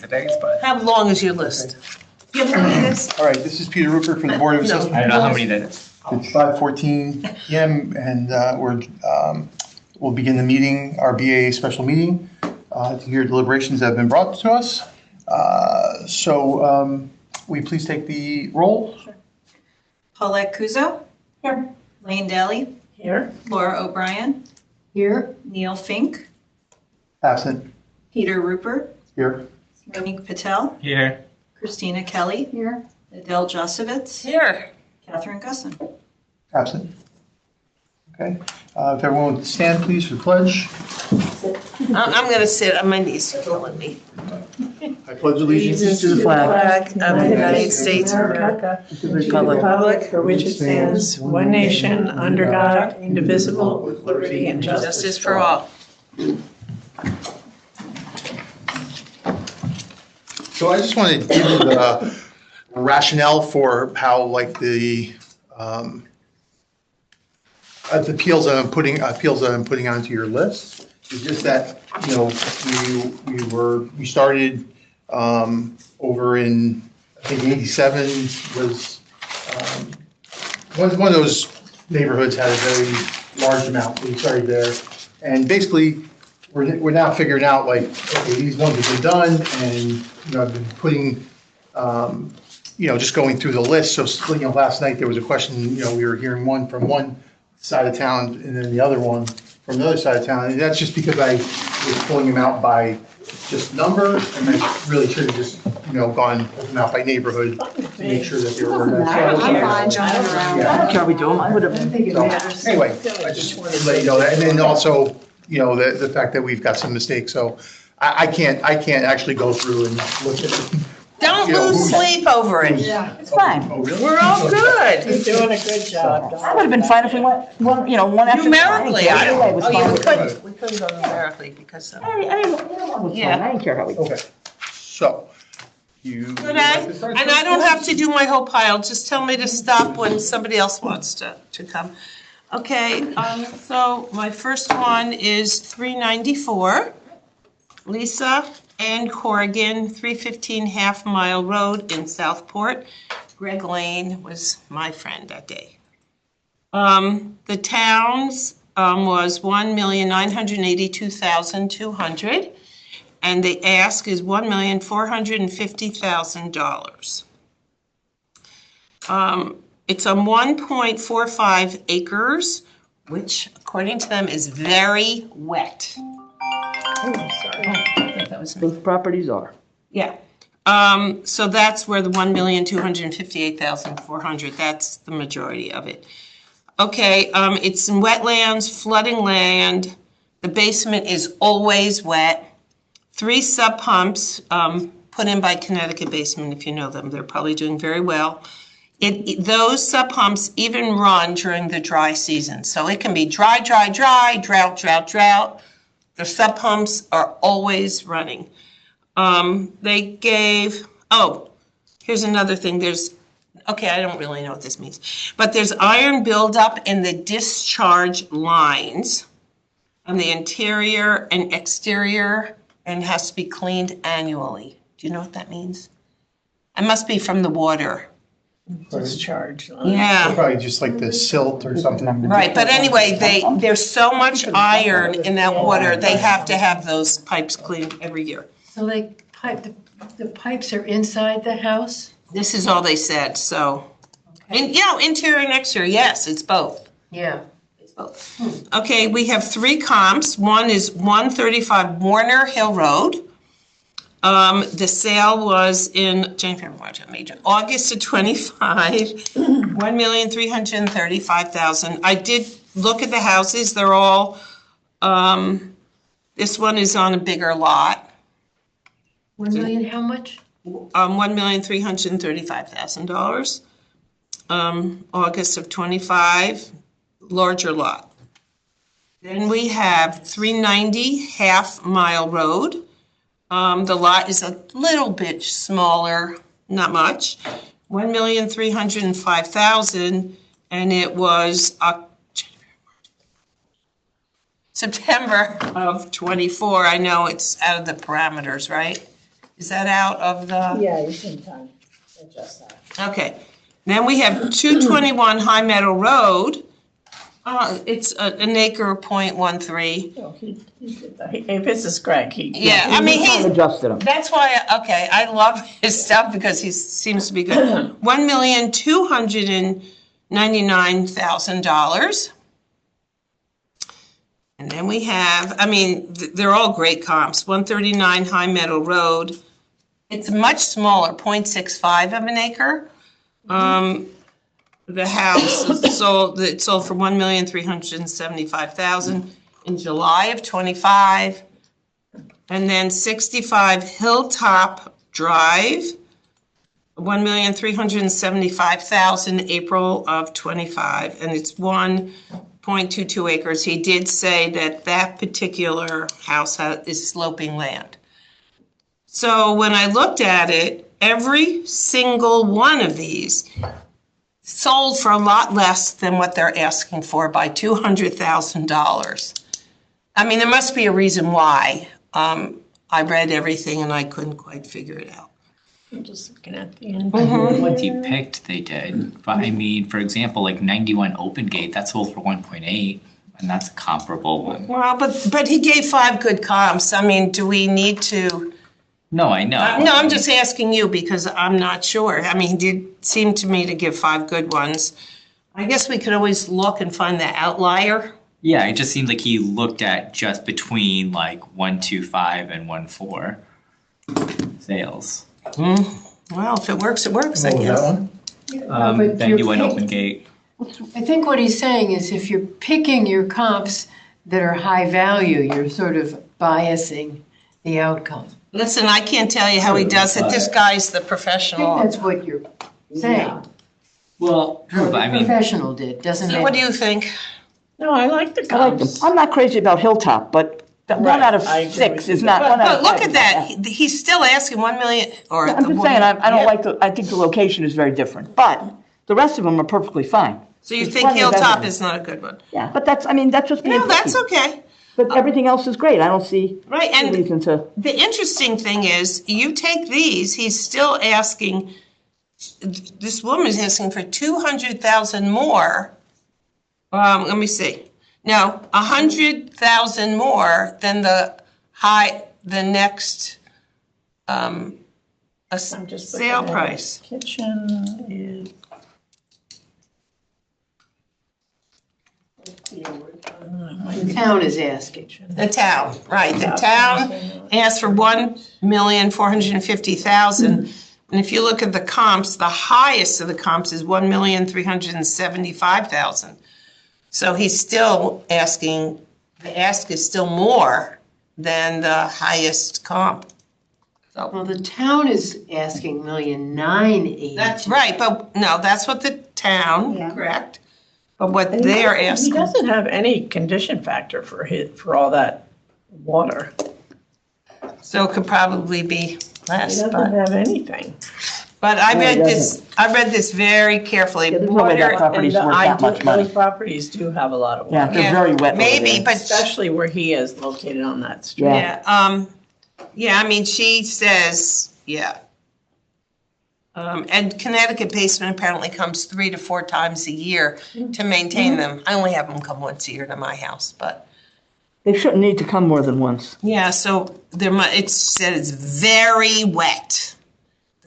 Today's, but How long is your list? Do you have any of this? All right, this is Peter Rupert from the Board of Assessment. I don't know how many that is. It's 5:14 PM and we'll begin the meeting, our BAA special meeting, to hear deliberations that have been brought to us. So will you please take the roll? Paulette Kuzo. Here. Lane Daly. Here. Laura O'Brien. Here. Neil Fink. Absent. Peter Rupert. Here. Monique Patel. Here. Christina Kelly. Here. Adele Josovitz. Here. Catherine Gusson. Absent. Okay. If everyone would stand, please, for the pledge. I'm going to sit on my knees. You're killing me. I pledge allegiance To the flag of the United States of America, To the republic for which it stands, one nation, under God, indivisible, with liberty and justice for all. So I just want to give you the rationale for how, like, the appeals that I'm putting onto your list. It's just that, you know, we started over in, I think 87 was one of those neighborhoods had a very large amount. We started there, and basically we're now figuring out, like, okay, these ones have been done, and you know, I've been putting you know, just going through the list. So, you know, last night there was a question, you know, we were hearing one from one side of town and then the other one from the other side of town. And that's just because I was pulling them out by just number, and I really should have just, you know, gone pulled them out by neighborhood to make sure that they were organized. I'm fine jumping around. Yeah. I don't care what we do, I would have been thinking So, that. anyway, I just wanted to let you know that. And then also, you know, the fact that we've got some mistakes. So I can't actually go through and look at them. Don't You know, lose who's- sleep over it. Yeah, it's fine. Oh, really? We're all good. You're doing a good job. That would have been fine if we went one, you know, one after. Numerically, I don't, was oh, yeah, fine. we couldn't, go numerically because of. I didn't, one was fine. Yeah. I didn't care how we. Okay, so you. Could I? And I don't have to do my whole pile, just tell me to stop when somebody else wants to come. Okay, so my first one is 394, Lisa and Corrigan, 315 Half Mile Road in Southport. Greg Lane was my friend that day. The town's was $1,982,200, and the ask is $1,450,000. It's on 1.45 acres, which according to them is very wet. Both properties are. Yeah. So that's where the 1,258,400, that's the majority of it. Okay, it's in wetlands, flooding land. The basement is always wet. 3 sub pumps put in by Connecticut Basement, if you know them. They're probably doing very well. Those sub pumps even run during the dry season. So it can be dry, dry, dry, drought, drought, drought. The sub pumps are always running. They gave, oh, here's another thing. Okay, I don't really know what this means, but there's iron buildup in the discharge lines on the interior and exterior and has to be cleaned annually. Do you know what that means? It must be from the water. Discharge. Yeah. Probably just like the silt or something. Right, but anyway, there's so much iron in that water, they have to have those pipes cleaned every year. So the pipes are inside the house? This is all they said, so, and, you know, interior and exterior, yes, it's both. Yeah. It's both. Okay, we have 3 comps. One is 135 Warner Hill Road. The sale was in January, March, August of 25, $1,335,000. I did look at the houses. They're all, this one is on a bigger lot. 1 million, how much? $1,335,000. August of 25, larger lot. Then we have 390 Half Mile Road. The lot is a little bit smaller, not much, 1,305,000, and it was September of 24. I know it's out of the parameters, right? Is that out of the? Yeah, you can kind of adjust that. Okay. Then we have 221 High Meadow Road. It's an acre, .13. Oh, he did that. If this is Greg, he. Yeah, I mean, I've adjusted them. that's why, okay, I love his stuff because he seems to be good. $1,299,000. And then we have, I mean, they're all great comps. 139 High Meadow Road. It's much smaller, .65 of an acre. The house is sold, it sold for $1,375,000 in July of '25. And then 65 Hilltop Drive, $1,375,000, April of '25, and it's 1.22 acres. He did say that that particular house is sloping land. So when I looked at it, every single one of these sold for a lot less than what they're asking for by $200,000. I mean, there must be a reason why. I read everything and I couldn't quite figure it out. I'm just looking at the end. The ones he picked, they did. But I mean, for example, like 91 Open Gate, that sold for 1.8, and that's a comparable one. Well, but he gave 5 good comps. I mean, do we need to? No, I know. No, I'm just asking you because I'm not sure. I mean, he did seem to me to give 5 good ones. I guess we could always look and find the outlier. Yeah, it just seemed like he looked at just between like 125 and 14 sales. Well, if it works, it works, I What was that guess. one? but you're 91 pick- Open Gate. I think what he's saying is if you're picking your comps that are high value, you're sort of biasing the outcome. Listen, I can't tell you how he does it. This guy's the I think professional. that's what you're saying. Well, true, but I The mean, professional did, doesn't it? What do you think? No, I like the I like them. comps. I'm not crazy about Hilltop, but one Right, out of I agree 6 with you. is not, one out But of look 5 at that. He's still asking 1 million or. I'm just saying, I don't like I think the location is very different, but the rest of them are perfectly fine. So you There's think plenty of Hilltop evidence. is not a good one? Yeah, but that's just being No, that's picky. okay. But everything else is great. I don't see Right, any and reason to. the interesting thing is, you take these, he's still asking, this woman is asking for 200,000 more. Let me see. No, 100,000 more than the next I'm just looking sale at it. price. Kitchen is. The town is asking. The town, right, the town asked for 1,450,000. And if you look at the comps, the highest of the comps is 1,375,000. So he's still asking, the ask is still more than the highest comp. Well, the town is asking $1,980,000. That's right, but no, that's what the town, correct? But what And they're He asking, doesn't have any condition factor for all that water. so it could probably be He less, doesn't but have anything. I No, he read this very carefully. Yeah, there's no way that Water, property's And worth that much money. Those properties do have a lot of Yeah, water, they're Yeah, very wet over maybe, there. but especially where he is located on that street. Yeah. yeah, I mean, she says, yeah. And Connecticut basement apparently comes 3 to 4 times a year to maintain them. I only have them come once a year to my house, but, They shouldn't need to come more than once. yeah, so it said it's very wet.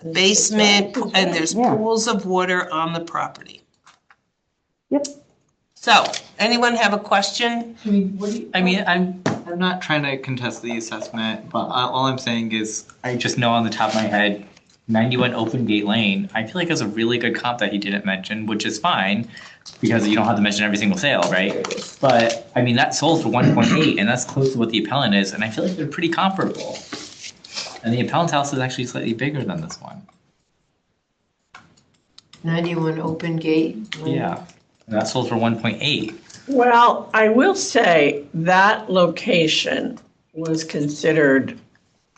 The basement, and there's Yeah. pools of water on the property. Yep. So, anyone have a question? I mean, I'm not trying to contest the assessment, but all I'm saying is I just know on the top of my head, 91 Open Gate Lane. I feel like it's a really good comp that he didn't mention, which is fine because you don't have to mention every single sale, right? But I mean, that sold for 1.8, and that's close to what the appellant is, and I feel like they're pretty comparable. And the appellant's house is actually slightly bigger than this one. 91 Open Gate. Yeah, and that sold for 1.8. Well, I will say that location was considered.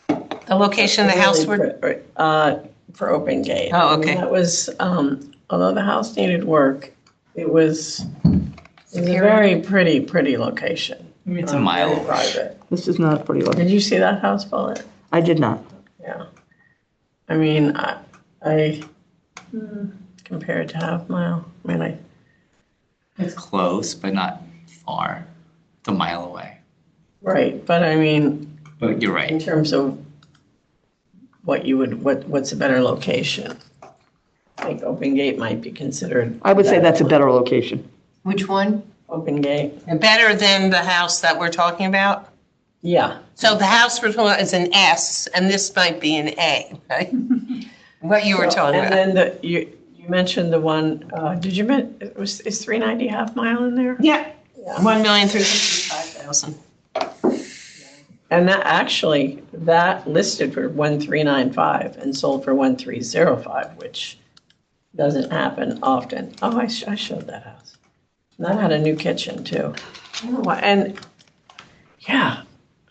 The location of the house where, For Open Gate. Oh, I mean, okay. That was, although the house needed work, it was a very pretty location. It's a mile Very away. private. This is not a pretty look. Did you see that house, Paulette? I did not. Yeah. mean, I compared to half mile, I mean, It's close, but not far. It's a mile away. right, but I mean, But you're in right. terms of what's a better location? I think Open Gate might be considered. I would say that's a better location. Which one? Open Gate, Better than the house that we're talking about? yeah. So the house we're talking about is an S, and this might be an A, right? What you were talking And about. then you mentioned the one, did you is 390 half mile in there? Yeah, 1,355,000. And that listed for 1,395 and sold for 1,305, which doesn't happen often. Oh, I showed that house. And that had a new kitchen too. I don't know why- And yeah,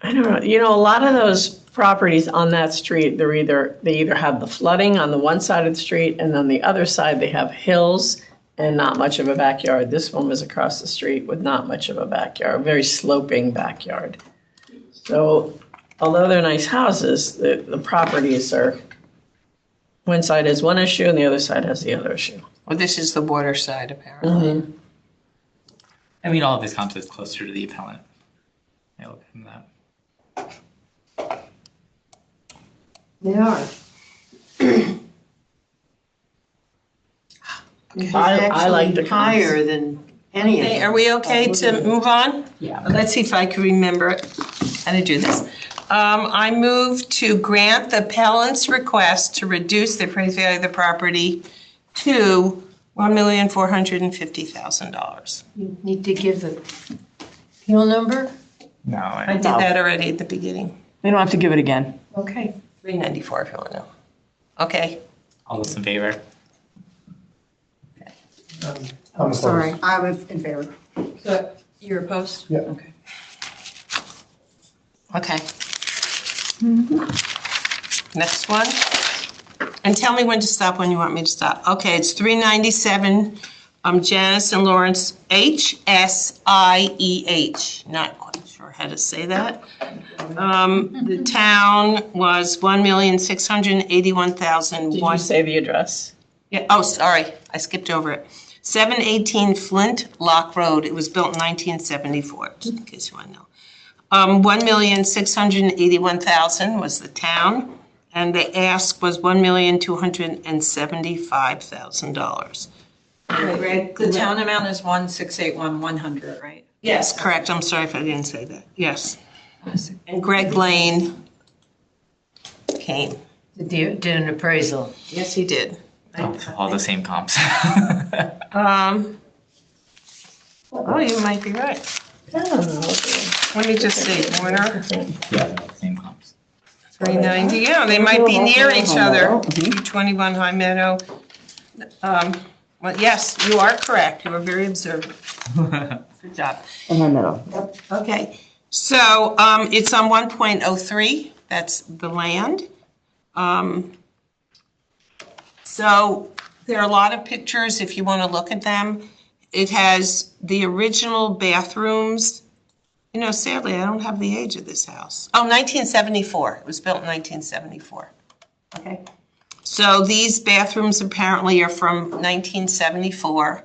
I don't know. You know, a lot of those properties on that street, they either have the flooding on the one side of the street, and on the other side they have hills and not much of a backyard. This one was across the street with not much of a backyard, a very sloping backyard. So although they're nice houses, the properties are, one side has one issue and the other side has the other issue. Well, this is the water side, apparently. I mean, all of his comps is closer to the appellant. I look at that. They are. I like the Actually higher than any of Okay, them. are we okay to move on? Yeah. Let's see if I can remember how to do this. I move to grant the appellant's request to reduce the appraised value of the property to $1,450,000. You need to give the appeal number? No, I did that already at the beginning. They don't have to give it again. Okay. 394 if you want to know. Okay, all those in favor? I'm Sorry, I was in favor. So you're opposed? Yeah. Okay. okay. Next one. And tell me when to stop, when you want me to stop. Okay, it's 397, Janice and Lawrence, HSIEH. Not quite sure how to say that. The town was Did you $1,681,001. say the address? Yeah, oh, sorry, I skipped over it. 718 Flint Lock Road. It was built in 1974, just in case you want to know. 1,681,000 was the town, and the ask was $1,275,000. The town amount is 1,681,100, right? Yes, correct. I'm sorry if I didn't say that. Yes. And Greg Lane came. Did an appraisal. Yes, he did. All the same comps. Oh, you might be right. I don't know. Let me just see. Warner, Yeah, same comps. 390. Yeah, they might be near each other. 221 High Meadow. Well, yes, you are correct. You were very observant. Good job. In the middle. Okay, so it's on 1.03. That's the land. So there are a lot of pictures if you want to look at them. It has the original bathrooms. You know, sadly, I don't have the age of this house. Oh, 1974. It was built in 1974. Okay. So these bathrooms apparently are from 1974.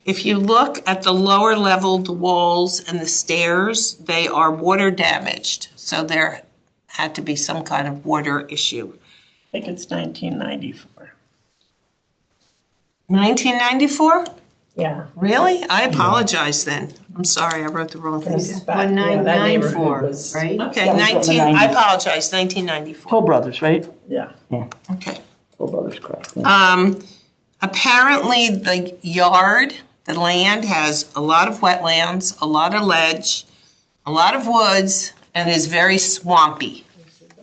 If you look at the lower leveled walls and the stairs, they are water damaged. So there had to be some kind of water issue. I think it's 1994. 1994? Yeah. Really? I apologize then. I'm sorry, I wrote the wrong thing. This is back- yeah, that neighborhood 1994, was- right? Okay, That was what, the 19, I 90s? apologize, 1994. Toll Brothers, right? Yeah. Okay. Toll Brothers, correct. Yeah. Apparently the yard, the land has a lot of wetlands, a lot of ledge, a lot of woods, and is very swampy.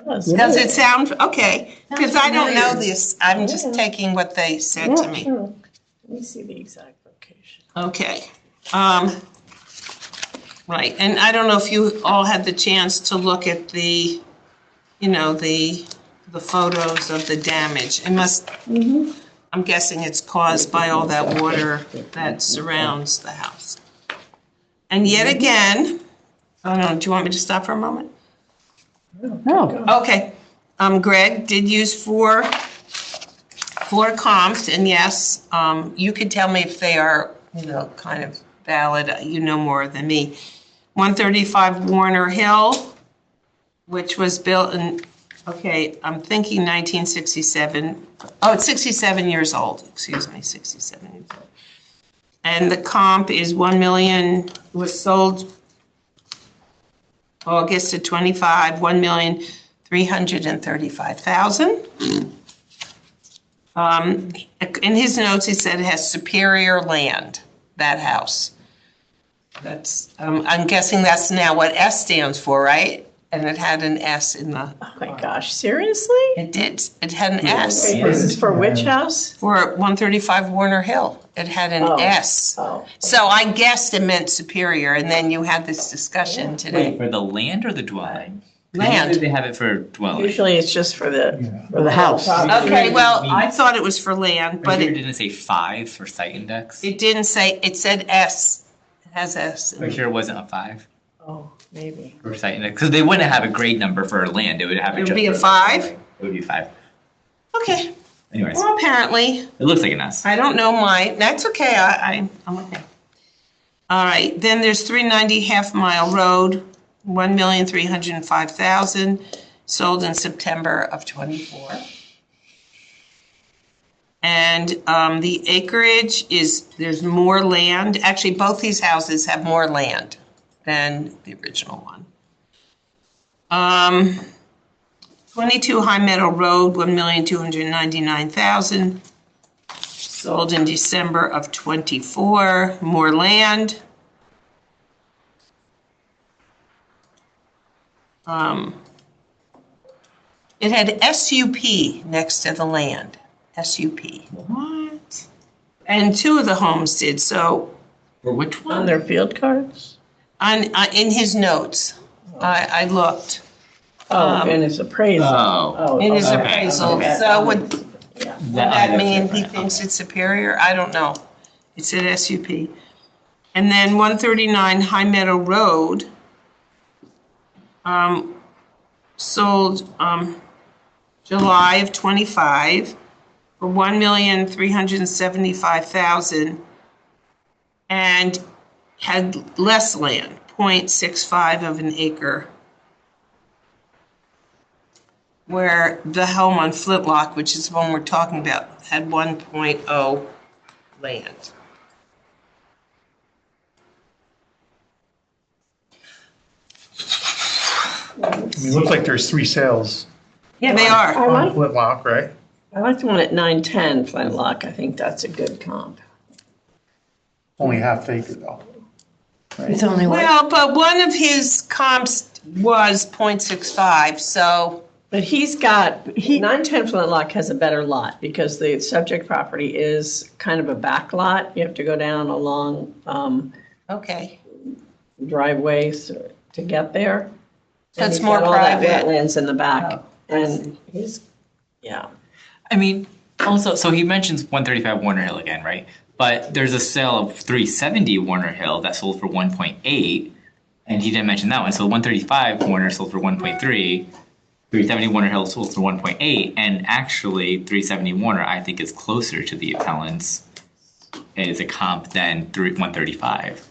Does it sound, okay, because I don't know this. I'm just taking what they said to me. Let me see the exact location. Okay. Right, and I don't know if you all had the chance to look at the, you know, the photos of the damage. It must, I'm guessing it's caused by all that water that surrounds the house. And yet again, I don't know, do you want me to stop for a moment? No. Okay. Greg did use 4 4 comps, and yes, you can tell me if they are, kind of valid, you know more than me. 135 Warner Hill, which was built in, okay, I'm thinking 1967. Oh, it's 67 years old, excuse me, 67 years old. And the comp is 1 million, was sold August of 25, 1,335,000. In his notes, he said it has superior land, that house. That's, I'm guessing that's now what S stands for, right? And it had an S in the, Oh my gosh, seriously? it did, it had an S. Wait, this is for which house? For 135 Warner Hill, it had an Oh. S. Oh, So I guessed it meant superior, and then you had this discussion Wait, today. for the land or the dwelling? 'Cause Land. usually they have it for dwelling. usually it's just for the. For the house. Okay, well, I thought it was for land, But but it it didn't say 5 for site index. didn't say, it said S. It has S. Are you sure it wasn't a 5 Oh, maybe. for site index? Because they wouldn't have a grade number for land. It would have It would just be a for 5? dwelling. It would be 5. Okay, Anyways, well, apparently, it looks like an S. I don't know that's okay, I'm okay. All right, then there's 390 Half Mile Road, 1,305,000, sold in September of '24. And the acreage is, there's more land, actually, both these houses have more land than the original one. 22 High Meadow Road, 1,299,000, sold in December of '24, more land. It had SUP next to the land, SUP. What? And 2 of the homes did, so For which one? On their field cards? in his notes, I looked, Oh, in his appraisal. Oh. in his okay. appraisal. Okay. So would Yeah. that mean he thinks it's superior? I don't know. It said SUP. And then 139 High Meadow Road, sold July of '25 for 1,375,000 and had less land, 0.65 of an acre. Where the home on Flintlock, which is the one we're talking about, had 1.0 land. I mean, it looks like there's 3 sales Yeah, they are. I on like, Flintlock, right? I like the one at 910 Flintlock. I think that's a good comp. Only half acre though. It's only one. Well, but one of his comps was 0.65, so, But he's got, 910 Flintlock has a better lot because the subject property is kind of a back lot. You have to go down a long okay. driveways to get there. So And it's he's more got all that private. Wetlands in the back. And he's, yeah. I mean, also, so he mentions 135 Warner Hill again, right? But there's a sale of 370 Warner Hill that sold for 1.8, and he didn't mention that one. So 135 Warner sold for 1.3, 370 Warner Hill sold for 1.8, and actually 370 Warner I think is closer to the appellant's as a comp than 135.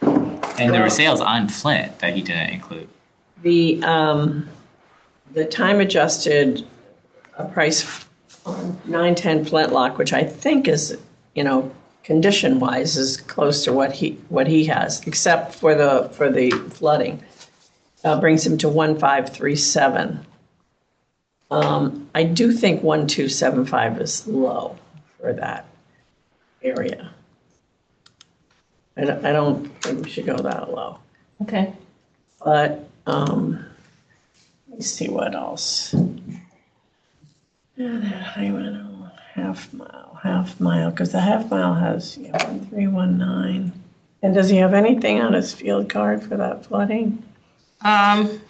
And there were sales on Flint that he didn't include. The time adjusted price on 910 Flintlock, which I think is, condition wise is close to what he has, except for the flooding, brings him to 1537. I do think 1275 is low for that area. I don't think we should go that low. Okay. But, let me see what else. Half mile, because the half mile has 1319. And does he have anything on his field card for that flooding? Okay,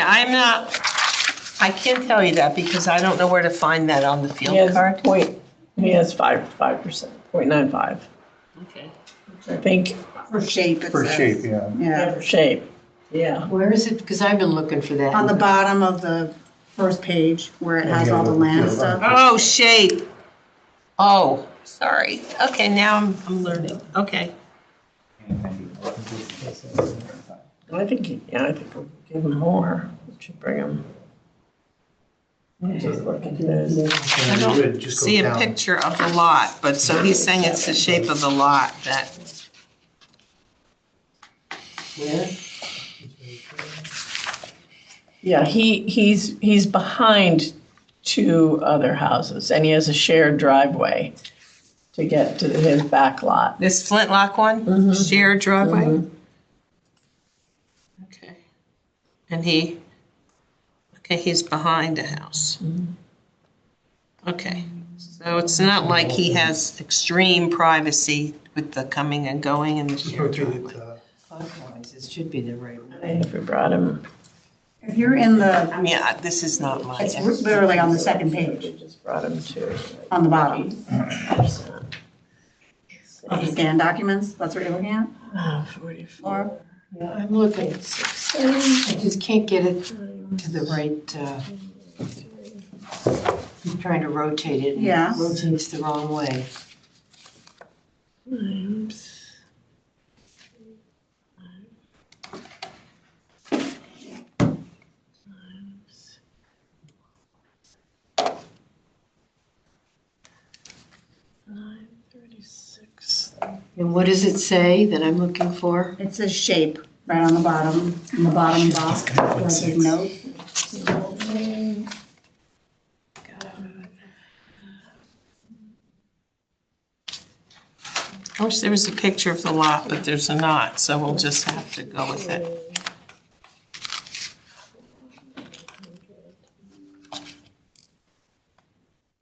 I can't tell you that because I don't know where to find that on the He field has card. he has 5%, 0.95. Okay. I think For shape, it For says. shape, yeah. Yeah. for shape. Yeah. Where is it? Because I've been looking for that. On the bottom of the first page where it has all the land stuff. Oh, shape. Oh, sorry. Okay, now I'm learning. Okay. I think, I think we'll give him more. We should bring him. Just look at this. I don't Just go see a down. picture of the lot, but so he's saying it's the shape of the lot that, Where? Yeah, he's behind two other houses, and he has a shared driveway to get to his back lot. this Flintlock one, Mhm. shared driveway? Mhm. Okay. And he's behind the house. Okay, so it's not like he has extreme privacy with the coming and going and the Just go shared through driveway. it, Clockwise, it should be the right one. And if we brought him. If you're in the, I mean, this is not my. it's literally on the second page, We just brought him to. on the bottom of the scan documents. That's what you're looking at? 44. Or, Yeah, I'm looking. I just can't get it to the right, I'm trying to rotate it. and it Yeah. Rotates the wrong way. Times. And what does it say that I'm looking for? it says shape right on the bottom, in the bottom box, where it says note. I wish there was a picture of the lot, but there's not, so we'll just have to go with it.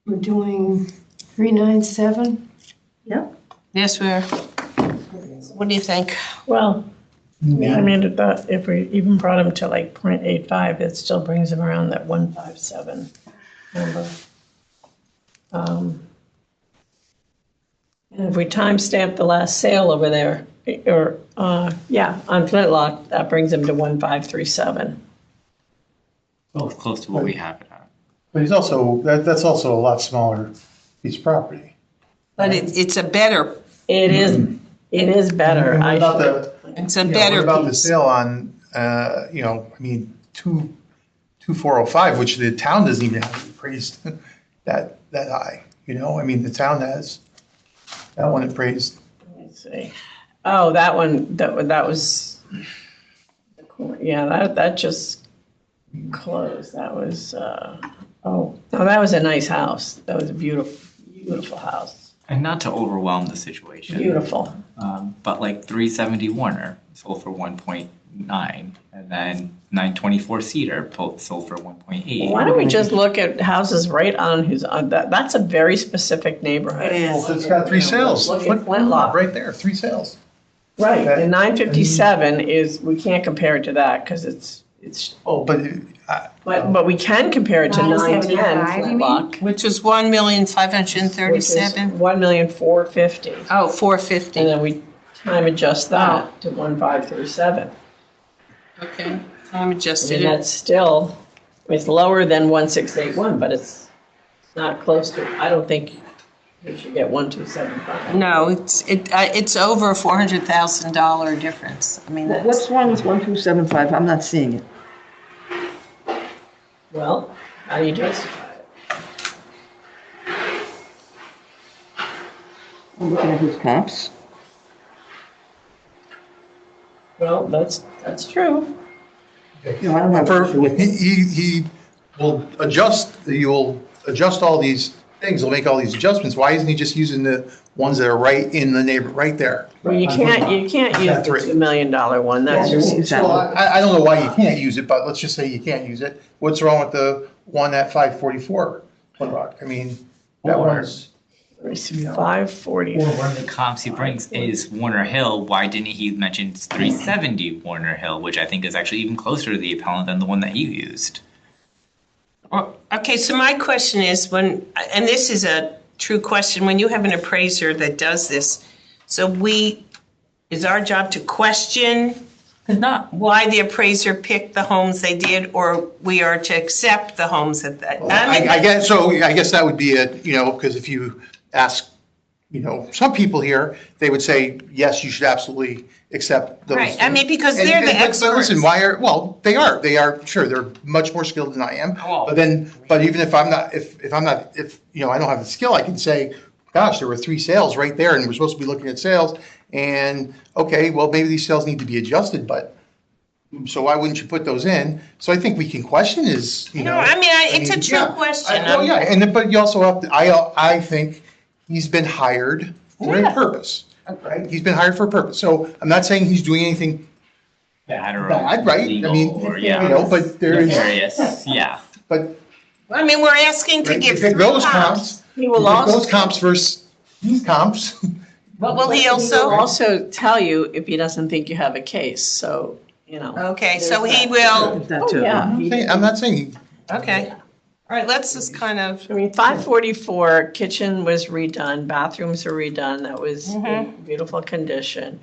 We're doing 397? Yep. Yes, what do you think? Well, yeah, I mean, if we even brought him to like 0.85, it still brings him around that 157 number. And if we timestamp the last sale over there, or, on Flintlock, that brings him to 1537. Oh, close to what we have it at. But he's also, that's also a lot smaller piece of property. But it's a better, It is better. And what I about should- the, it's a what better about the piece. sale on, 2405, which the town doesn't even have appraised that high, I mean, the town has, that one appraised. Let's see. Oh, that one, that was, yeah, that just closed. That was, that was a nice house. That was a beautiful house. And not to overwhelm the situation. Beautiful. But like 370 Warner sold for 1.9, and then 924 Cedar sold for 1.8. Why don't we just look at houses right on that's a very specific neighborhood. It is. It's got 3 sales. Look at Flintlock. Right there, 3 sales. Right, and 957 is, we can't compare it to that because it's, Oh, but but we can compare it to 910 975, you mean? Flintlock. Which is 1,537,000. 1,450,000. Oh, And 450. then we time adjust that to 1537. Okay, time And adjusted it. that's still, it's lower than 1681, but it's not close to, I don't think we should get 1275. No, it's over a $400,000 difference. I mean, What's that's, wrong with 1275? I'm not seeing it. Well, how do you justify it? I'm looking at his comps. Well, that's true. No, I don't have an issue with it. he will adjust all these things, he'll make all these adjustments. Why isn't he just using the ones that are right in the right there? Well, you can't use the $2 million one, that's Yeah, just, use that Well, one. I don't know why you can't use it, but let's just say you can't use it. What's wrong with the one at 544 Woodrock? I mean, that one's, 540. Or one of the comps he brings is Warner Hill. Why didn't he mention 370 Warner Hill, which I think is actually even closer to the appellant than the one that you used? okay, so my question is and this is a true question, when you have an appraiser that does this, so is our job to question why the appraiser picked the homes they did, or we are to accept the homes that, I guess that would be it, because if you ask, some people here, they would say, yes, you should absolutely accept those. right, I mean, because And- they're the and- but experts. listen, they are, sure, they're much more skilled than I am. Oh. But even if I'm not, if I don't have the skill, I can say, gosh, there were 3 sales right there and we're supposed to be looking at sales. And, okay, well, maybe these sales need to be adjusted, but, so why wouldn't you put those in? So I think we can question is, No, I mean, it's a true yeah. question. Well, yeah, but you also have to, I think he's been hired for a purpose, right? He's been hired for a purpose. So I'm not saying he's doing anything Bad or bad, right? I illegal mean, or, yeah, but there is, nefarious, yeah. but I mean, we're asking to right, give you take 3 those comps. comps, He you will take also, those comps versus these comps. What will he he will also? also tell you if he doesn't think you have a case, so, Okay, so he will, Oh, yeah. I'm not saying, okay. All right, let's just kind of, I mean, 544, kitchen was redone, bathrooms were redone, that was in beautiful condition.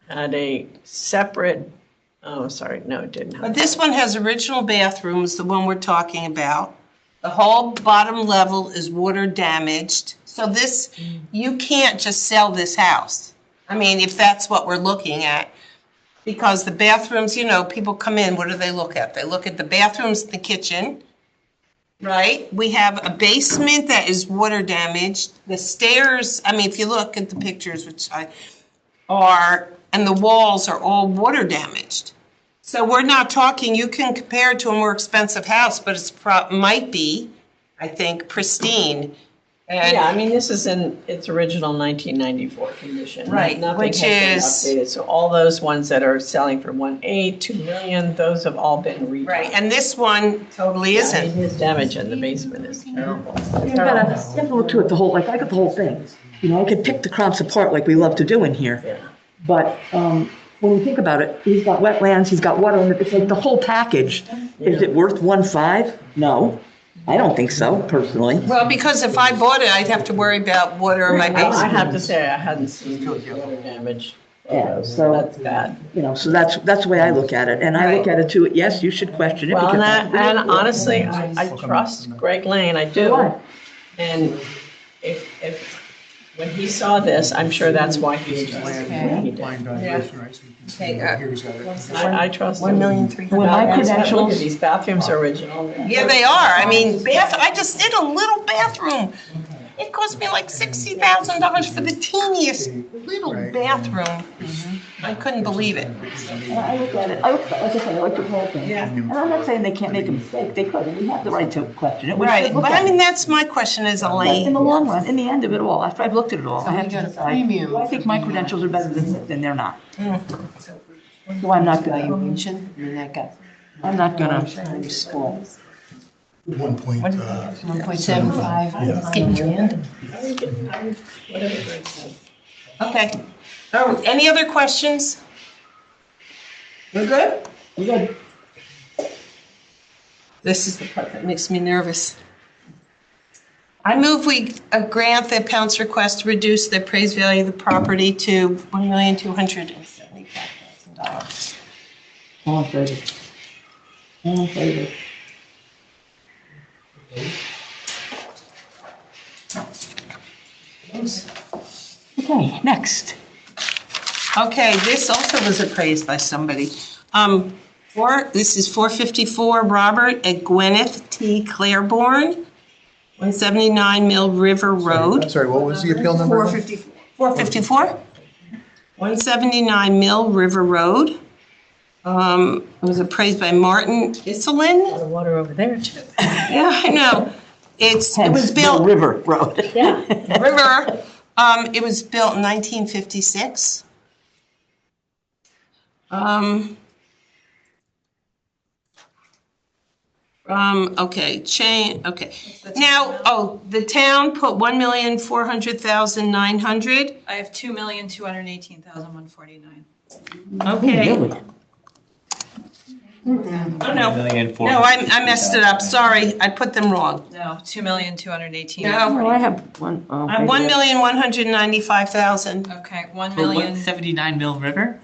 Had a separate, oh, sorry, no, it didn't but have. this one has original bathrooms, the one we're talking about. The whole bottom level is water damaged. So this, you can't just sell this house. I mean, if that's what we're looking at. Because the bathrooms, people come in, what do they look at? They look at the bathrooms, the kitchen, right? We have a basement that is water damaged. The stairs, I mean, if you look at the pictures, and the walls are all water damaged. So we're not talking, you can compare it to a more expensive house, but might be, I think, pristine. And Yeah, I mean, this is in its original 1994 condition. Right, Nothing which has been updated. So all those ones that are selling for 1.8, 2 million, those have all been redone. Right, and this one totally I mean, isn't. his damage in the basement is terrible. You gotta look to it, I got the whole thing. I could pick the crops apart like we love to do in here. Yeah. But when you think about it, he's got wetlands, he's got water, and it's like the whole package. Is it worth 1.5? No, I don't think so, personally. Well, because if I bought it, I'd have to worry about water in my I basement. have to say, I hadn't seen the water damage. Yeah, So so, that's bad. so that's the way I look at it. And I look at it too, yes, you should question it. Well, because and honestly, I trust Greg Lane, I do. Why? And if, when he saw this, I'm sure that's why he adjusted what he did. I trust him. 1,300,000. When my Look at credentials, these bathrooms are original. Yeah, they are. I mean, I just did a little bathroom. It cost me like $60,000 for the teeniest little bathroom. I couldn't believe it. I look at it, like I said, I like the whole thing. Yeah. And I'm not saying they can't make a mistake, they could, and we have the right to question it. We Right, should look but at I mean, it. that's my question as a But in lady. the long run, in the end of it all, after I've looked at it all, I have we to got a decide, premium do I think my credentials are better than they're not? So I'm not gonna, Valuation, and that got I'm not gonna. times 4. 1.75. 1.75, getting grand. Whatever Greg said. Okay. Oh, any other questions? We're good? You good? This is the part that makes me nervous. I move we grant the appellant's request to reduce the appraised value of the property to $1,275,000. All in favor? All in favor? Okay, next. Okay, this also was appraised by somebody. This is 454 Robert at Gwyneth T. Claiborne, 179 Mill River Road. I'm sorry, what was the appeal number? 454? 179 Mill River Road. It was appraised by Martin Iselin. A lot of water over there too. Yeah, I know. It was Hence, built. Mill River Road. Yeah. River. It was built in 1956. Okay, okay. Now, the town put 1,400,900. I have 2,218,149. Okay. Really? Oh, no. Million four. No, I messed it up. Sorry, I put them wrong. No, 2,218. No. Oh, I have one. Oh, I'm 1,195,000. Okay, 1 For million. 179 Mill River?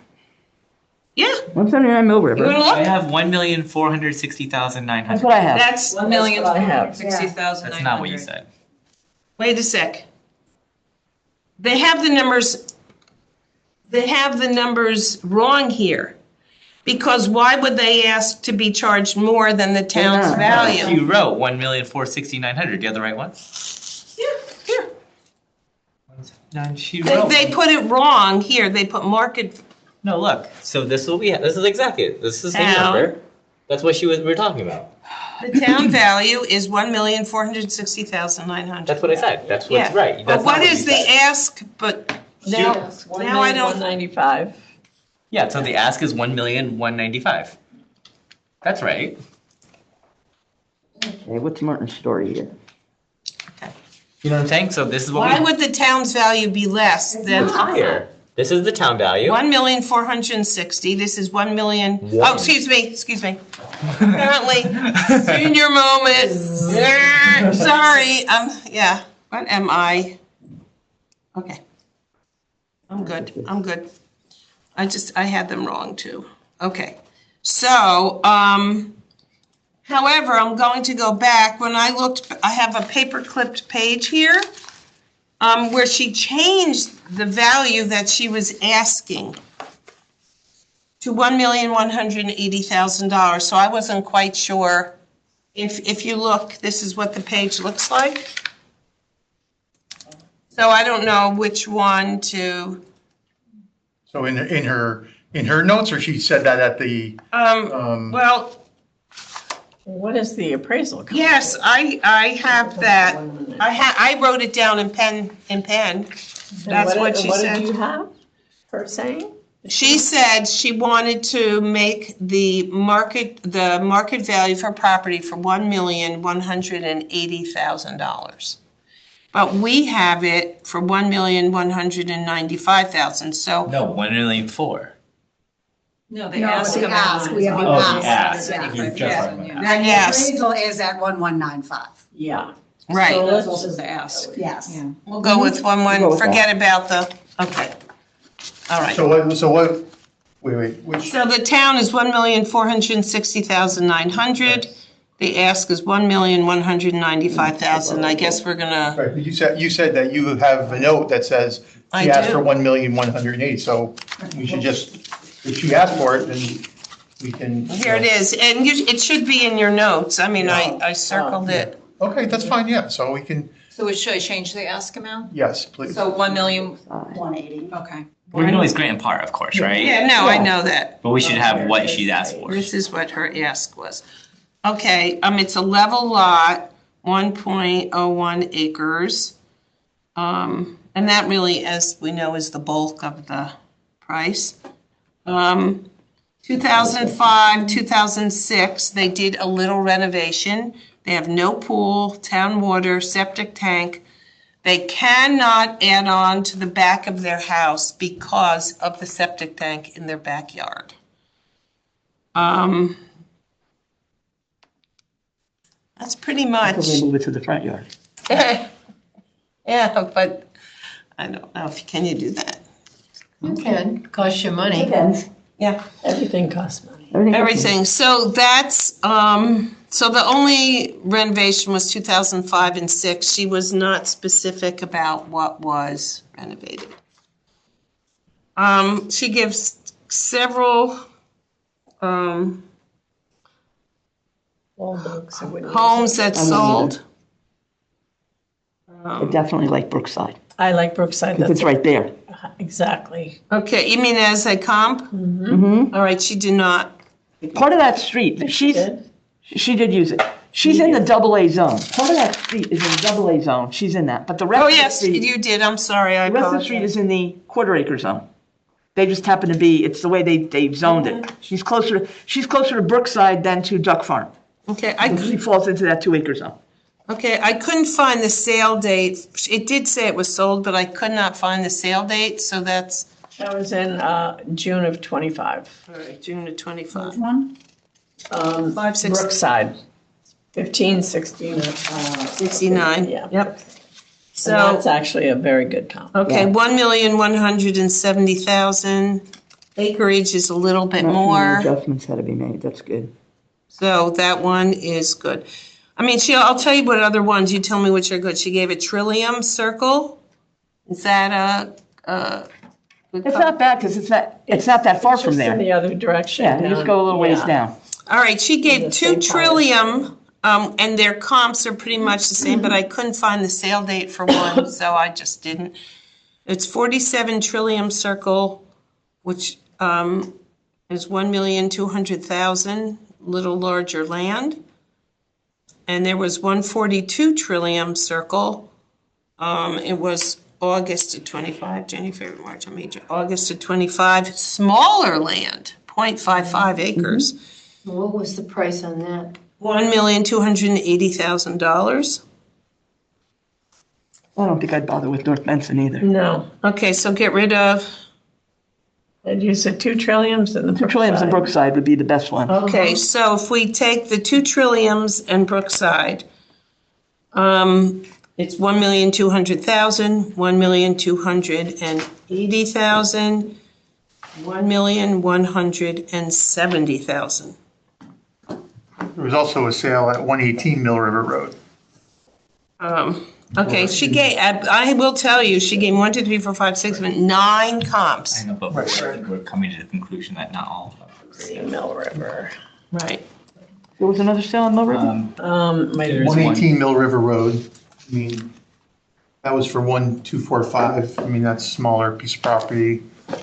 Yeah, 179 Mill you River. wanna I look? have 1,460,900. That's what I have. That's, 1,460,900. That's not what you said. wait a sec. They have the numbers wrong here. Because why would they ask to be charged more than the town's Yeah. value? You wrote 1,460,900. Do you have the right one? Here. No, she They, wrote. they put it wrong here. They put market, No, look. So this is exactly it. This is the Town. number. That's what we were talking about. the town value is 1,460,900. That's what I said. That's what's Yeah. right. But That's what not is you the said. ask, but now I don't, 1,195. Yeah, so the ask is 1,195,000. That's right. Okay, what's Martin's story here? You know what I'm saying? So this is what why we would the town's value be less than higher. This is the town value. 1,460,000? This is 1 million, oh, One. excuse me. Apparently, senior moment. Sorry, yeah, what am I? Okay. I'm good. I had them wrong too. Okay. So, however, I'm going to go back. When I looked, I have a paper clipped page here, where she changed the value that she was asking to $1,180,000. So I wasn't quite sure. If you look, this is what the page looks like. So I don't know which one to, So in her notes, or she said that at the, well, What is the appraisal? cost? yes, I have that. I wrote it down in pen. And That's what she What said. did you have for saying? She said she wanted to make the market value for property for $1,180,000. But we have it for $1,195,000, so, No, 1,400,000. No, the No, ask the amount. ask, we have the Oh, the ask. ask. Yeah. You're just Yeah. talking about- And the Yes. appraisal is at 1,195. Yeah. right. So That's let's- also the ask. Yes. Yeah. We'll go with We'll go with forget about the, okay. All right. so what, wait, which, So the town is 1,460,900. The ask is 1,195,000. I guess we're gonna, right, you said that you have a note that says I she asked do. for 1,180,000, so we should just, if she asked for it, then we can. here it is. And it should be in your notes. I mean, I circled it. Okay, that's fine, yeah, so we can, So should I change the ask amount? yes, please. So 1 million, 180. okay. We can always grant in part, of course, right? Yeah, no, I know that. But we should have what she's asked for. This is what her ask was. Okay, it's a level lot, 1.01 acres. And that really, as we know, is the bulk of the price. 2005, 2006, they did a little renovation. They have no pool, town water, septic tank. They cannot add on to the back of their house because of the septic tank in their backyard. That's pretty Until they much. move it to the front yard. Yeah, but I don't know can you do that? You can, cost you money. Depends. Yeah. Everything costs money. Everything. So that's, so the only renovation was 2005 and 6. She was not specific about what was renovated. She gives several, Waldo's, I wouldn't use homes that I wouldn't sold. I definitely like Brookside, it. I like Brookside, because that's it's right there. exactly. Okay, you mean as a comp? Mm-hmm. All right, she did not. Part of that street, she did use it. She's in the AA zone. Part of that street is in the AA zone. She's in that, but the rest Oh, of the yes, street, you did. I'm sorry, I the rest of the street apologize. is in the quarter acre zone. They just happen to be, it's the way they zoned it. She's closer to Brookside than to Duck Farm. Okay, She falls into that 2 acre zone. Okay, I couldn't find the sale date. It did say it was sold, but I could not find the sale date, so that's, That was in June of '25. all right, June of 25. Which one? 5, 6, Brookside, 1516. 69. Yeah. Yep. So that's So, actually a very good comp. okay, 1,170,000. acreage is a little bit Not too many more. adjustments had to be made, that's good. So that one is good. I mean, I'll tell you what other ones, you tell me which are good. She gave a Trillium Circle. Is that a good It's not bad, because it's not that far from Just in there. the other direction. Yeah, you just go a little ways Yeah. down. All right, she gave The 2 same Trillium, and their comps are pretty much the same, but I couldn't find the sale date for one, so I just didn't. It's 47 Trillium Circle, which is 1,200,000, little larger land. And there was 142 Trillium Circle. It was August of 25, January, February, March, August of 25, smaller land, 0.55 acres. What was the price on that? $1,280,000. I don't think I'd bother with North Benson either. No, Okay, so get rid of, and you said 2 trillions in the 2 trillions in Brookside would be the best one. okay, so if we take the 2 Trilliums and Brookside, it's 1,200,000, 1,280,000, 1,170,000. There was also a sale at 118 Mill River Road. Okay, she gave, I will tell you, she gave 1, 2, 3, 4, 5, 6, 7, 9 comps. I know, but I think we're coming to the conclusion that not all of them. Green Mill River. Right. There was another sale in Mill River? Might There's 118 Mill River Road, I mean, that was for 1,245. I mean, that's a smaller piece of property. I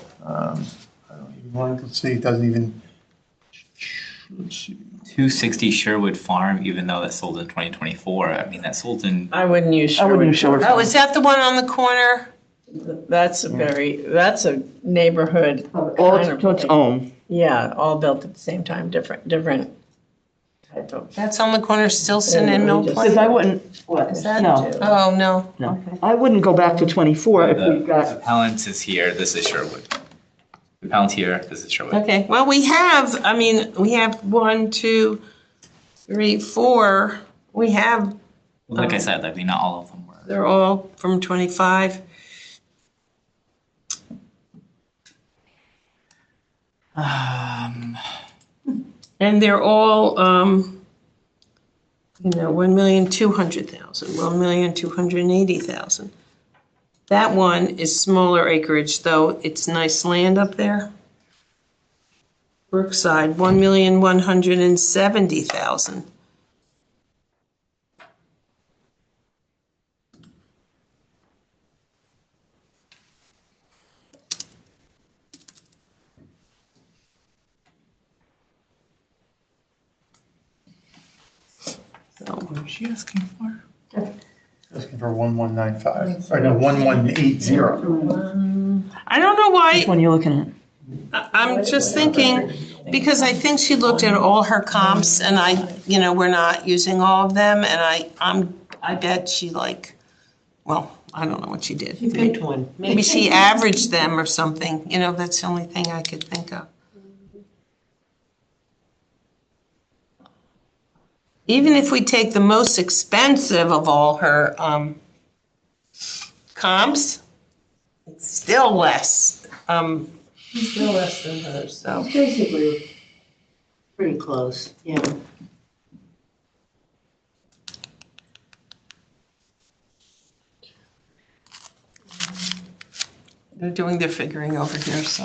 don't even want, let's see, it doesn't even, let's see. 260 Sherwood Farm, even though that sold in 2024. I mean, that sold in. I wouldn't use I wouldn't use Sherwood. Sherwood. Oh, is that the one on the corner? That's that's a neighborhood. All kind of to its place. own. Yeah, all built at the same time, different type of. That's on the corner, Stilson and Mill Just- Because Point? I wouldn't, what, Is that- no, Oh, no. no. I wouldn't go back to 24 if The we've got, appellant is here. This is Sherwood. The appellant here. This is Sherwood. Okay, well, we have 1, 2, 3, 4. We have, Like I said, I mean, not all of them were. they're all from 25. And they're all, 1,200,000, 1,280,000. That one is smaller acreage, though. It's nice land up there. Brookside, 1,170,000. So, What was she asking for? Asking for 1195, or no, 1180. I don't know why. which one are you looking at? I'm just thinking, because I think she looked at all her comps and we're not using all of them and I bet she well, I don't know what she did. You picked one. Maybe she averaged them or something, that's the only thing I could think of. Even if we take the most expensive of all her comps, it's still less. Still less than hers, so. Basically, pretty close, yeah. They're doing their figuring over here, so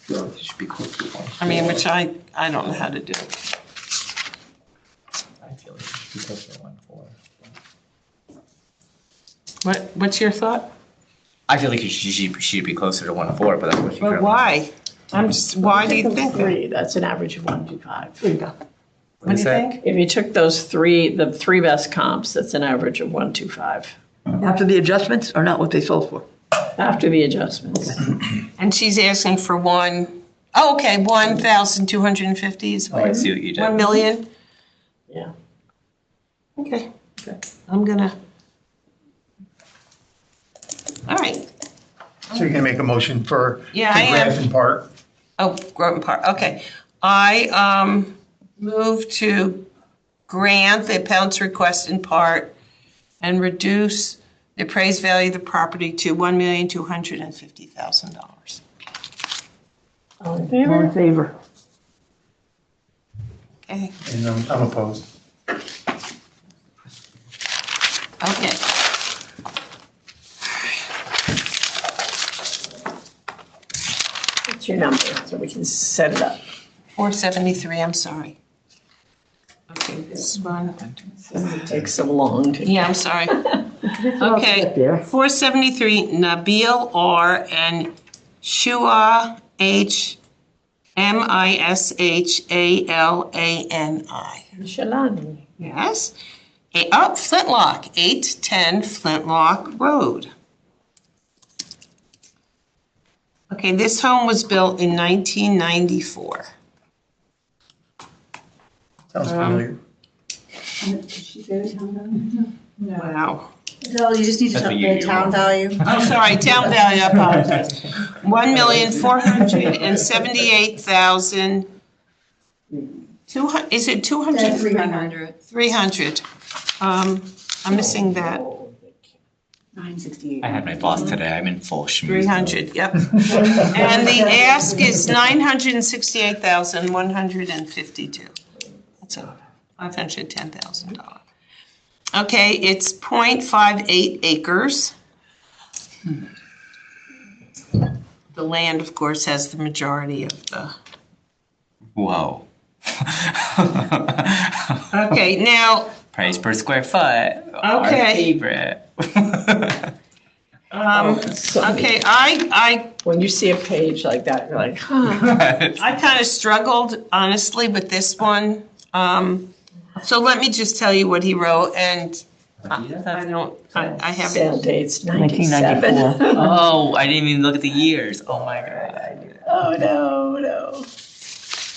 It should be close to one. which I don't know how to do. I feel like it should be closer to 1.4. What's your thought? I feel like she'd be closer to 1.4, but that's what she. But currently- why? Why do you think that? 3, that's an average of 125. There you go. What do you that? think? If you took those the 3 best comps, that's an average of 125 After the adjustments or not what they sold for? after the adjustments. And she's asking for 1,250 is Oh, I see what you did. 1 million? Yeah. Okay. I'm gonna. All right. So you're gonna make a motion for Yeah, I am. Grafton Park? Oh, Groton Park, okay. I move to grant the appellant's request in part and reduce the appraised value of the property to $1,250,000. All in All favor? in favor? Okay. And I'm opposed. Okay. What's your number, so we can set it up? 473, I'm sorry. Okay, this one. It takes so long to. Yeah, I'm sorry. I'll Okay, get there. 473, Nabil R. and Shua H. Mishalani. Shalani. Yes. Flintlock, 810 Flintlock Road. Okay, this home was built in 1994. Sounds familiar. Wow. No, you just need That's to what you the do. town value. Oh, sorry, town value, I apologize. 1,478,000. Is it 200? 300. 300. I'm missing that. 968. I had my boss today. I'm in full schmooze. 300, yep. And the ask is 968,152. That's a $510,000. Okay, it's 0.58 acres. The land, of course, has the majority of the. Whoa. Okay, now, Price per square foot. Our Okay. favorite. okay, I When you see a page like that, you're like, huh. I kind of struggled, honestly, with this one. So let me just tell you what he wrote, and I haven't. Sale date's 97. 1994. Oh, I didn't even look at the years. Oh my god. Oh, no.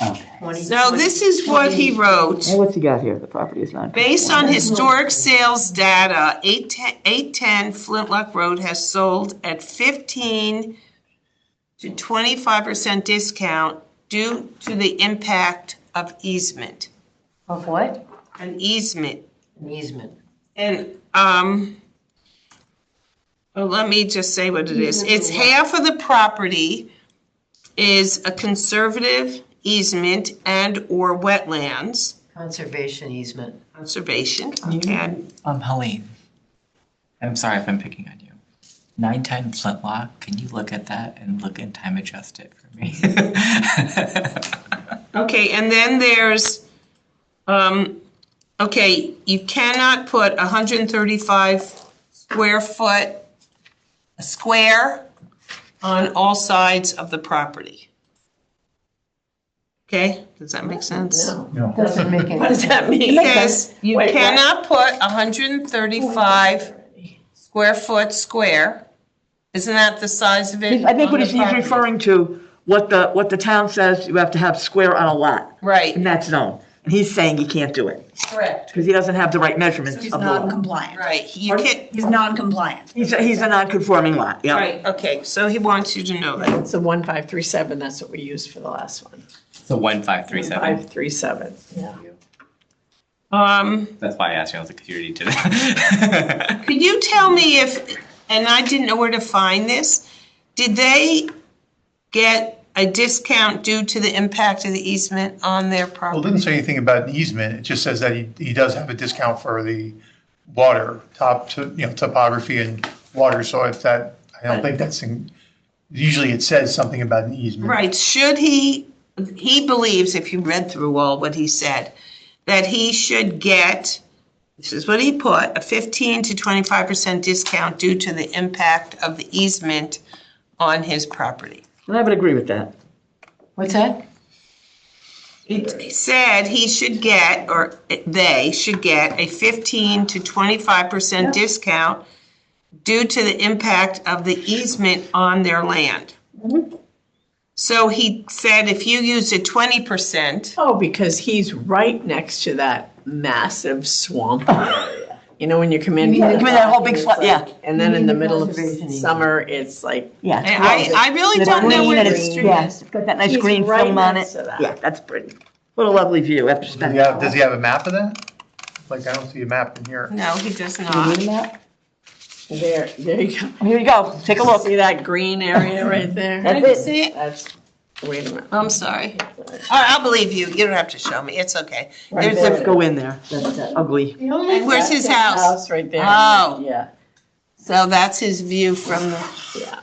Okay. So this is what he wrote. Hey, what's he got here? The property is not. Based on historic sales data, 810 Flintlock Road has sold at 15 to 25% discount due to the impact of easement. Of what? An easement. An easement. And, well, let me just say what it is. It's half of the property is a conservative easement and/or wetlands. Conservation easement. Conservation, okay. Helene. I'm sorry if I'm picking on you. 910 Flintlock, can you look at that and look and time adjust it for me? Okay, and then there's, okay, you cannot put 135 square foot, a square on all sides of the property. Okay, does that make sense? No. Doesn't make any What does that mean? Because you Wait, what? cannot put 135 square foot square. Isn't that the size of it? I think what on the he's property? referring to, what the town says you have to have square on a lot Right, in that zone. And he's saying he can't do it correct, because he doesn't have the right measurements He's of the lot. non-compliant. right. You can't, He's non-compliant. He's a non-conforming lot, yeah. right, okay, so he wants you to know that. It's a 1537, that's what we used for the last one. So 1537. 537, yeah. That's why I asked you. I was like, 'cause you already did it. Could you tell me if, and I didn't know where to find this, did they get a discount due to the impact of the easement on their Well, it property? doesn't say anything about an easement. It just says that he does have a discount for the water, topography and water. So if that, I don't think that's, usually it says something about an easement. Right, should he believes, if you read through all what he said, that he should get, this is what he put, a 15 to 25% discount due to the impact of the easement on his property. And I would agree with that. What's that? He said he should get, or they should get, a 15 to 25% discount due to the impact of the easement on their land. So he said if you use a 20%, Oh, because he's right next to that massive swamp area. You know, when you come in. You come in that whole big it's yeah. like- And then in the middle of Conservation easement. summer, it's like, Yeah. it's I really The don't know green where and the it's, street yeah, is. it's got that nice He's green right film on it. next to that. Yeah, that's pretty. What a lovely view after Does spending. he have a map of that? Like, I don't see a map in here. No, he does Do you not. need a map? there you go. Here you go, take a look. See that green area right there? That's Did you it. see it? That's Wait a minute. I'm sorry. I'll believe you. You don't have to show me. It's okay. Right There's there. Let's go in there. That's that ugly. The only Where's his That's house? right there. Oh. Yeah, So that's his view from the yeah.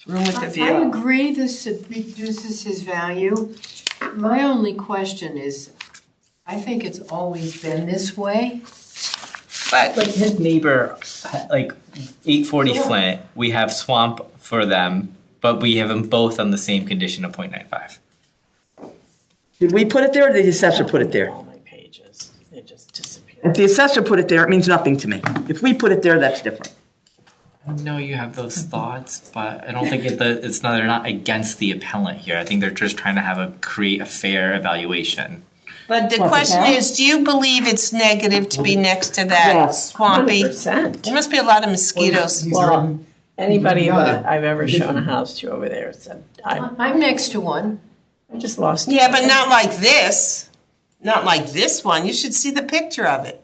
room with the I view. agree this reduces his value. My only question is, I think it's always been this way. But Like his neighbor, like 840 Flint, we have swamp for them, but we have them both on the same condition of 0.95. Did we put it there or did the assessor put it there? All my pages, they just disappeared. If the assessor put it there, it means nothing to me. If we put it there, that's different. I know you have those thoughts, but I don't think it's not. They're not against the appellant here. I think they're just trying to create a fair evaluation. But the What, the question town? is, do you believe it's negative to be next to that Yes. swampy? 100%. There must be a lot of mosquitoes. Well, anybody Got that it. I've ever shown a house to over there said, I I'm next to one. just lost. Yeah, but not like this. Not like this one. You should see the picture of it.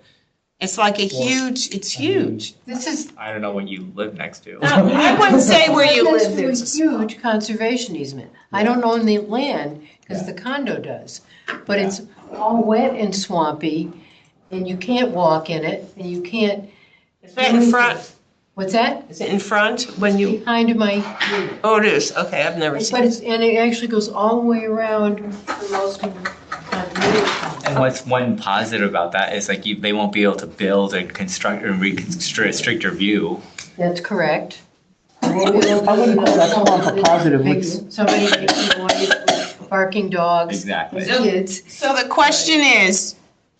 It's like a huge, it's huge. This is, I don't know what you live next to. I wouldn't say where you next live, to a there's a huge conservation easement. I don't own the land, because the condo does. But it's all wet and swampy, and you can't walk in it, and you can't. Is that in front? What's that? Is it in front when you, Behind my unit. oh, it is. Okay, I've never seen But it. it's, and it actually goes all the way around for most of the time. And what's one positive about that is like they won't be able to build and construct and restrict your view. That's correct. I wouldn't call that swamp a positive. Somebody making noise with barking dogs. Exactly. With kids. So the question is,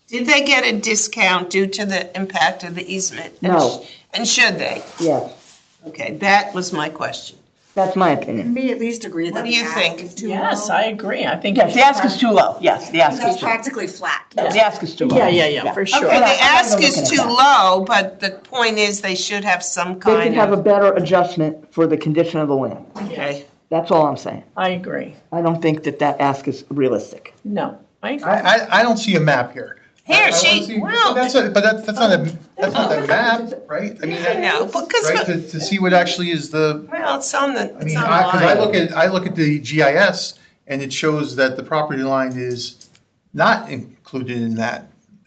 did they get a discount due to the impact of the easement? No. And should they? Yes, Okay, that was my question. that's my opinion. We at least agree What that do the you ask think? is too Yes, low. I agree. I think. Yes, the ask is too low. Yes, the ask is That's too low. practically flat. The ask is too low. Yeah, for sure. Okay, I'm the not ask even is looking too at low, but the point is they should have some They could kind have a of, better adjustment for the condition of the land. okay. That's all I'm saying. I agree. I don't think that ask is realistic. No, I agree. I don't see a map here. Here, I don't she, see- well, That's not a map, right? I mean, I know, right, because, to see what actually is the, well, it's on the, I it's mean, because online. I look at the GIS and it shows that the property line is not included in that.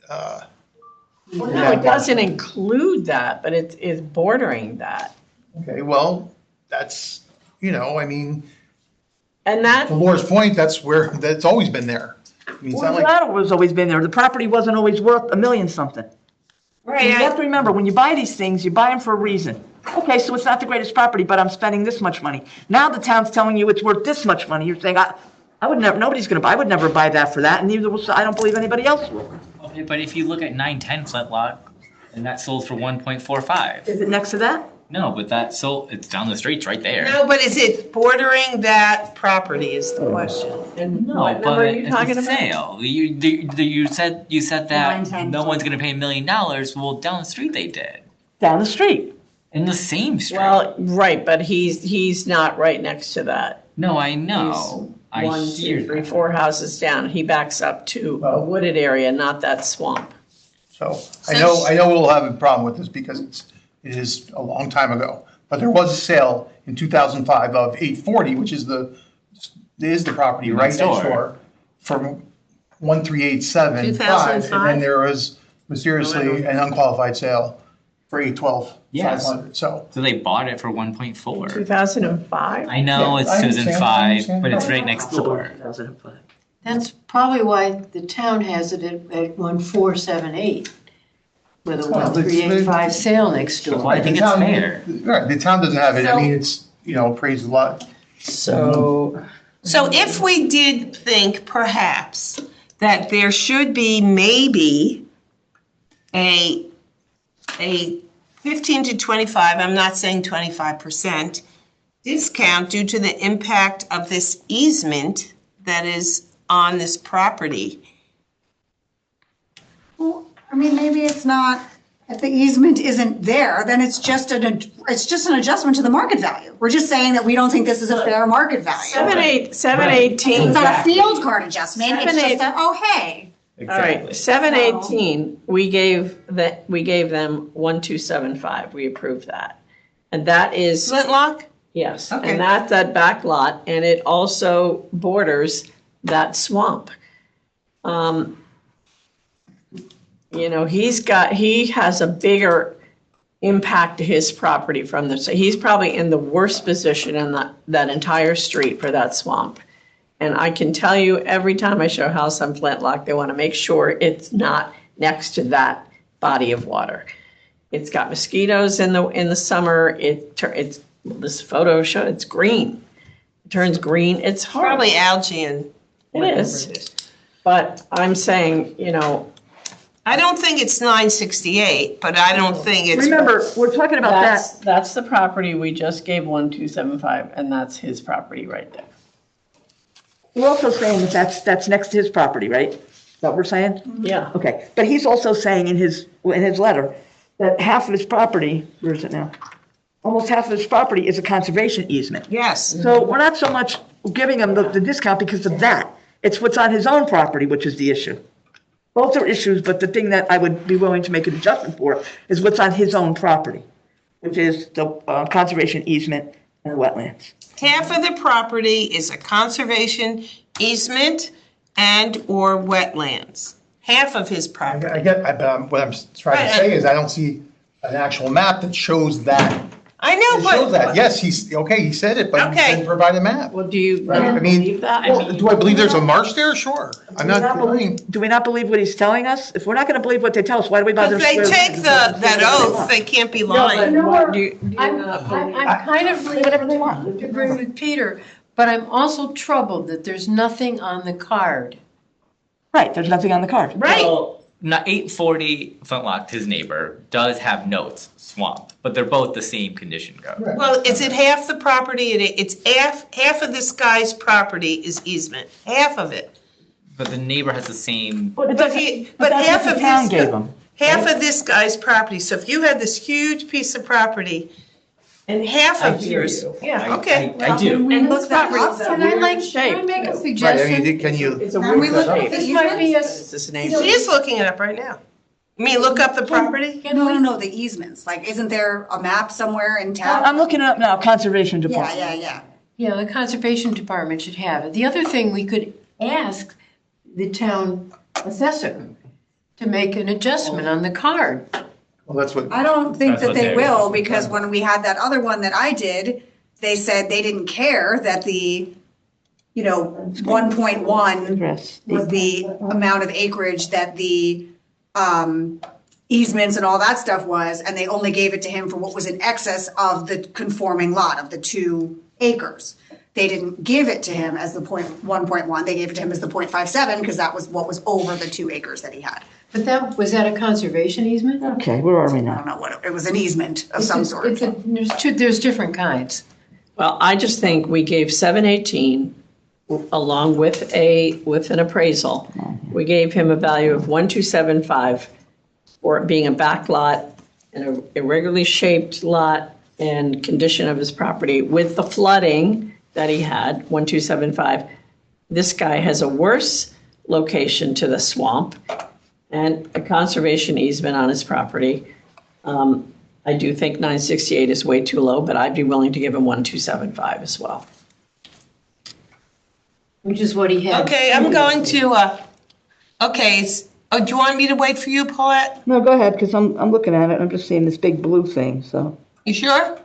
Well, no, it doesn't include that, but it is bordering that. Okay, well, that's, I mean, And that, to Laura's point, that's always been there. I mean, it's Well, not like, that was always been there. The property wasn't always worth a million something. Right, You have I- to remember, when you buy these things, you buy them for a reason. Okay, so it's not the greatest property, but I'm spending this much money. Now the town's telling you it's worth this much money. You're saying, I would never, I would never buy that for that, and neither will, I don't believe anybody else will. Okay, but if you look at 910 Flintlock, and that sold for 1.45. Is it next to that? No, but that sold. It's down the street, it's right there. no, but is it bordering that property is the question. and No, what number but are you it's talking a about? sale. You said that 910. no one's gonna pay $1 million. Well, down the street they did. Down the street. In the same street. Well, right, but he's not right next to that. no, I know. I One, hear two, three, that. 4 houses down. He backs up to a wooded area, not that swamp. so, I know we'll have a problem with this because it is a long time ago. But there was a sale in 2005 of 840, which is the property right next door, for 13875. And 2005? then there was mysteriously an unqualified sale for 812, Yes. 500, so. So they bought it for 1.4. 2005? I know Yeah, it's I understand, 2005, but it's right next door. 2005. That's probably why the town has it at 1478, with a Well, it's- 1385 sale next Well, door. I think The it's town- fair. Right, the town doesn't have it, I mean, it's, praised a lot. So, So if we did think perhaps that there should be maybe a 15 to 25, I'm not saying 25%, discount due to the impact of this easement that is on this property. Well, I mean, maybe it's not, if the easement isn't there, then it's just an adjustment to the market value. We're just saying that we don't think this is a fair market value. 718. It's not a field card adjustment, it's 7, just a, oh, hey. All right, 718, we gave them 1275, we approved that. And that is, Flintlock? Yes, Okay. and that's that back lot, and it also borders that swamp. He has a bigger impact to his property from this. So he's probably in the worst position in that entire street for that swamp. And I can tell you, every time I show a house on Flintlock, they want to make sure it's not next to that body of water. It's got mosquitoes in the summer. It's this photo show. It's green. It turns green. It's horrible. Probably algae and It whatever is. it is. But I'm saying, I don't think it's 968, but I don't think it's. Remember, we're talking about that. that's the property we just gave 1275, and that's his property right there. We're also saying that that's next to his property, right? Is that what we're saying? Yeah. Okay, but he's also saying in his letter that half of his property, where is it now? Almost half of his property is a conservation easement. Yes. So we're not so much giving him the discount because of that. It's what's on his own property, which is the issue. Both are issues, but the thing that I would be willing to make an adjustment for is what's on his own property, which is the conservation easement and wetlands. Half of the property is a conservation easement and/or wetlands. Half of his property. What I'm trying to say is I don't see an actual map that shows that. I know, It shows that, but yes, he said it, but he Okay. didn't provide a map. Well, do you Right, I mean- believe that? Do I believe there's a marsh there? Sure. I'm not denying. Do we not believe what he's telling us? If we're not gonna believe what they tell us, why do we bother? if they take that oath, they can't be lying. Do you I'm not believe? kind of Whatever they want. agreeing with Peter, but I'm also troubled that there's nothing on the card. Right, there's nothing on the card. Right. Well, 840 Flintlock, his neighbor, does have notes, swamp, but they're both the same condition code. Well, is it half the property? It's half of this guy's property is easement, half of it. But the neighbor has the same. But that's half what of the town his, gave him. half of this guy's property. So if you had this huge piece of property and half of yours, yeah, okay. I do. And look that up. Can I make a Right, I suggestion? mean, can you, It's a Can we weird look at shape. the This might be a, It's this name. She is looking it up right now. You mean look up the property? no, the easements, like, isn't there a map somewhere in town? I'm looking it up now, Conservation Yeah, Department. yeah, the Conservation Department should have it. The other thing, we could ask the town assessor to make an adjustment on the card. well, that's what, I don't think That's that what they they- will, because when we had that other one that I did, they said they didn't care that the, 1.1 Address. was the amount of acreage that the easements and all that stuff was, and they only gave it to him for what was in excess of the conforming lot of the 2 acres. They didn't give it to him as the 1.1, they gave it to him as the 0.57, because that was what was over the 2 acres that he had. But was that a conservation easement? Okay, where are we I now? don't know what, it was an easement of some sort. There's different kinds. Well, I just think we gave 718 along with an appraisal. We gave him a value of 1275 for it being a back lot and a irregularly shaped lot and condition of his property with the flooding that he had, 1275. This guy has a worse location to the swamp and a conservation easement on his property. I do think 968 is way too low, but I'd be willing to give him 1275 as well. Which is what he had. Okay, I'm going to, do you want me to wait for you, Paulette? No, go ahead, because I'm looking at it, I'm just seeing this big blue thing, so. You sure?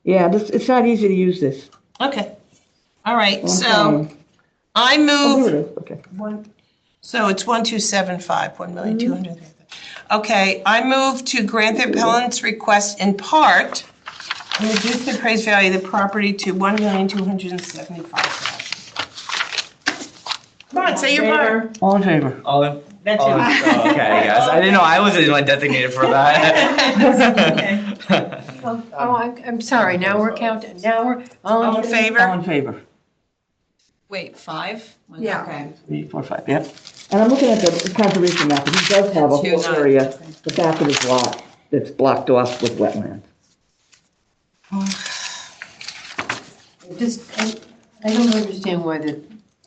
Yeah, it's not easy to use this. Okay. All right, I'm so trying. I Oh, here it move, is, okay. so it's 1275, 1,200,000. Okay, I move to grant the appellant's request in part and reduce the appraised value of the property to 1,275,000. Come on, say your part. All in favor? All in. That's Oh, it. okay, guys. I didn't know I was the one designated for that. I'm sorry, now we're counting, now we're, All in All favor? in favor? Wait, 5? Yeah. Okay. 3, 4, 5, yep. And I'm looking at the conservation map, and he does have a Two, whole nine. area, the back of his lot, that's blocked off with wetland. I don't understand why the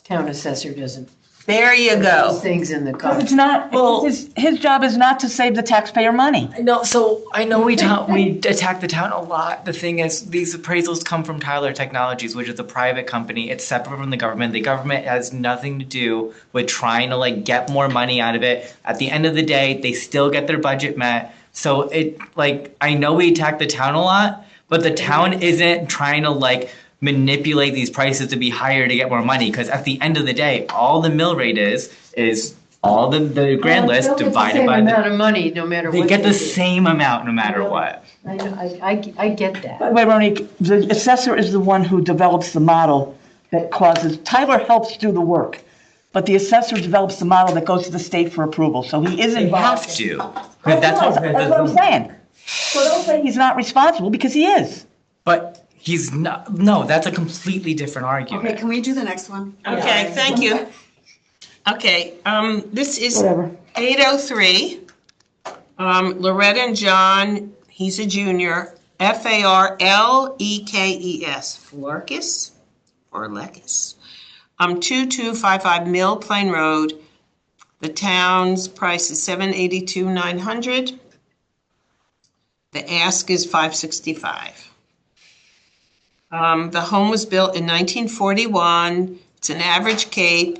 town assessor doesn't There you Those go. things in the But car. it's not, Well- his job is not to save the taxpayer money. No, so I know we attack the town a lot. The thing is, these appraisals come from Tyler Technologies, which is a private company. It's separate from the government. The government has nothing to do with trying to like get more money out of it. At the end of the day, they still get their budget met. So it like I know we attack the town a lot, but the town isn't trying to like manipulate these prices to be higher to get more money. Because at the end of the day, all the mill rate is all the grand list divided by Same the. amount of money, no matter what. They get the do. same amount no matter know. what. I know, I get By that. the way, Monique, the assessor is the one who develops the model that causes, Tyler helps do the work, but the assessor develops the model that goes to the state for approval, so he is They involved. have to. That's what I'm saying. So don't say he's not responsible, because he is. But he's not. No, that's a completely different Okay, argument. can we do the next one? Okay, thank you. Okay, this is Whatever. 803. Loretta and John, he's a junior, Farlekes, Florkis, or Lekis. 2255 Mill Plain Road. The town's price is $782,900. The ask is $565. The home was built in 1941. It's an average cape.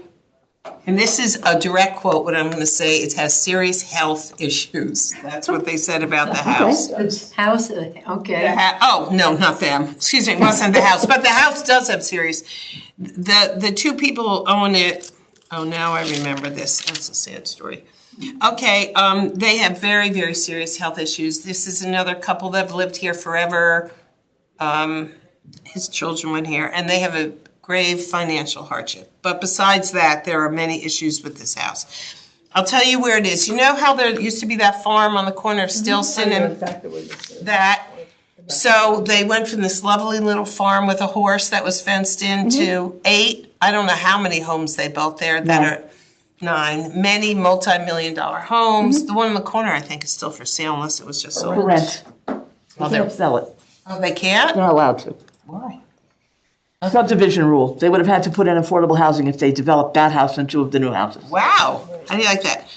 And this is a direct quote, what I'm going to say, it has serious health issues. That's what they said about the house. It's house, okay. Oh, no, not them. Excuse me, it wasn't the house, but the house does have serious. The two people own it. Oh, now I remember this. That's a sad story. Okay, they have very, very serious health issues. This is another couple that have lived here forever. His children went here, and they have a grave financial hardship. But besides that, there are many issues with this house. I'll tell you where it is. You know how there used to be that farm on the corner of Stilson and that? So they went from this lovely little farm with a horse that was fenced in to 8, I don't know how many homes they built there that are 9, many multi-million-dollar homes. The one in the corner, I think, is still for sale unless it was just For sold. rent. Well, They they're- can't sell it. Oh, they can't? They're not allowed to. Why? Subdivision rule. They would have had to put in affordable housing if they developed that house and 2 of the new houses. Wow, I like that.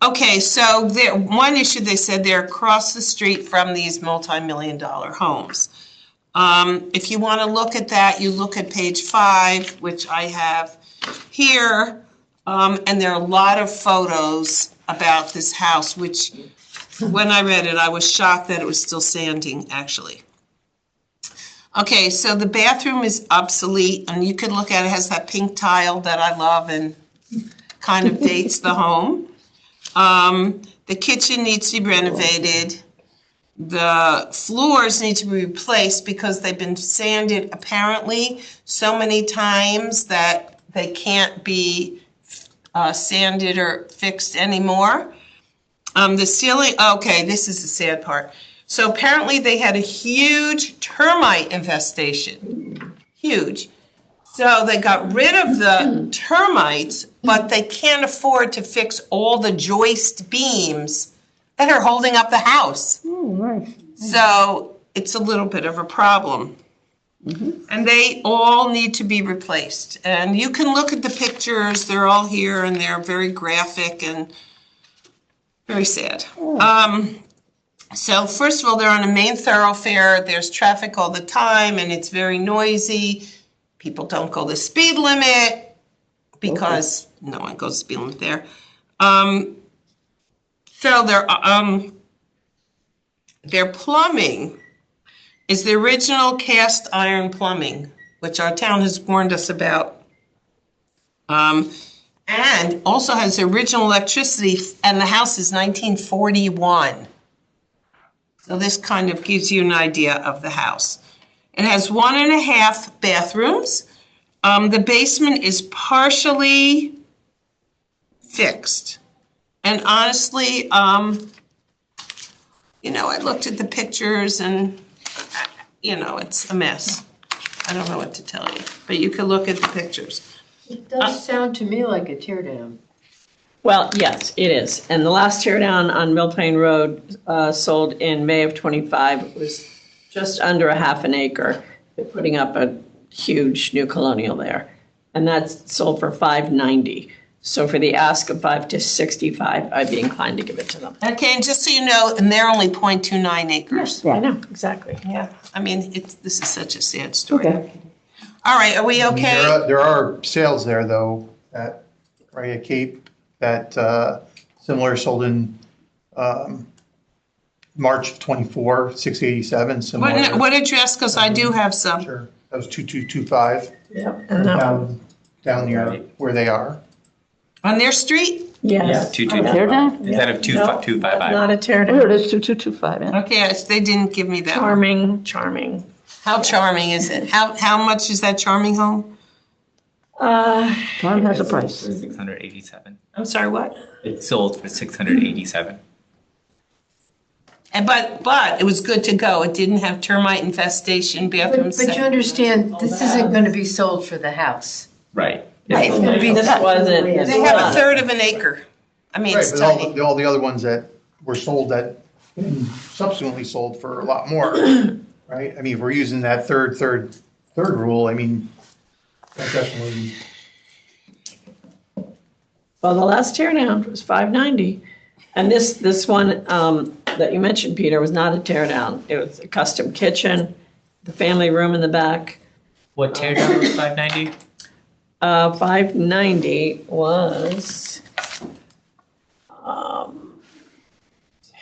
Okay, so there, one issue, they said they're across the street from these multi-million-dollar homes. If you want to look at that, you look at page 5, which I have here, and there are a lot of photos about this house, which, when I read it, I was shocked that it was still standing, actually. Okay, so the bathroom is obsolete, and you can look at it, it has that pink tile that I love and kind of dates the home. The kitchen needs to be renovated. The floors need to be replaced because they've been sanded apparently so many times that they can't be sanded or fixed anymore. The ceiling, okay, this is the sad part. So apparently they had a huge termite infestation, huge. So they got rid of the termites, but they can't afford to fix all the joist beams that are holding up the house. So it's a little bit of a problem. And they all need to be replaced. And you can look at the pictures, they're all here and they're very graphic and very sad. So first of all, they're on a main thoroughfare, there's traffic all the time and it's very noisy. People don't go the speed limit because no one goes speed limit there. So their plumbing is the original cast iron plumbing, which our town has warned us about. And also has the original electricity, and the house is 1941. So this kind of gives you an idea of the house. It has 1.5 bathrooms. The basement is partially fixed. And honestly, you know, I looked at the pictures and, you know, it's a mess. I don't know what to tell you, but you can look at the pictures. It does sound to me like a tear down. Well, yes, it is. And the last tear down on Mill Plain Road sold in May of '25 was just under a half an acre. They're putting up a huge new colonial there. And that's sold for $590. So for the ask of 5 to 65, I'd be inclined to give it to them. Okay, and just so you know, and they're only 0.29 acres. I know, exactly. Yeah, I mean, this is such a sad story. Okay. All right, are we I mean, okay? there are sales there though, at, right at Cape, that similar sold in March of '24, 687, similar. What address, because I do have some. Sure, that was 2225, Yep. And that one, down near where they are. On their street? yes. Two, Tear down? instead of two, No, 255. Not a tear There it down. is, 2225, yeah. Okay, they didn't give me that one. Charming. How charming is it? How much is that charming home? Farm has a price. 687. I'm sorry, what? It sold for 687. And but it was good to go. It didn't have termite infestation, bathroom But you set. understand, this isn't gonna be sold for the house. Right. Right. It's gonna be This wasn't. They have a third of an acre. I mean, Right, it's but tiny. all the other ones that were sold that subsequently sold for a lot more, right? I mean, if we're using that third rule, I mean, that definitely, Well, the last tear down was 590. And this one that you mentioned, Peter, was not a tear down. It was a custom kitchen, the family room in the back. What tear down was 590? 590 was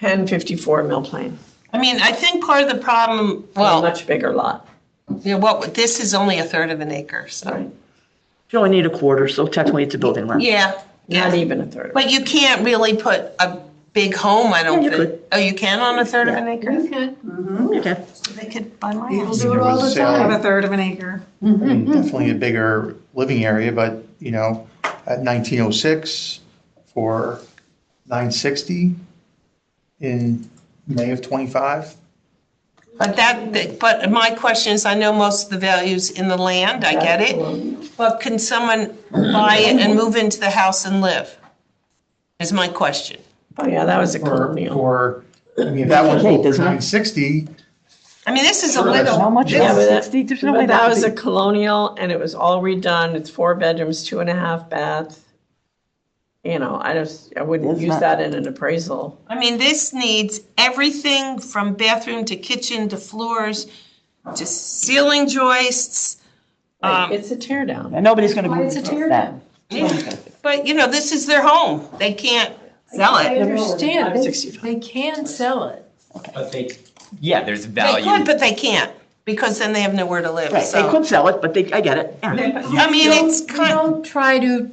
1054 Mill Plain. I mean, I think part of the problem, A well, much bigger lot. you know, this is only a third of an acre, so. Sorry, You only need a quarter, so technically it's a building lot. Yeah, not yeah. even a third. But you can't really put a big home, I don't Yeah, you think. could. Oh, you can on a third of an acre? Okay. Okay. They could buy my People house. do it all the There was, Have time. a third of an acre. I mean, definitely a bigger living area, but, you know, at 1906 for 960 in May of '25. But my question is, I know most of the value's in the land, I get it. But can someone buy it and move into the house and live? Is my question. Oh, yeah, that was a colonial. For, I mean, if that one's Okay, sold for doesn't it? 960, I mean, this is a Sure, that's- little. How much is Yeah, but that- 60? There's no way But that that was a would be. colonial and it was all redone. It's 4 bedrooms, 2.5 baths. You know, I wouldn't It's use not- that in an appraisal. I mean, this needs everything from bathroom to kitchen to floors to ceiling joists. It's a tear down. And nobody's gonna Why move it's a that. tear down? But, you know, this is their home. They can't sell I it. understand, 565. they can sell it. But yeah, there's They value. could, but they can't, because then they have nowhere to live, Right, they so. could sell it, but I get it. Yeah. I mean, it's You kind, don't try to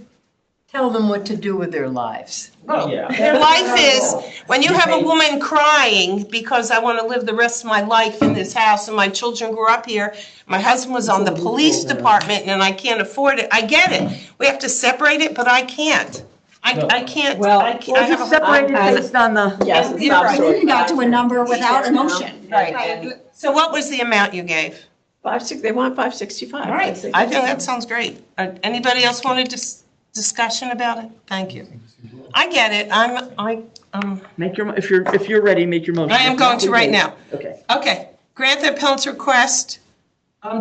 tell them what to do with their lives. Yeah. their life is, when you have a woman crying because I want to live the rest of my life in this house and my children grew up here, my husband was on the police department and I can't afford it, I get it. We have to separate it, but I can't. I can't, Well, I can't. Well, I have just a- separate it based on the, Yes, it's You're right, absolutely. you got to a number without emotion. Right. So what was the amount you gave? They want 565. All right, I think that sounds great. Anybody else want a discussion about it? Thank you. I get it, make your, if you're ready, make your motion. I am going to right now. Okay. Okay, grant the appellant's request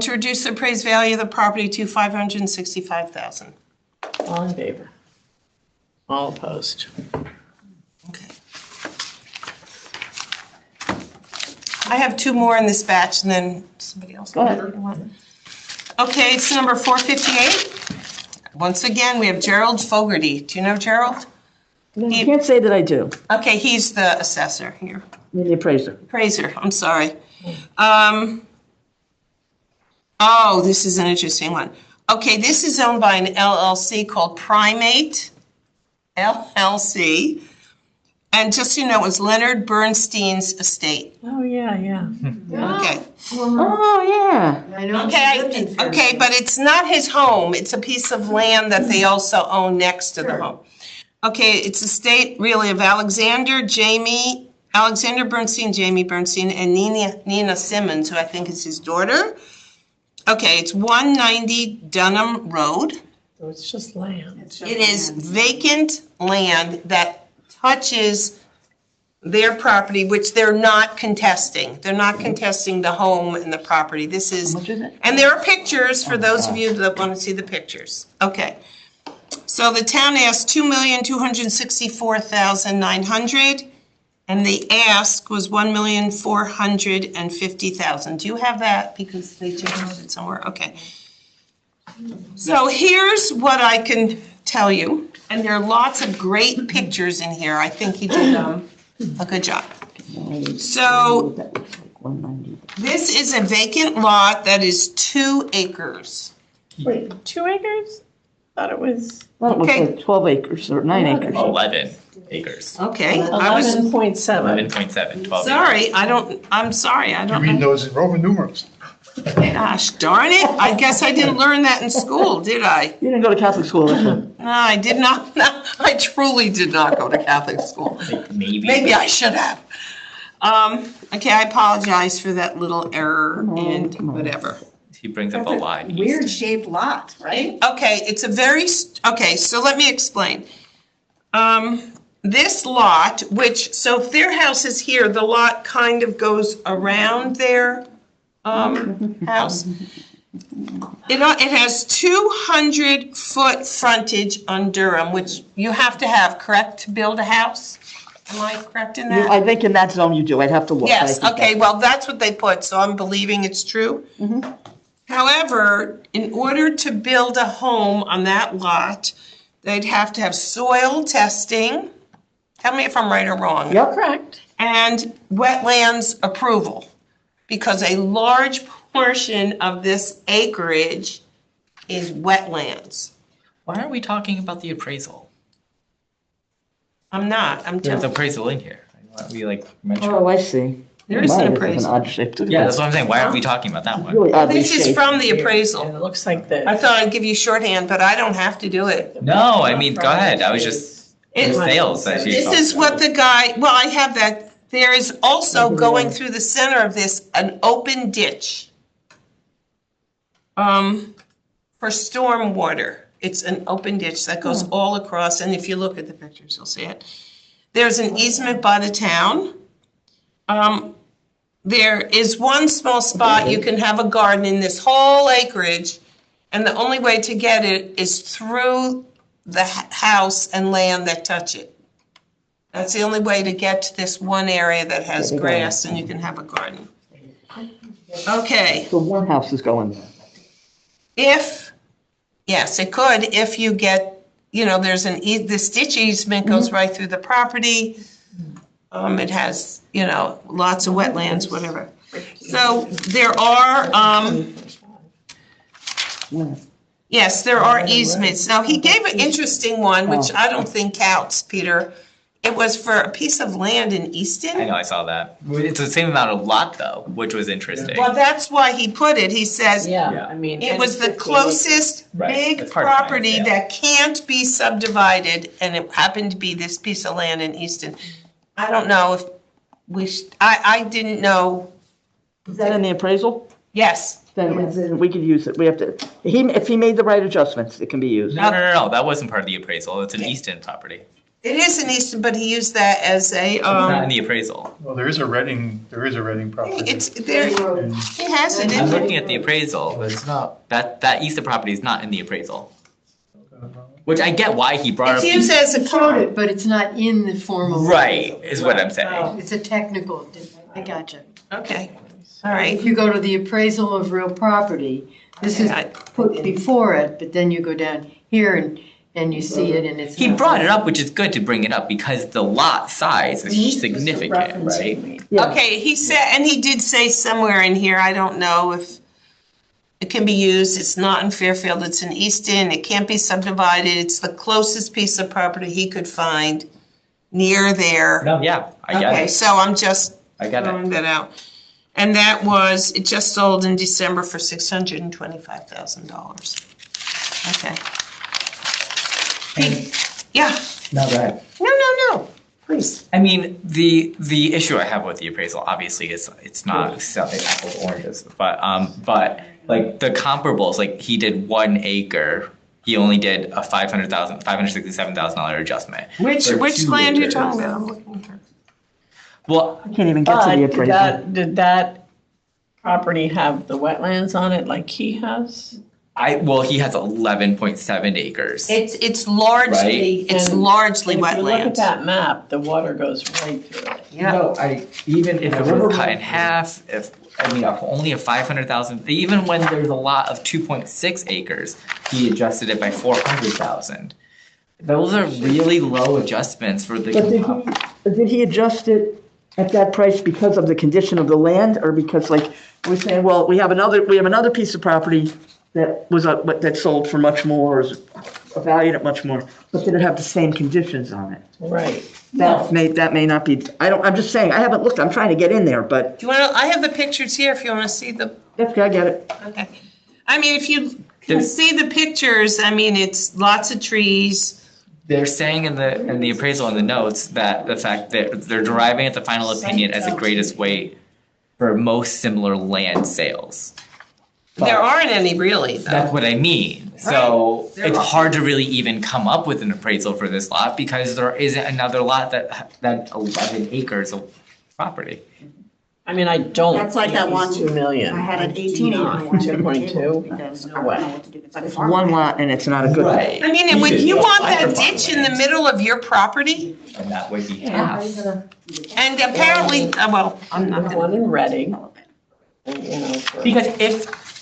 to reduce the appraised value of the property to $565,000. All in favor? All opposed? Okay. I have 2 more in this batch and then somebody else. Go ahead. Okay, it's number 458. Once again, we have Gerald Fogarty. Do you know Gerald? I can't say that I do. Okay, he's the assessor here. I'm the appraiser. Appraiser, I'm sorry. This is an interesting one. Okay, this is owned by an LLC called Primate LLC. And just so you know, it was Leonard Bernstein's estate. Oh, yeah. Okay. Oh, yeah. I know. Okay, but it's not his home. It's a piece of land that they also own next to the home. Okay, it's estate really of Alexander Bernstein, Jamie Bernstein, and Nina Simmons, who I think is his daughter. Okay, it's 190 Dunham Road. So it's just land. It is vacant land that touches their property, which they're not contesting. They're not contesting the home and the property. This is, How much is it? and there are pictures for those of you that want to see the pictures. Okay. So the town asked 2,264,900, and the ask was 1,450,000. Do you have that? Because they changed it somewhere, okay. So here's what I can tell you, and there are lots of great pictures in here. I think he did a good job. So this is a vacant lot that is 2 acres. Wait, 2 acres? Thought it was Well, it was Okay. like 12 acres or 9 acres. 11 acres. Okay, I was, 11.7. 11.7, 12 sorry, I'm sorry, I You don't read know. those in Roman numerals. Gosh darn it, I guess I didn't learn that in school, did I? You didn't go to Catholic school, that's what. No, I did not, no, I truly did not go to Catholic school. Like maybe. Maybe I should have. Okay, I apologize for that little error and whatever. He brings up a lot. Weird shaped lot, right? Okay, it's a very, okay, so let me explain. This lot, which, so if their house is here, the lot kind of goes around their house. It has 200-foot frontage on Durham, which you have to have, correct, to build a house? Am I correct in that? I think in that zone you do, I'd have to look. Yes, I think okay, well, that's what they put, so I'm believing it's true. However, in order to build a home on that lot, they'd have to have soil testing. Tell me if I'm right or wrong. Yep. Correct. And wetlands approval, because a large portion of this acreage is wetlands. Why aren't we talking about the appraisal? I'm not, I'm There's telling, appraisal in here. Why don't we like mention? Oh, I see. There is an Mine appraisal. An odd shaped. Yeah, that's what I'm saying. Why aren't we talking about that one? Really oddly this is shaped. from the And appraisal. it looks like I this. thought I'd give you shorthand, but I don't have to do it. No, I mean, go ahead. I was just, It- it's sales that she's This talking is what about. the guy, well, I have that, there is also going through the center of this, an open ditch. For storm water. It's an open ditch that goes all across, and if you look at the pictures, you'll see it. There's an easement by the town. There is one small spot, you can have a garden in this whole acreage, and the only way to get it is through the house and land that touch it. That's the only way to get to this one area that has grass and you can have a garden. Okay, So one house is going there. yes, it could, if you get, there's this ditch easement goes right through the property. It has, lots of wetlands, whatever. So there are, yes, there are easements. Now, he gave an interesting one, which I don't think counts, Peter. It was for a piece of land in I know, Easton. I saw that. It's the same amount of lot though, which was interesting. Well, that's why he put it. He says, Yeah, I mean. it was the closest Right, big it's hard to find, property yeah. that can't be subdivided, and it happened to be this piece of land in Easton. I don't know if I didn't know, Is that in the appraisal? yes. Then we could use it. We have to, if he made the right adjustments, it can be used. No, that wasn't part of the appraisal. It's an Easton property. It is in Easton, but he used that as a, It's not in the appraisal. Well, there is a Reading property. it's there, he has it I'm in there. looking at the appraisal, but it's not, that Easton property is not in the appraisal. Which I get why he brought It's up. used as a Showed card. it, but it's not in the formal. Right, is what I'm saying. It's a technical, I gotcha. Okay, all right. If you go to the appraisal of real property, this is Yeah. put before it, but then you go down here and you see it and it's. He not- brought it up, which is good to bring it up because the lot size is significant, right? Yeah. Okay, he said, and he did say somewhere in here, I don't know if it can be used, it's not in Fairfield, it's in Easton, it can't be subdivided, it's the closest piece of property he could find near there. No, yeah, I get Okay, it. so I'm just I get it. throwing that out. And that was, it just sold in December for $625,000. Okay. Yeah, No, go ahead. no, please. I mean, the issue I have with the appraisal obviously is it's not selling apples to oranges, but like the comparables, like he did 1 acre, he only did a $567,000 adjustment. Which For 2 land are you acres. talking about? I'm looking here. Well, I can't even get to But the did appraisal. did that property have the wetlands on it like he has? Well, he has 11.7 acres. It's largely, Right. it's And- largely And if you look at wetlands. that map, the water goes right through it. Yeah, No, even if it were cut in half, only a 500,000, even when there's a lot of 2.6 acres, he adjusted it by 400,000. Those are really low adjustments for the. But did he adjust it at that price because of the condition of the land, or because like, we're saying, well, we have another piece of property that was, that sold for much more, or is valued at much more, but did it have the same conditions on it? Right. That may not be, I'm just saying, I haven't looked, I'm trying to get in there, but, do you want to, I have the pictures here if you want to see the, okay, I get it. okay. I mean, if you can see the pictures, I mean, it's lots of trees. They're saying in the appraisal in the notes that the fact that they're deriving at the final opinion as the greatest weight for most similar land sales. There aren't any really, That's though. what I mean. So There it's are. hard to really even come up with an appraisal for this lot because there isn't another lot that 11 acres of property. I mean, I don't. That's like that think one- it's 2 million. I had an 18 acre Not. one. 2.2. Because I No don't way. know what to do. It's It's farm. one lot and it's not a good. Right. I mean, and would you want that ditch in the middle of your property? And that would be half. And apparently, well, I'm not There's gonna. one in Reading. And, you know, for- Because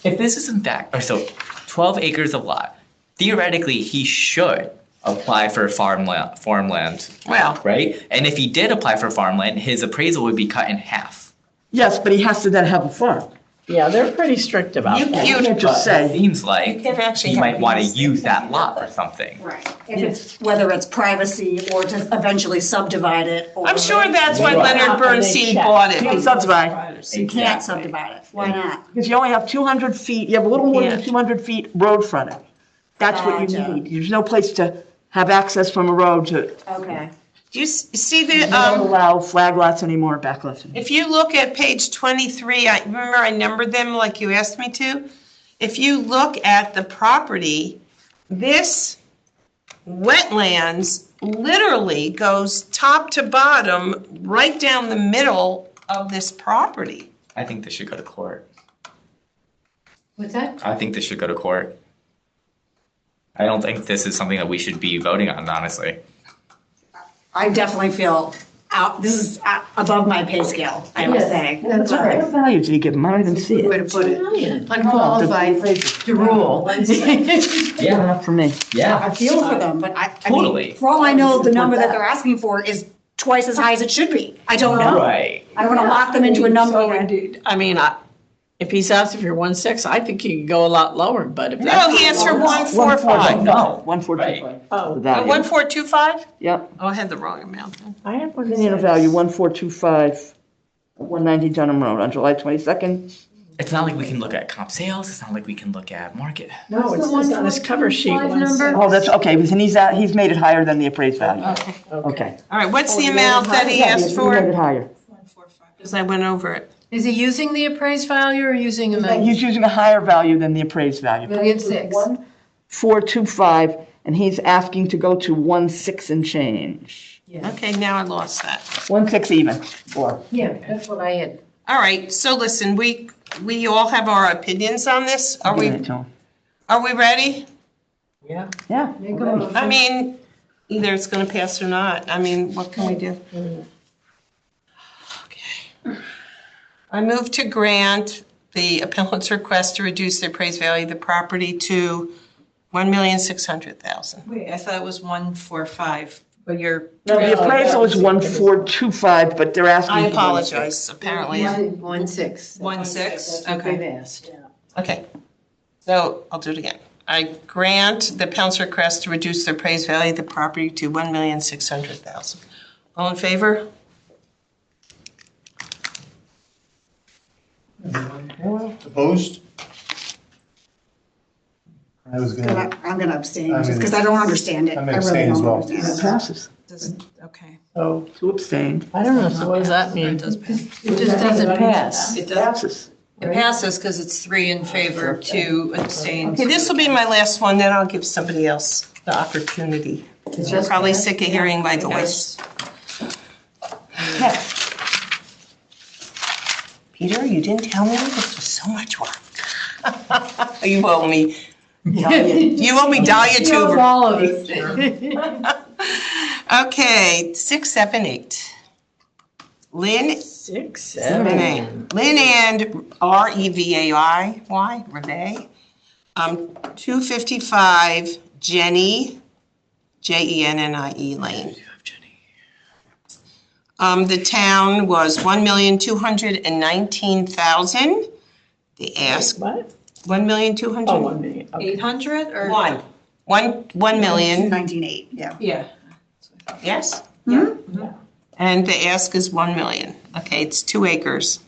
if this is in fact, or so 12 acres of lot, theoretically he should apply for farmland, Well, right? And if he did apply for farmland, his appraisal would be cut in half. Yes, but he has to then have a farm. Yeah, they're pretty strict about You- that. You can't But just it say, seems you like can actually. he have might want to these. use that lot for something. Right. If it's, whether it's privacy or to eventually subdivide it or. I'm sure that's why Right. Leonard Bernstein Check. bought you can't it. subdivide, You can't subdivide it. Why not? because you only have 200 feet, you have a little more than can't. 200 feet road frontage. That's what you Gotcha. need. There's no place to have access from a road to, Okay. Do you see they the, don't allow flag lots anymore, back lots anymore. if you look at page 23, I remember I numbered them like you asked me to. If you look at the property, this wetlands literally goes top to bottom, right down the middle of this property. I think this should go to court. What's that? I think this should go to court. I don't think this is something that we should be voting on, honestly. I definitely feel this is above my pay scale, I would say. That's What right. value did you give him? I don't even see Way it. to put it. Unqualified to rule. Yeah, Not for me. yeah. I feel for them, but I mean, Totally. for all I know, the number that they're asking for is twice as high as it should be. I don't know. Right. I don't want to lock them into a number So, that. I mean, if he's asking for 1.6, I think he could go a lot lower, but if No, that's. he asked for 145. No. 1,425. Oh, The value. 1425? Yep. Oh, I had the wrong amount then. I had Indiana 1.6. value 1,425, 190 Dunham Road on July 22nd. It's not like we can look at comp sales. It's not like we can look at market. No, it's just on this cover sheet. 1.5 number? 1.6. Oh, that's, okay, and he's made it higher than the appraised value. Okay. All right, what's the amount that he Yeah, asked He made for? it higher. Because I went over it. Is he using the appraised value or using a million? He's using a higher value than the appraised value. 1,600,000. 1,425, and he's asking to go to 1,600,000 and change. Okay, now I lost that. 1,600,000 even, or, Yeah, that's what I had. All right, so listen, we all have our opinions on this. Are we ready? Yeah. Yeah. Make a motion. I mean, either it's gonna pass or not. I mean, what can we do? Okay. I move to grant the appellant's request to reduce the appraised value of the property to $1,600,000. Wait, I thought it was 145, but you're. No, the appraisal is 1,425, but they're asking. I for apologize, apparently. 1.6. 1.6, That's what they've okay. asked. Okay, so I'll do it again. I grant the appellant's request to reduce the appraised value of the property to $1,600,000. All in favor? Opposed? I was gonna, I'm going to abstain I'm just gonna- because I don't understand it. I'm I gonna really abstain as don't well. understand It it. passes. Okay. So, 2 abstained. I don't know, so what does that mean? It does pass. It just doesn't pass. It does, Passes. it passes because it's 3 in favor, 2 abstains. Okay, this will be my last one, then I'll give somebody else the opportunity. You're probably sick of hearing my voice. Peter, you didn't tell me this was so much work. You owe me. You owe me Dahlia She owes Tuber. all of us. Okay, 6, 7, 8. Lynn 6, 7, 8. Lynn and Revay, Revay. 255 Jenny, Jennie Lane. The town was 1,219,000. The ask, What? 1,200,000? Oh, 1 million, okay. 800 or? One million, 19.8, yeah. Yeah. yes? And the ask is 1 million. Okay, it's 2 acres.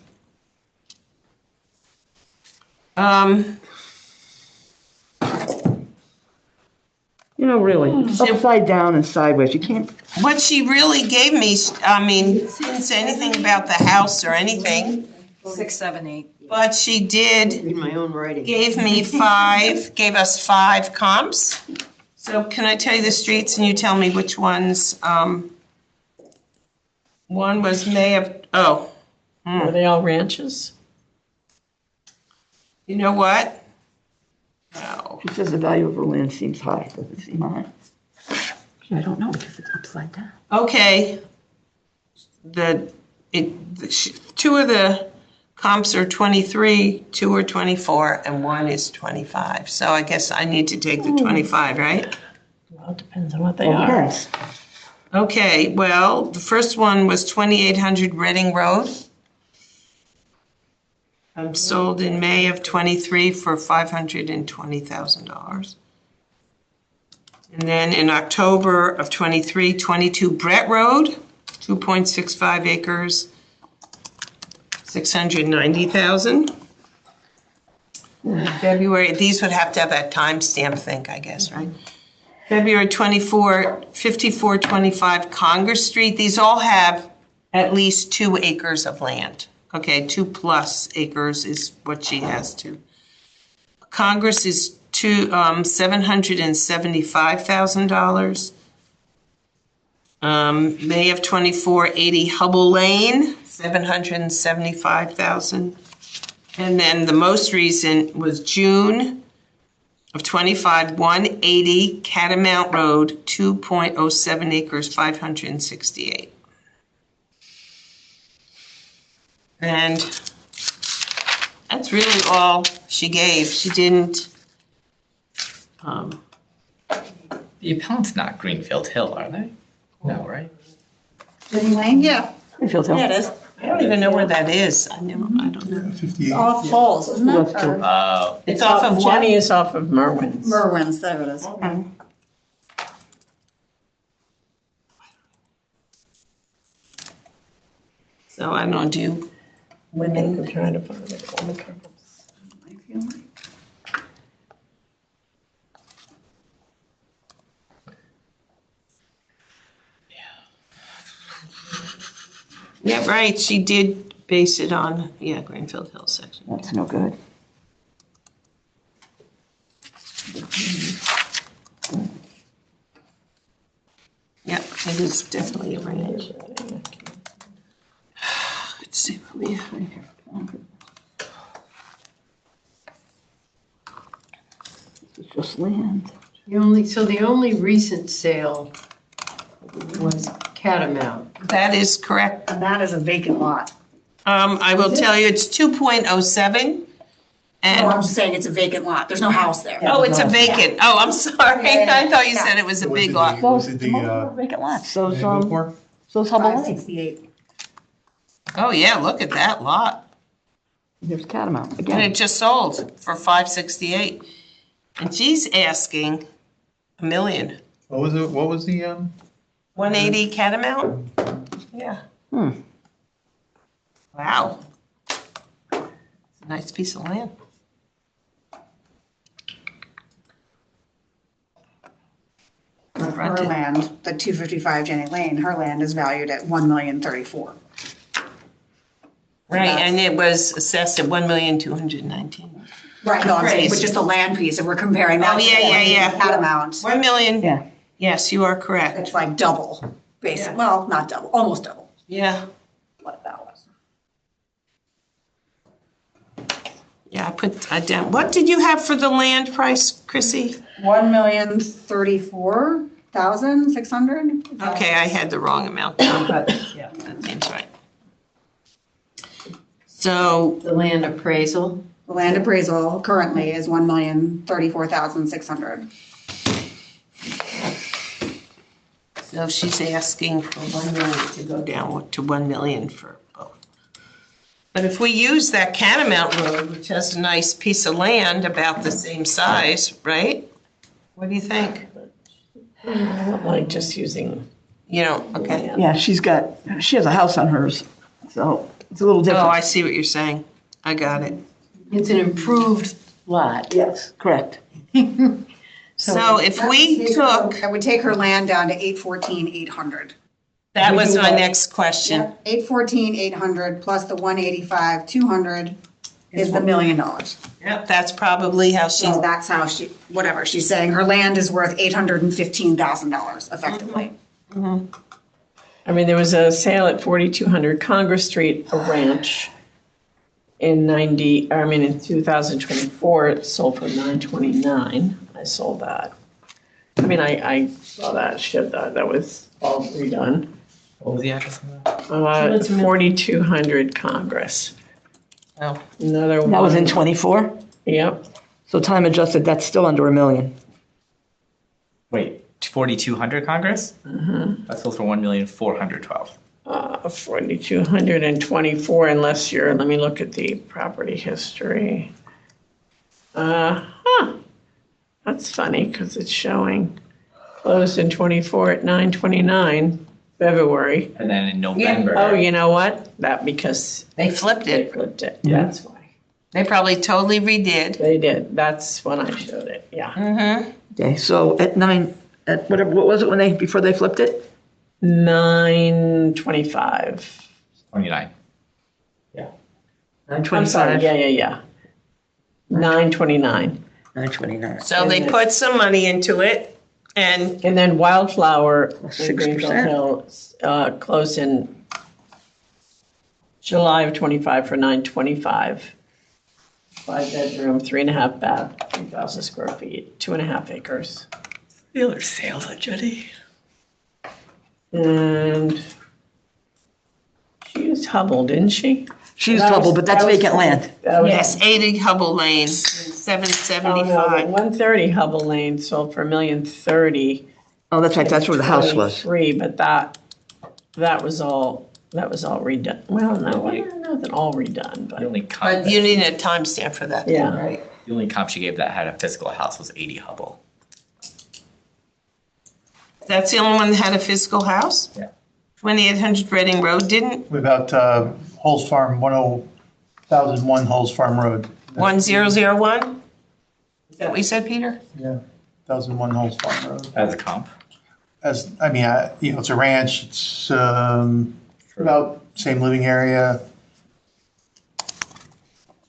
You know, really, upside down and sideways, you can't, What she really gave me, I mean, didn't say anything about the house or anything, 6, 7, 8. but she did In my own writing. gave us 5 comps. So can I tell you the streets and you tell me which ones? One was Are they all ranches? you know what? No. she says the value of her land seems high, does it seem high? I don't know, because it's upside down. Okay. 2 of the comps are 23, 2 are 24, and 1 is 25. So I guess I need to take the 25, right? Well, it depends on what they are. Yes. Okay, well, the first one was 2800 Reading Road. Sold in May of '23 for $520,000. And then in October of '23, 22 Brett Road, 2.65 acres, $690,000. February, these would have to have that timestamp thing, I guess, right? February 24, 5425 Congress Street. These all have at least 2 acres of land. Okay, 2+ acres is what she has to. Congress is $775,000. May of '24, 80 Hubble Lane, $775,000. And then the most recent was June of '25, 180 Catamount Road, 2.07 acres, $568,000. And that's really all she gave. She didn't, The appellant's not Greenfield Hill, are they? No, right? Jenny Lane, yeah. Greenfield Hill. Yeah, it is. I don't even know where that is. I don't know. 58. Off Falls, isn't it? That's true. Or Oh, It's off of what? Jenny is off of Merwin's. Merwin's, there it is. So I don't do women. I'm trying to find it on the cards. Yeah, right, she did base it on, Greenfield Hill section. That's no good. Yep, it is definitely a range. Let's see what we have. It's just land. The only recent sale was Catamount. That is correct. And that is a vacant lot. I will tell you, it's 2.07. No, I'm And, just saying it's a vacant lot. There's no house there. oh, it's a vacant. Oh, I'm sorry. I thought you said it was a big lot. Was it the, Vacant lots, what so's, did it go for? so's Hubble Lane. 568. Oh, yeah, look at that lot. Here's Catamount, And again. it just sold for $568. And she's asking $1 million. What was it, what was the, 180 Catamount? Yeah. Wow. It's a nice piece of land. Her land, the 255 Jenny Lane, her land is valued at $1,034,000. Right, and it was assessed at $1,219,000. Right, no, I'm saying, Crazy. but just the land piece, and we're comparing that Oh, to yeah. Catamount. 1 million. Yeah. Yes, you are correct. It's like double, basically, well, not double, almost double Yeah. what that was. Yeah, I put down, what did you have for the land price, Chrissy? 1,034,600. Okay, I had the wrong amount down, but yeah, that seems right. So, The land appraisal. The land appraisal currently is 1,034,600. so she's asking for 1 million to go down to 1 million for both. But if we use that Catamount Road, which has a nice piece of land about the same size, right? What do you think? I don't like just using. You know, okay. Yeah, she has a house on hers, so it's a little Oh, different. I see what you're saying. I got it. It's an improved lot. Yes, correct. So if we took, That would take her land down to 814,800. that was my next question. Yep, 814,800 plus the 185,200 is the $1 million. Yep, that's probably how she, So that's how whatever, she's saying her land is worth $815,000 effectively. I mean, there was a sale at 4200 Congress Street, a ranch, in 2024, it sold for 929. I sold that. I mean, I saw that, shit, that was all redone. What was the address on that? 4200 Congress. oh, Another one. That was in 24, Yep. so time adjusted, that's still under $1 million. Wait, 4,200 Congress? Mm-hmm. That sold for 1,412,000. 4,224 unless you're, let me look at the property history. That's funny because it's showing closed in 24 at 9/29, February. And then in November. Oh, you know what? That because they flipped they it. flipped it. That's why. They probably totally redid. They did. That's when I showed it. Yeah. Mm-hmm. Okay, so at whatever, what was it before they flipped it? 9/25. 29. I'm sorry. 925. Yeah. 9/29. 929. So they put some money into it and And then Wildflower in 6%. Greenville Hills closed in July of 25 for 925. 5-bedroom, 3.5 bath, 3,000 square feet, 2.5 acres. The other sales at Jetty. And she used Hubble, didn't she? She used That was- Hubble, but that's that was- vacant land. That was- yes, 80 Hubble Lane, Oh, no, the 775. 130 Hubble Lane sold for $1,030,000. Oh, that's right, that's where the house was. 23, but that was all redone. Well, no, nothing all redone, The but only comp, But you need a timestamp for that, Yeah. right? the only comp she gave that had a physical house was 80 Hubble. That's the only one that had a physical house? Yeah. 2800 Reading Road didn't? What about Hulls Farm, 10,001 Hulls Farm Road? 1001? Is that what you said, Peter? Yeah, 1001 Hulls Farm Road. As a comp. It's a ranch, it's about same living area.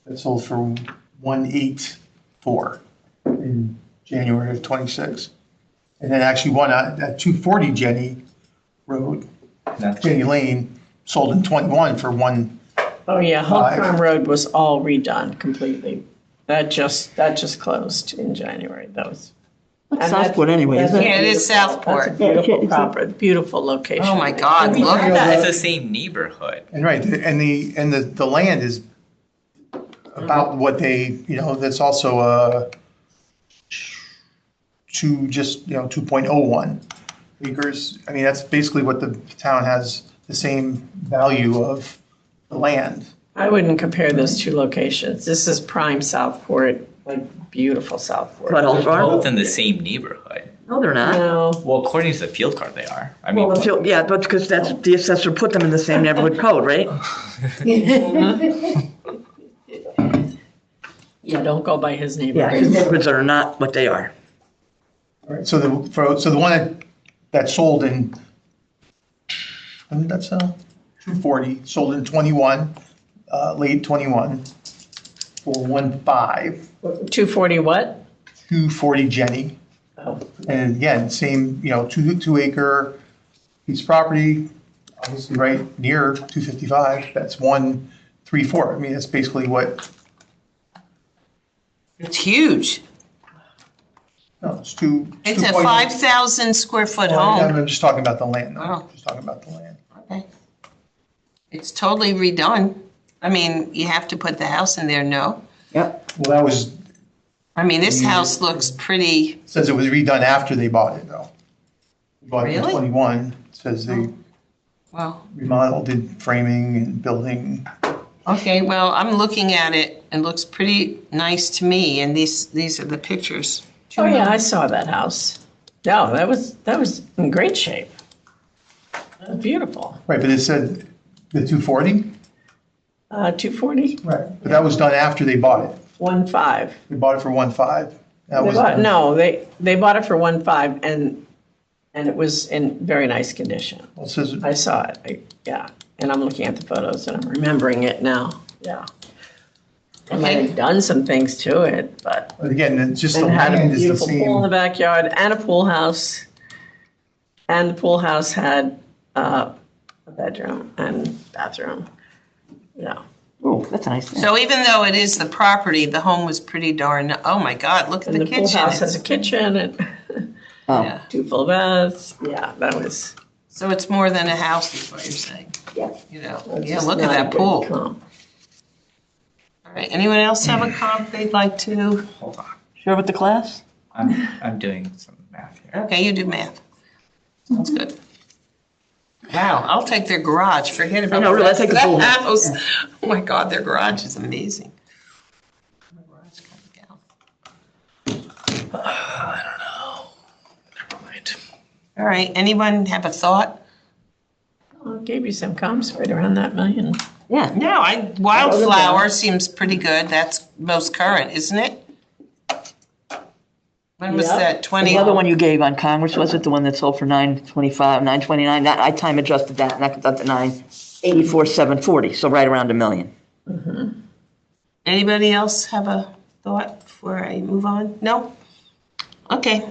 It sold for 184 in January of 26. And then actually one at 240 Jenny Road, That's Jenny Lane, sold in 21 for oh yeah, Hull Five. Farm Road was all redone completely. That just closed in January. That was. and that's- Southport anyway, that's isn't a it? Yeah, it is beautiful- Southport. That's a beautiful property, beautiful location. Oh my God, look at It's that. the same neighborhood. And right, and the land is about what they, that's also 2.01 acres. I mean, that's basically what the town has, the same value of the land. I wouldn't compare those two locations. This is prime Southport, like beautiful Southport. What, Hulls They're Farm? both in the same neighborhood. No, they're not. No, Well, according to the field card, they are. I mean, Yeah, but because that's, the assessor put them in the same neighborhood code, right? yeah, don't go by his Yeah, neighborhood. his neighborhoods are not what they are. Right, so the one that sold in, when did that sell? 240, sold in 21, late 21, for 1.5, 240 what? 240 Jenny. Oh, And again, same, 2 acre piece of property, obviously right near 255, that's 134. I mean, that's basically what It's huge. No, it's two. It's a 2.8. 5,000 square foot Well, home. I'm just talking about the land, though. Oh. Just talking about the land. Okay. It's totally redone. I mean, you have to put the house in there, no? Yep. Well, that was, I mean, this house looks pretty, says it was redone after they bought it, though. They bought it in Really? 21, it says they well, remodeled, did framing and building. okay, well, I'm looking at it. It looks pretty nice to me, and these are the pictures. Oh, yeah, I saw that house. No, that was in great shape. That was beautiful. Right, but it said the 240? 240, Right. But that was done after they bought it. 1.5. They bought it for 1.5. That was No, they bought it for 1.5 and it was in very nice condition. Well, it says, I saw it, yeah, and I'm looking at the photos and I'm remembering it now, yeah. They might have done some things to it, but, but again, it's just the and had a land is the beautiful pool in the same. backyard and a pool house. And the pool house had a bedroom and bathroom, yeah. Oh, that's a nice thing. So even though it is the property, the home was pretty darn, oh my God, look at And the the pool kitchen. house has a kitchen and Oh. Yeah. 2 full baths, yeah, that was. So it's more than a house, is what you're saying? Yeah. You know, That's yeah, just look at not a that good pool. comp. All right, anyone else have a comp they'd like to? Hold on. Sure with the class? I'm doing some math here. Okay, you do math. Sounds good. Wow, I'll take their garage, forget about know, the really, rest I'll take of the pool. that house. Oh my God, their garage is amazing. My garage is coming down. Never mind. All right, anyone have a thought? Well, it gave you some comps right around that million. Yeah. No, Wildflower seems pretty good. That's most current, isn't it? When was Yeah. that, 20? The other one you gave on Congress, was it the one that sold for 925, 929? That, I time adjusted that, and that comes up to 984, 740, so right around $1 million. Anybody else have a thought before I move on? No? Okay.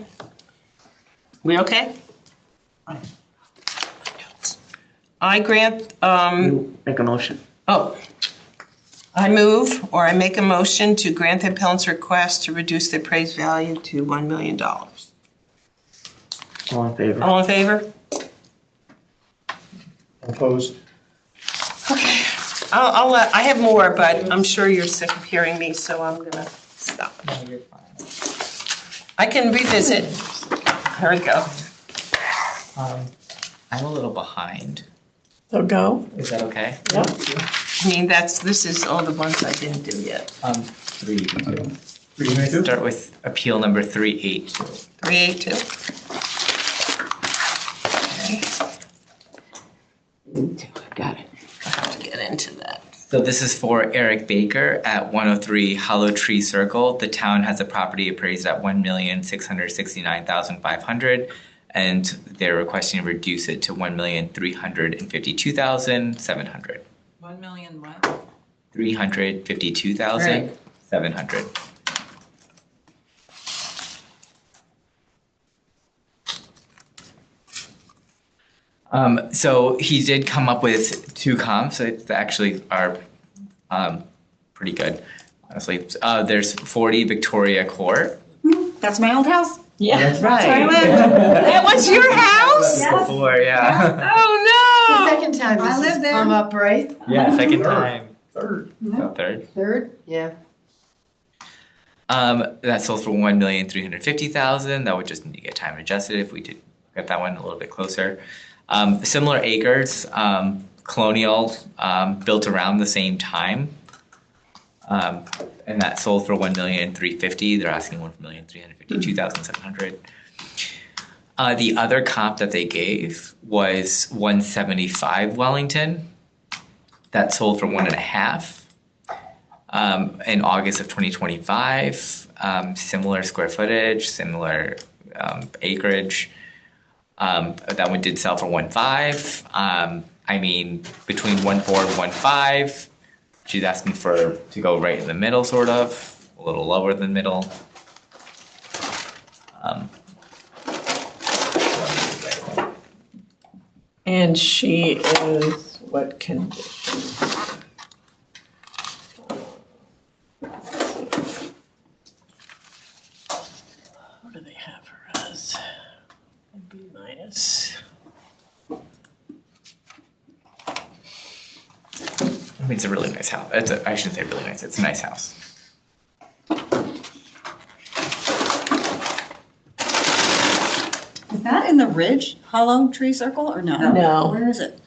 We okay? I grant, Make a motion. I move or I make a motion to grant the appellant's request to reduce the appraised value to $1 million. All in favor? All in favor? Opposed? Okay. I'll let, I have more, but I'm sure you're sick of hearing me, so I'm gonna stop. No, you're fine. I can revisit. There we go. I'm a little behind. So go. Is that okay? Yep. I mean, this is all the ones I didn't do yet. 382. 392? Start with appeal number 382. 382. Okay, Got it. I have to get into that. So this is for Eric Baker at 103 Hollow Tree Circle. The town has a property appraised at $1,669,500, and they're requesting to reduce it to $1,352,700. 1 million what? 352,700. So he did come up with 2 comps that actually are pretty good, honestly. There's 40 Victoria Court. That's my old house. Yeah. That's Where I right. live. That was your house? Before, yeah. Oh, no. Second time I this live has there. come up, right? Yeah, second time. Third. No, third. Third? Yeah. That sold for $1,350,000. That would just need to get time adjusted if we did get that one a little bit closer. Similar acres, colonial, built around the same time. And that sold for $1,350,000. They're asking $1,352,700. The other comp that they gave was 175 Wellington. That sold for 1.5 in August of 2025. Similar square footage, similar acreage. That one did sell for 1.5. I mean, between 1.4 and 1.5. She's asking to go right in the middle, sort of, a little lower than middle. And she is what condition? mean, it's a really nice house. I shouldn't say really nice. It's a nice house. Is that in the Ridge Hollow Tree Circle or no? No. Where is it?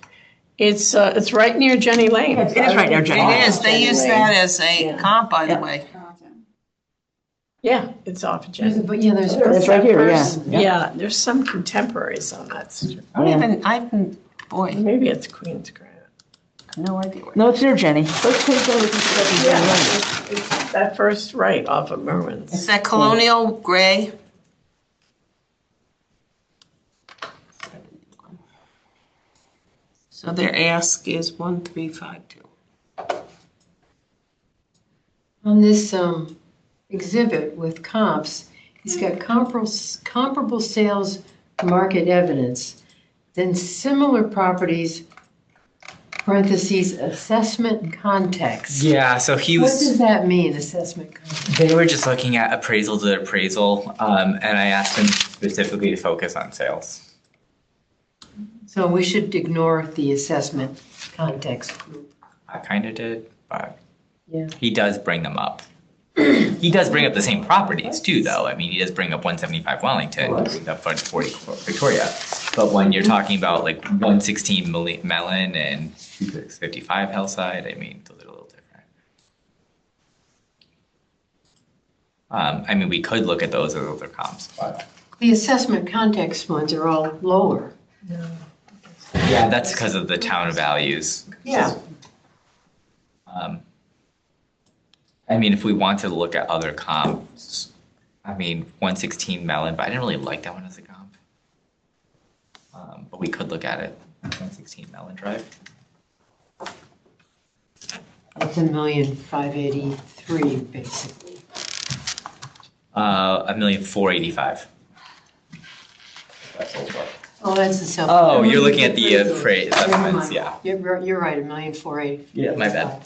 It's right near Jenny Lane. It is right near Jenny It is, they use that as a Yeah. comp, by the way. Yeah, it's off of Jenny. But yeah, there's. It's right here, yeah. Yeah, there's some contemporaries on that street. Boy, Maybe it's Queens Grant. no idea where. No, it's near Jenny. Let's take a look at Jenny Lane. It's that first right off of Merwin's. Is that colonial gray? So their ask is 1352. On this exhibit with comps, he's got comparable sales market evidence, then similar properties, parentheses, assessment context. Yeah, so he What was. does that mean, assessment context? They were just looking at appraisal to appraisal, and I asked them specifically to focus on sales. So we should ignore the assessment context group. I kind of did, but Yeah. he does bring them up. He does bring up the same properties too, though. I mean, he does bring up 175 Wellington, he brings up 40 Victoria. But when you're talking about like 116 Mellon and 5655 Hillside, I mean, those are a little different. I mean, we could look at those as other comps, but The assessment context ones are all lower. yeah, that's because of the town values. Yeah. I mean, if we wanted to look at other comps, I mean, 116 Mellon, but I didn't really like that one as a comp. But we could look at it, 116 Mellon Drive. That's 1,583,000 basically. 1,485,000. That's also. Oh, that's the self. Oh, you're looking at the appraised Never assessments, mind. yeah. You're right, 1,480,000. Yeah, my bad.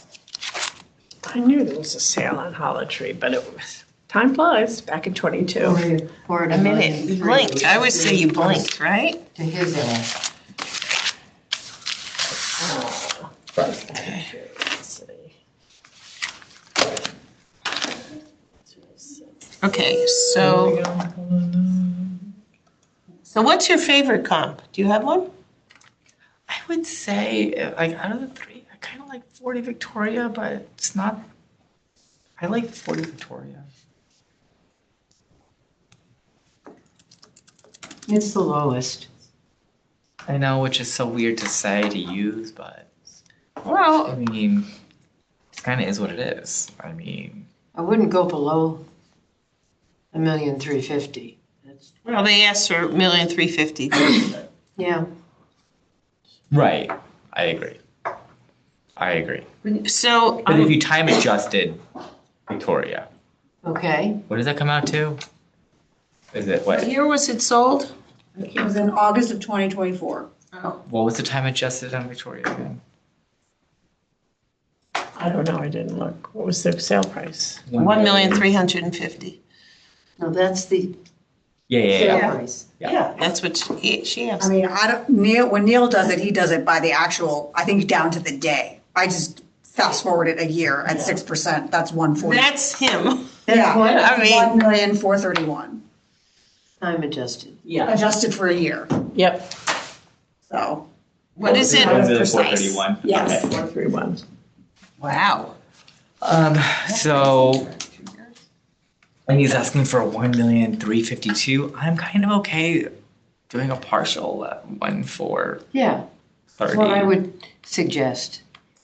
I knew there was a sale on Hollow Tree, but it was, time flies, back in 22. Or A minute, you blinked. I always say you blinked, right? To his ass. Let's see. Okay, so what's your favorite comp? Do you have one? I would say, like, out of the three, I kind of like 40 Victoria, but it's not. I like 40 Victoria. It's the lowest. I know, which is so weird to say to use, but Well, I mean, it kind of is what it is. I mean, I wouldn't go below 1,350,000. That's, well, they asked for 1,350,000. yeah. right. I agree. I agree. So, But if you time adjusted Victoria, Okay. what does that come out to? Is it what what? year was it sold? It was in August of 2024. What was the time adjusted on Victoria again? I don't know, I didn't look. What was the sale price? 1,350,000. No, that's the Yeah, yeah, sale yeah. price. Yeah, that's what she I asked. mean, when Neil does it, he does it by the actual, I think down to the day. I just fast forward it a year at 6%, that's 140. That's him. Yeah, what? I mean- 1,431,000, Time adjusted. Yeah. adjusted for a year, Yep, so. What is it? 431. Yes. Okay. 431. Wow. So, and he's asking for 1,352,000. I'm kind of okay doing a partial at 1,430. Yeah, that's what I would suggest.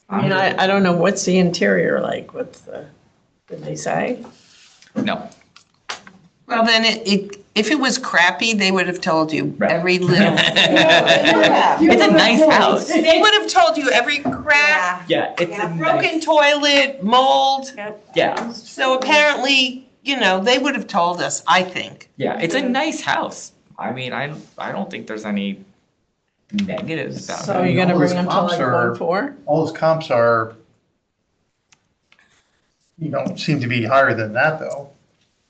I mean, I don't know, what's the interior like? What's the, did they say? No. Well, then if it was crappy, they would have told you Right. every little. It's a nice house. They would have told you every crack, Yeah, it's a broken nice. toilet, mold. Yeah, So apparently, they would have told us, I think. yeah, it's a nice house. I mean, I don't think there's any negatives about So it. you're gonna all bring those them to comps like are- 1.4? All those comps are, seem to be higher than that though,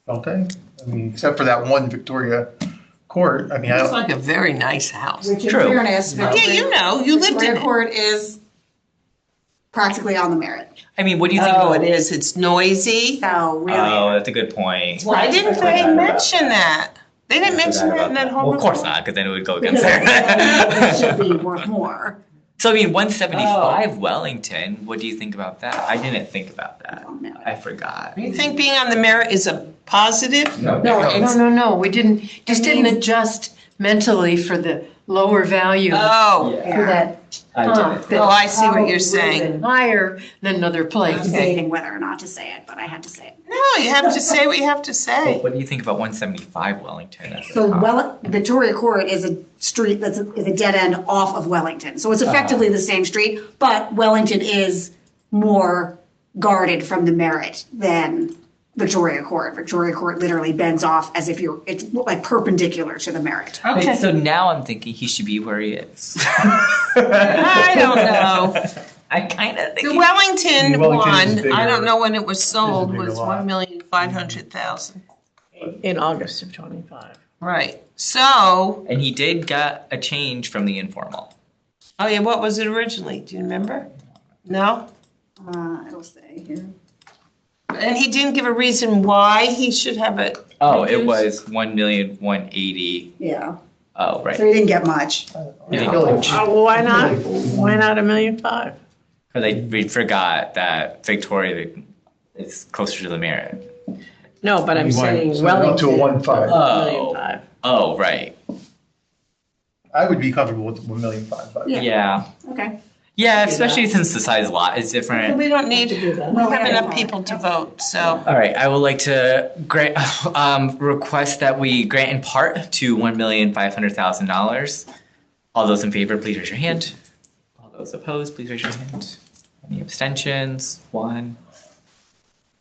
don't they? I mean, except for that one Victoria Court, I mean, It's like a very nice house. Which in True. fairness, Yeah, you live in Victoria it. Court is practically on the merit. I mean, what do you think? Oh, it is, it's noisy. So really. Oh, that's a good point. Why didn't they mention that? They didn't mention that in that home Well, of course report? not, because then it would go against It should her. be worth more. So I mean, 175 Wellington, what do you think about that? I didn't think about that. Oh, no. I forgot. You think being on the merit is a positive? No, No, we didn't, just didn't adjust mentally for the lower value for Oh, that comp. that Oh, I see what you're probably saying. would've been higher than another I'm place. debating whether or not to say it, but I had to say it. no, you have to say what you have to say. What do you think about 175 Wellington? as a So comp? Victoria Court is a street is a dead end off of Wellington. So it's effectively the same street, but Wellington is more guarded from the merit than Victoria Court. Victoria Court literally bends off as if it's like perpendicular to the merit. Okay, so now I'm thinking he should be where he is. I don't know. I kind of think. The Wellington Wellington is one, bigger. I don't know when it was sold, bigger was lot. 1,500,000. In August of 25. Right, so, And he did get a change from the informal. oh yeah, what was it originally? Do you remember? No? It'll say here. And he didn't give a reason why he should have it. Oh, it reduced? was 1,180,000. Yeah. Oh, right. So he didn't get much. Village. Oh, why not? Why not 1.5 million? Because we forgot that Victoria is closer to the merit. No, but I'm You want- saying so up to a Wellington. 1.5. Oh. 1.5 million. Oh, right. I would be comfortable with 1.5 million. Yeah. Yeah. Okay. Yeah, especially since the size lot is different. We don't need, To do we that. have enough people to vote, so. All right, I would like to grant, request that we grant in part to $1,500,000. All those in favor, please raise your hand. All those opposed, please raise your hand. Any abstentions? One.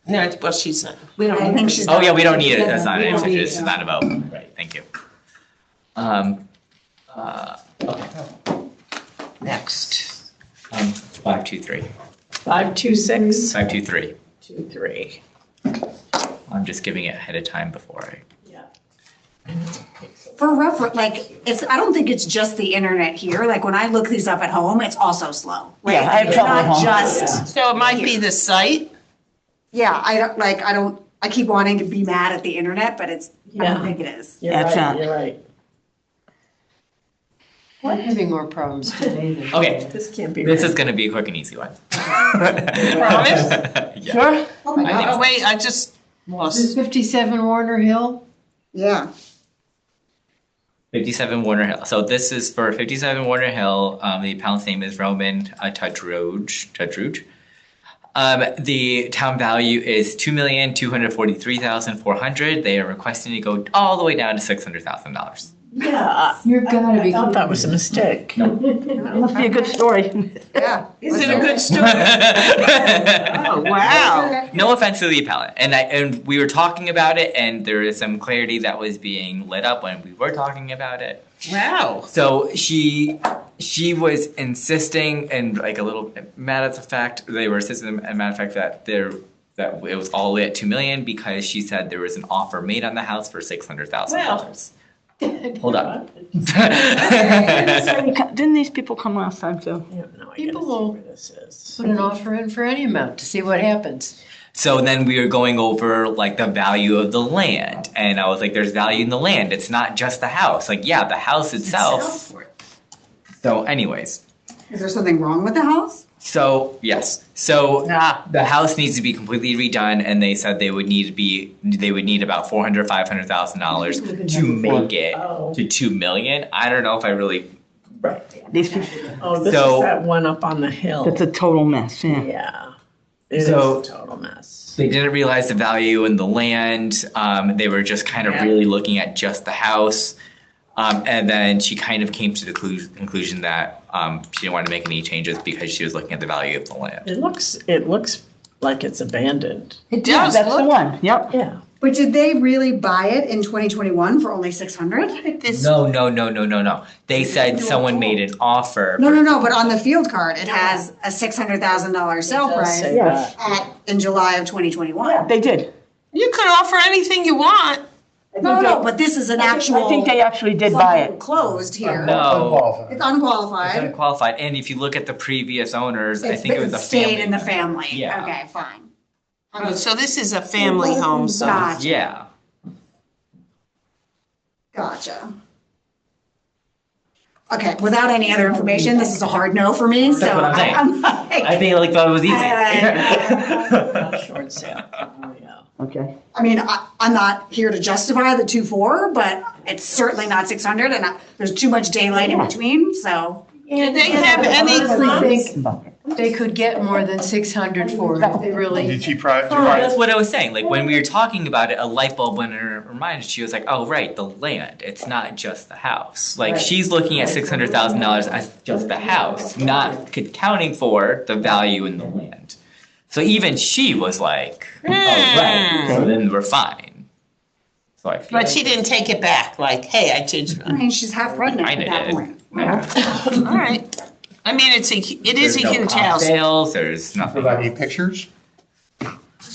No, well, she's not. I think she's. Oh yeah, we don't need it. That's not an We don't abstention. need It's it. just not a vote. Right. Thank you. Okay. Next. 523. 526 523. 23. I'm just giving it ahead of time before I. Yeah. For reference, like, I don't think it's just the internet here. Like, when I look these up at home, it's also slow. Like, Yeah, I have it's trouble at not home. just, So it might be the site? yeah, I keep wanting to be mad at the internet, but I Yeah. don't think it is. You're That's right, not- you're right. I'm having more problems today than. Okay. This can't be This right. is going to be a quick and easy one. Promise? Yeah. Sure? Oh my I think Oh, God. wait, I just This lost. is 57 Warner Hill? Yeah. 57 Warner Hill. So this is for 57 Warner Hill. The appellant's name is Roman Tudruge. The town value is $2,243,400. They are requesting to go all the way down to $600,000. Yeah. You're gotta I be. thought that was a mistake. Must be a good story. Yeah. Is it a good story? Oh, wow. No offense to the appellant, and we were talking about it, and there is some clarity that was being lit up when we were talking about it. Wow. So she was insisting, and like a little mad at the fact they were insisting, and matter of fact that it was all the way at $2 million because she said there was an offer made on the house for $600,000. Hold up. Didn't these people come last time too? I have no idea People will where this is. Put an offer in for any amount to see what happens. So then we were going over like the value of the land, and I was like, "There's value in the land. It's not just the house. Like, yeah, the house itself." So, anyways, Is there something wrong with the house? so yes, so Ah. the house needs to be completely redone, and they said they would need about $400,000-$500,000 to make it Oh. to $2 million. I don't know if I really. Right. These people, Oh, this So- is that one up on the hill. it's a total mess, yeah. Yeah. It is So- a total mess. They didn't realize the value in the land. They were just kind of Yeah. really looking at just the house. And then she kind of came to the conclusion that she didn't want to make any changes because she was looking at the value of the land. It looks like it's abandoned. It does That's the look. one, yep. Yeah. But did they really buy it in 2021 for only 600? This. No. They said someone made an offer. No, but on the field card, it has a $600,000 sale It does price say Yes. that. in July of 2021. They did. You could offer anything you want. No, but this is an actual. I think they actually did buy it. Closed here. No. It's It's unqualified. unqualified, and if you look at the previous owners, I It's think it was a stayed family. in the family. Yeah. Okay, fine. Oh, so this is a family home, so. Gotcha. Yeah. Gotcha. Okay, without any other information, this is a hard no for me, so That's what I'm saying. I'm like, I think like that was easy. Short sale. Oh, yeah. Okay. I mean, I'm not here to justify the 2.4, but it's certainly not 600 and there's too much daylight in between, so. Did they have any honestly comps? think they could get more than 600 for it if they really. Did she That's what I was saying. Like when we were talking about it, a light bulb went in her mind. She was like, "Oh, right, the land. It's not just the house." Like she's looking at $600,000 as just the house, not counting for the value in the land. So even she was like, "Oh, right. So then we're fine." So I feel But she didn't take it back, like, hey, I changed I my. mean, she's half pregnant Kinda at that did. point. All right. I mean, it is a There's no huge comp house. sales. There's nothing. Provide any pictures?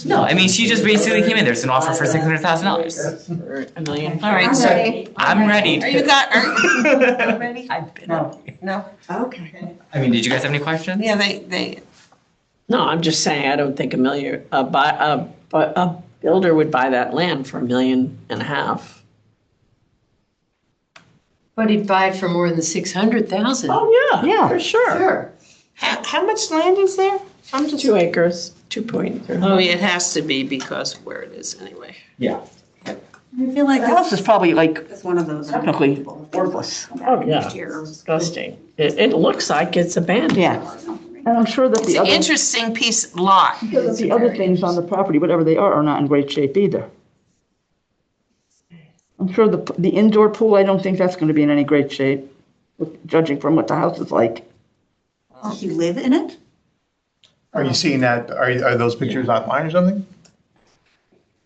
No, I mean she just basically came in. There's an offer for $600,000. For $1 million. All right, so I'm ready. are you ready? I've been. No? Okay. I mean, did you guys have any questions? Yeah, they, No, I'm just saying, I don't think a builder would buy that land for $1.5 million. But he'd buy it for more than 600,000. Oh, yeah. Yeah. For sure. Sure. how much land is there? I'm just. 2 acres, 2.3. Oh, yeah, it has to be because of where it is anyway. Yeah. I feel like The house is probably like it's one of those. technically worthless. Oh, yeah. Disgusting. It looks like it's abandoned. Yeah. And I'm sure that It's the an other, interesting piece lot. the other things on the property, whatever they are not in great shape either. I'm sure the indoor pool, I don't think that's gonna be in any great shape, judging from what the house is like. You live in it? Are you seeing that, are those pictures online or something?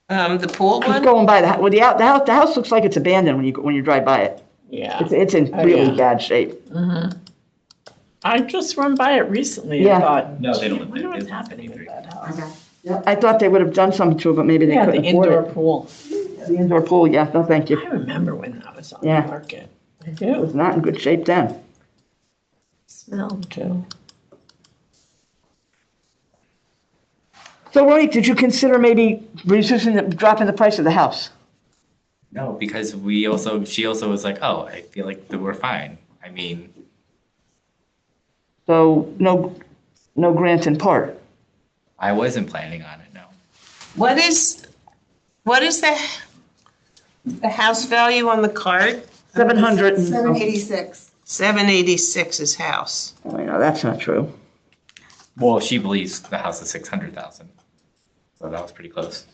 The pool Just one? going by the house looks like it's abandoned when you drive by it. Yeah. It's in Oh, really yeah. bad shape. I just run by it recently Yeah. and thought, No, they don't I live wonder there. what's They happening with that house. I thought they would have done something to it, but maybe they Yeah, the couldn't afford indoor it. pool. The indoor pool, yeah, no, thank you. I remember when that was on the Yeah. market. I It do. was not in good shape then. Smell too. So Ronnie, did you consider maybe dropping the price of the house? No, because she also was like, "Oh, I feel like that we're fine." I mean, So no grant in part. I wasn't planning on it. No. What is the house value on the card? 700. 786. 786 is house. Oh, no, that's not true. Well, she believes the house is 600,000, so that was pretty close.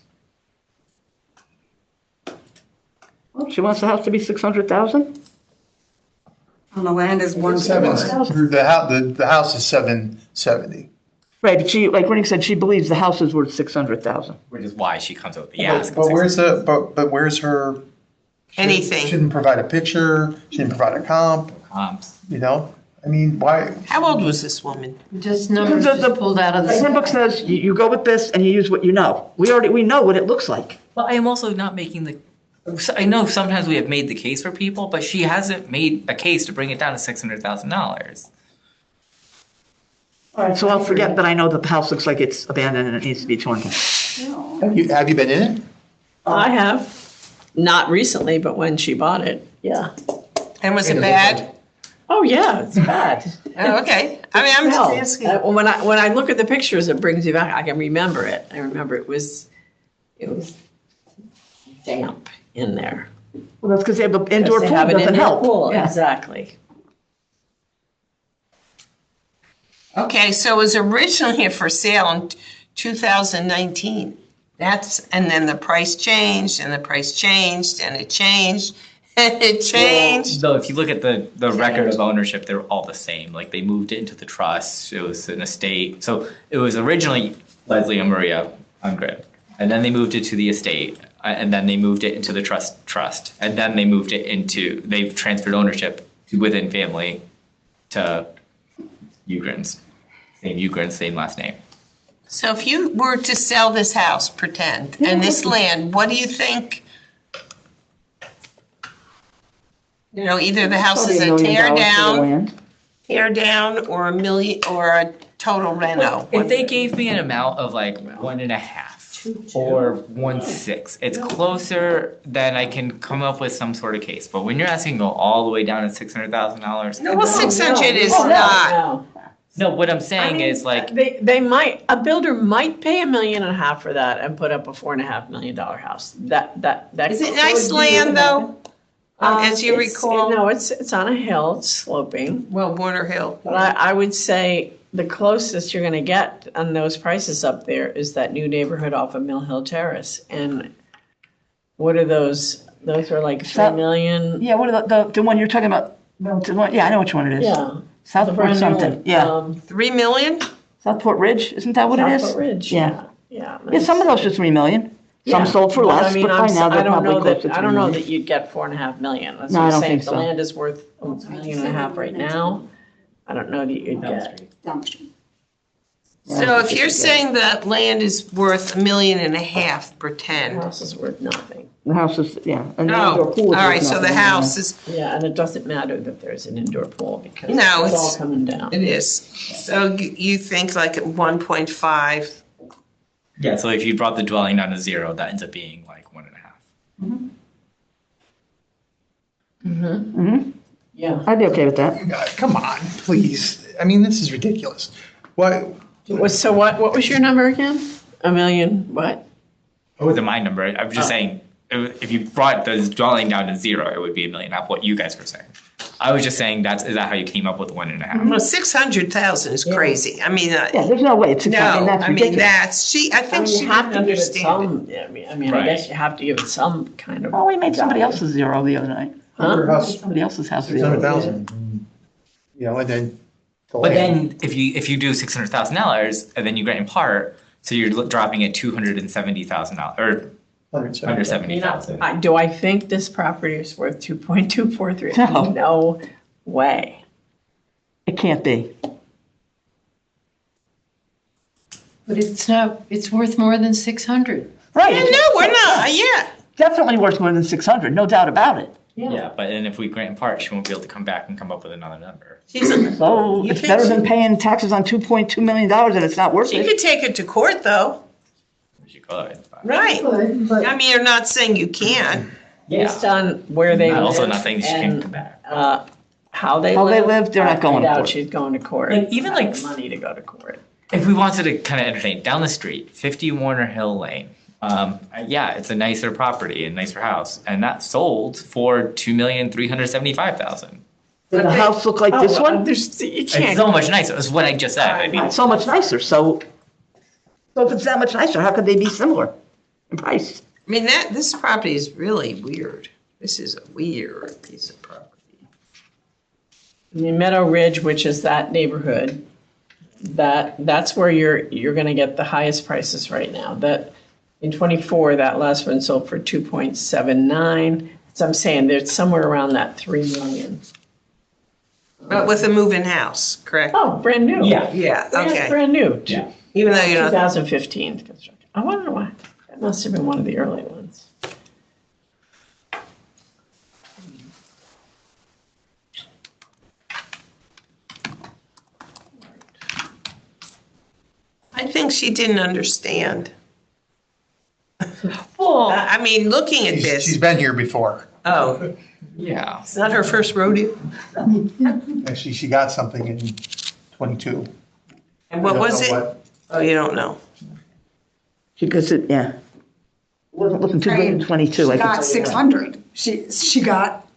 She wants the house to be 600,000? And the land is one. The house is 770. Right, but she, like Ronnie said, she believes the house is worth 600,000. Which is why she comes up with the ask. But where's her? Anything. She didn't provide a picture, she didn't provide a comp, comps? you know? I mean, why? How old was this woman? Just numbers just pulled out of The handbook the. says you go with this and you use what you know. We know what it looks like. Well, I am also not making the. I know sometimes we have made the case for people, but she hasn't made a case to bring it down to $600,000. All right, so I'll forget that I know that the house looks like it's abandoned and it needs to be torn down. Have you been in it? I have, not recently, but when she bought it, yeah. And was it bad? Oh, yeah, it's bad. Oh, okay. I mean, I'm Hell, just asking. when I look at the pictures, it brings me back. I can remember it. I remember it was damp in there. Well, that's because they have an indoor They pool, have an doesn't indoor help. pool, Yeah. exactly. Okay, so it was originally for sale in 2019. And then the price changed, and the price changed, and it changed, and it changed. Though if you look at the record of ownership, they're all the same. Like they moved it into the trust. It was an estate. So it was originally Leslie and Maria Ungrim, and then they moved it to the estate, and then they moved it into the trust, and then they moved it into. They've transferred ownership to within family to Ugrins. Same Ugrins, same last name. So if you were to sell this house, pretend, and this land, what do you think Either the house Probably is $1 a million tear for the down, land. or a million, or a total reno. If they gave me an amount of like 1.5 or 1.6, it's closer, then I can come up with some sort of case. But when you're asking to go all the way down to $600,000, No, well, 600 is No, not. no. no, what I'm I saying mean, is like, they might, a builder might pay $1.5 million for that and put up a $4.5 million house. That. Is it could nice be land, happen. though? As you It's- recall? No, it's on a hill, it's sloping. Well, Warner Hill. But I would say the closest you're gonna get on those prices up there is that new neighborhood off of Mill Hill Terrace. And what are those? Those are like 3 million. Yeah, what are the one you're talking about? Yeah, I know which one it is. Yeah. The Southport brand new something, one. yeah. 3 million? Southport Ridge, isn't that what it is? Southport Ridge, Yeah. yeah. Yeah, some of those are 3 million. Some Yeah. sold for But less, I mean, but by now I they're don't probably know close that, to 3 I don't know million. that you'd get 4.5 million. That's No, what I I'm don't saying. think The so. land is worth $1.5 million right now. I don't know that you'd get. Down the street. So if you're saying that land is worth $1.5 million, The pretend. house is worth nothing. The house is, yeah. and the Oh, indoor all pool is right, worth so the nothing, house is, Yeah, and it doesn't matter that there's an indoor pool because No, it's all it's- coming down. it is. So you think like at 1.5? yeah, so if you brought the dwelling down to 0, that ends up being like 1.5. Yeah. I'd be okay with that. God, come on, please. I mean, this is ridiculous. What, So what was your number again? $1 million, what? It wasn't my number. I'm just saying, if you brought the dwelling down to 0, it would be $1 million, not what you guys were saying. I was just saying, is that how you came up with 1.5? Well, 600,000 is crazy. I mean, Yeah, there's no way it's, no, that's I mean, ridiculous. I I think mean, she you have didn't to give it understand it. some, I mean, I Right. guess you have to give it some kind of. Oh, we made somebody else's 0 the other night. your Huh? house, Somebody else's house. 600,000. You know, and then. the But land. then if you do $600,000 and then you grant in part, so you're dropping it $270,000 or 170. under You know, 70,000. do I think this property is worth 2.243? No. No way. It can't be. But it's not, it's worth more than 600. Right. Yeah, it's no, we're not, yeah. Definitely worth more than 600, no doubt about it. Yeah, but then if we grant in part, she won't be able to come back and come up with another number. So You it's think better so? than paying taxes on $2.2 million and it's not worth She it. could take it to court, though. She could. But Right. Good, but I mean, you're not saying you can. Based on where they I'm live. also not saying she can't come and, back. How they How they live. live, they're not going to I doubt court. she's going to court. Like, even Having like- Money to go to court. If we wanted to kind of entertain, down the street, 50 Warner Hill Lane. Yeah, it's a nicer property, a nicer house, and that sold for $2,375,000. Does the house look like this one? There's, you It's can't. so much nicer. That's what I just said. I mean, It's so much nicer, so if it's that much nicer, how could they be similar in price? I mean, this property is really weird. This is a weird piece of property. I mean, Meadow Ridge, which is that neighborhood, that's where you're gonna get the highest prices right now. That in '24, that last one sold for 2.79. So I'm saying there's somewhere around that 3 million. But with a move-in house, correct? Oh, brand new. yeah. Yeah, Yeah, okay. brand new. Yeah. Even though you're not, 2015 construction. I wonder why. That must have been one of the early ones. I think she didn't understand. Well, I mean, looking at She's this, been here before. oh, Yeah. it's not her first rodeo. Actually, she got something in 22. And what I don't was know it? what. Oh, you don't know. Because it, yeah. Wasn't looking too good in 22, I She can tell got you that. 600. She got,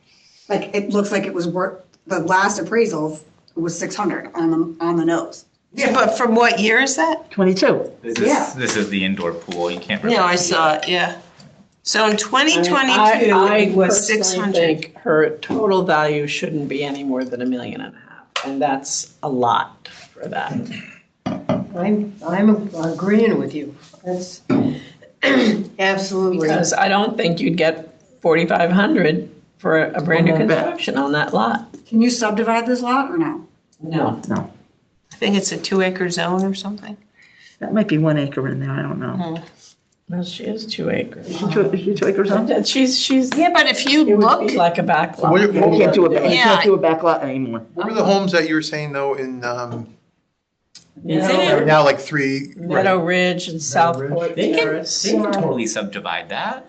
like, it looks like it was worth, the last appraisal was 600 on the nose. Yeah, but from what year is that? 22. Yeah. This is the indoor pool. You can't. Really No, I see saw it, yeah. So in 2022, I it was personally 600. think her total value shouldn't be any more than $1.5 million, and that's a lot for that. I'm agreeing with you. That's absolutely. Because I don't think you'd get 4,500 for a brand new I bet. construction on that lot. Can you subdivide this lot or no? No. No, I think it's a 2-acre zone or something. that might be 1 acre in there, I don't know. No, she has 2 acres. Is she 2 acres on? She's, Yeah, but if you it would look, be like a back lot. What- You can't do a, you Yeah. can't do a back lot anymore. What were the homes that you were saying though in, Meadow- now like three? Meadow Ridge and Southport They can, Terrace. they can totally subdivide that.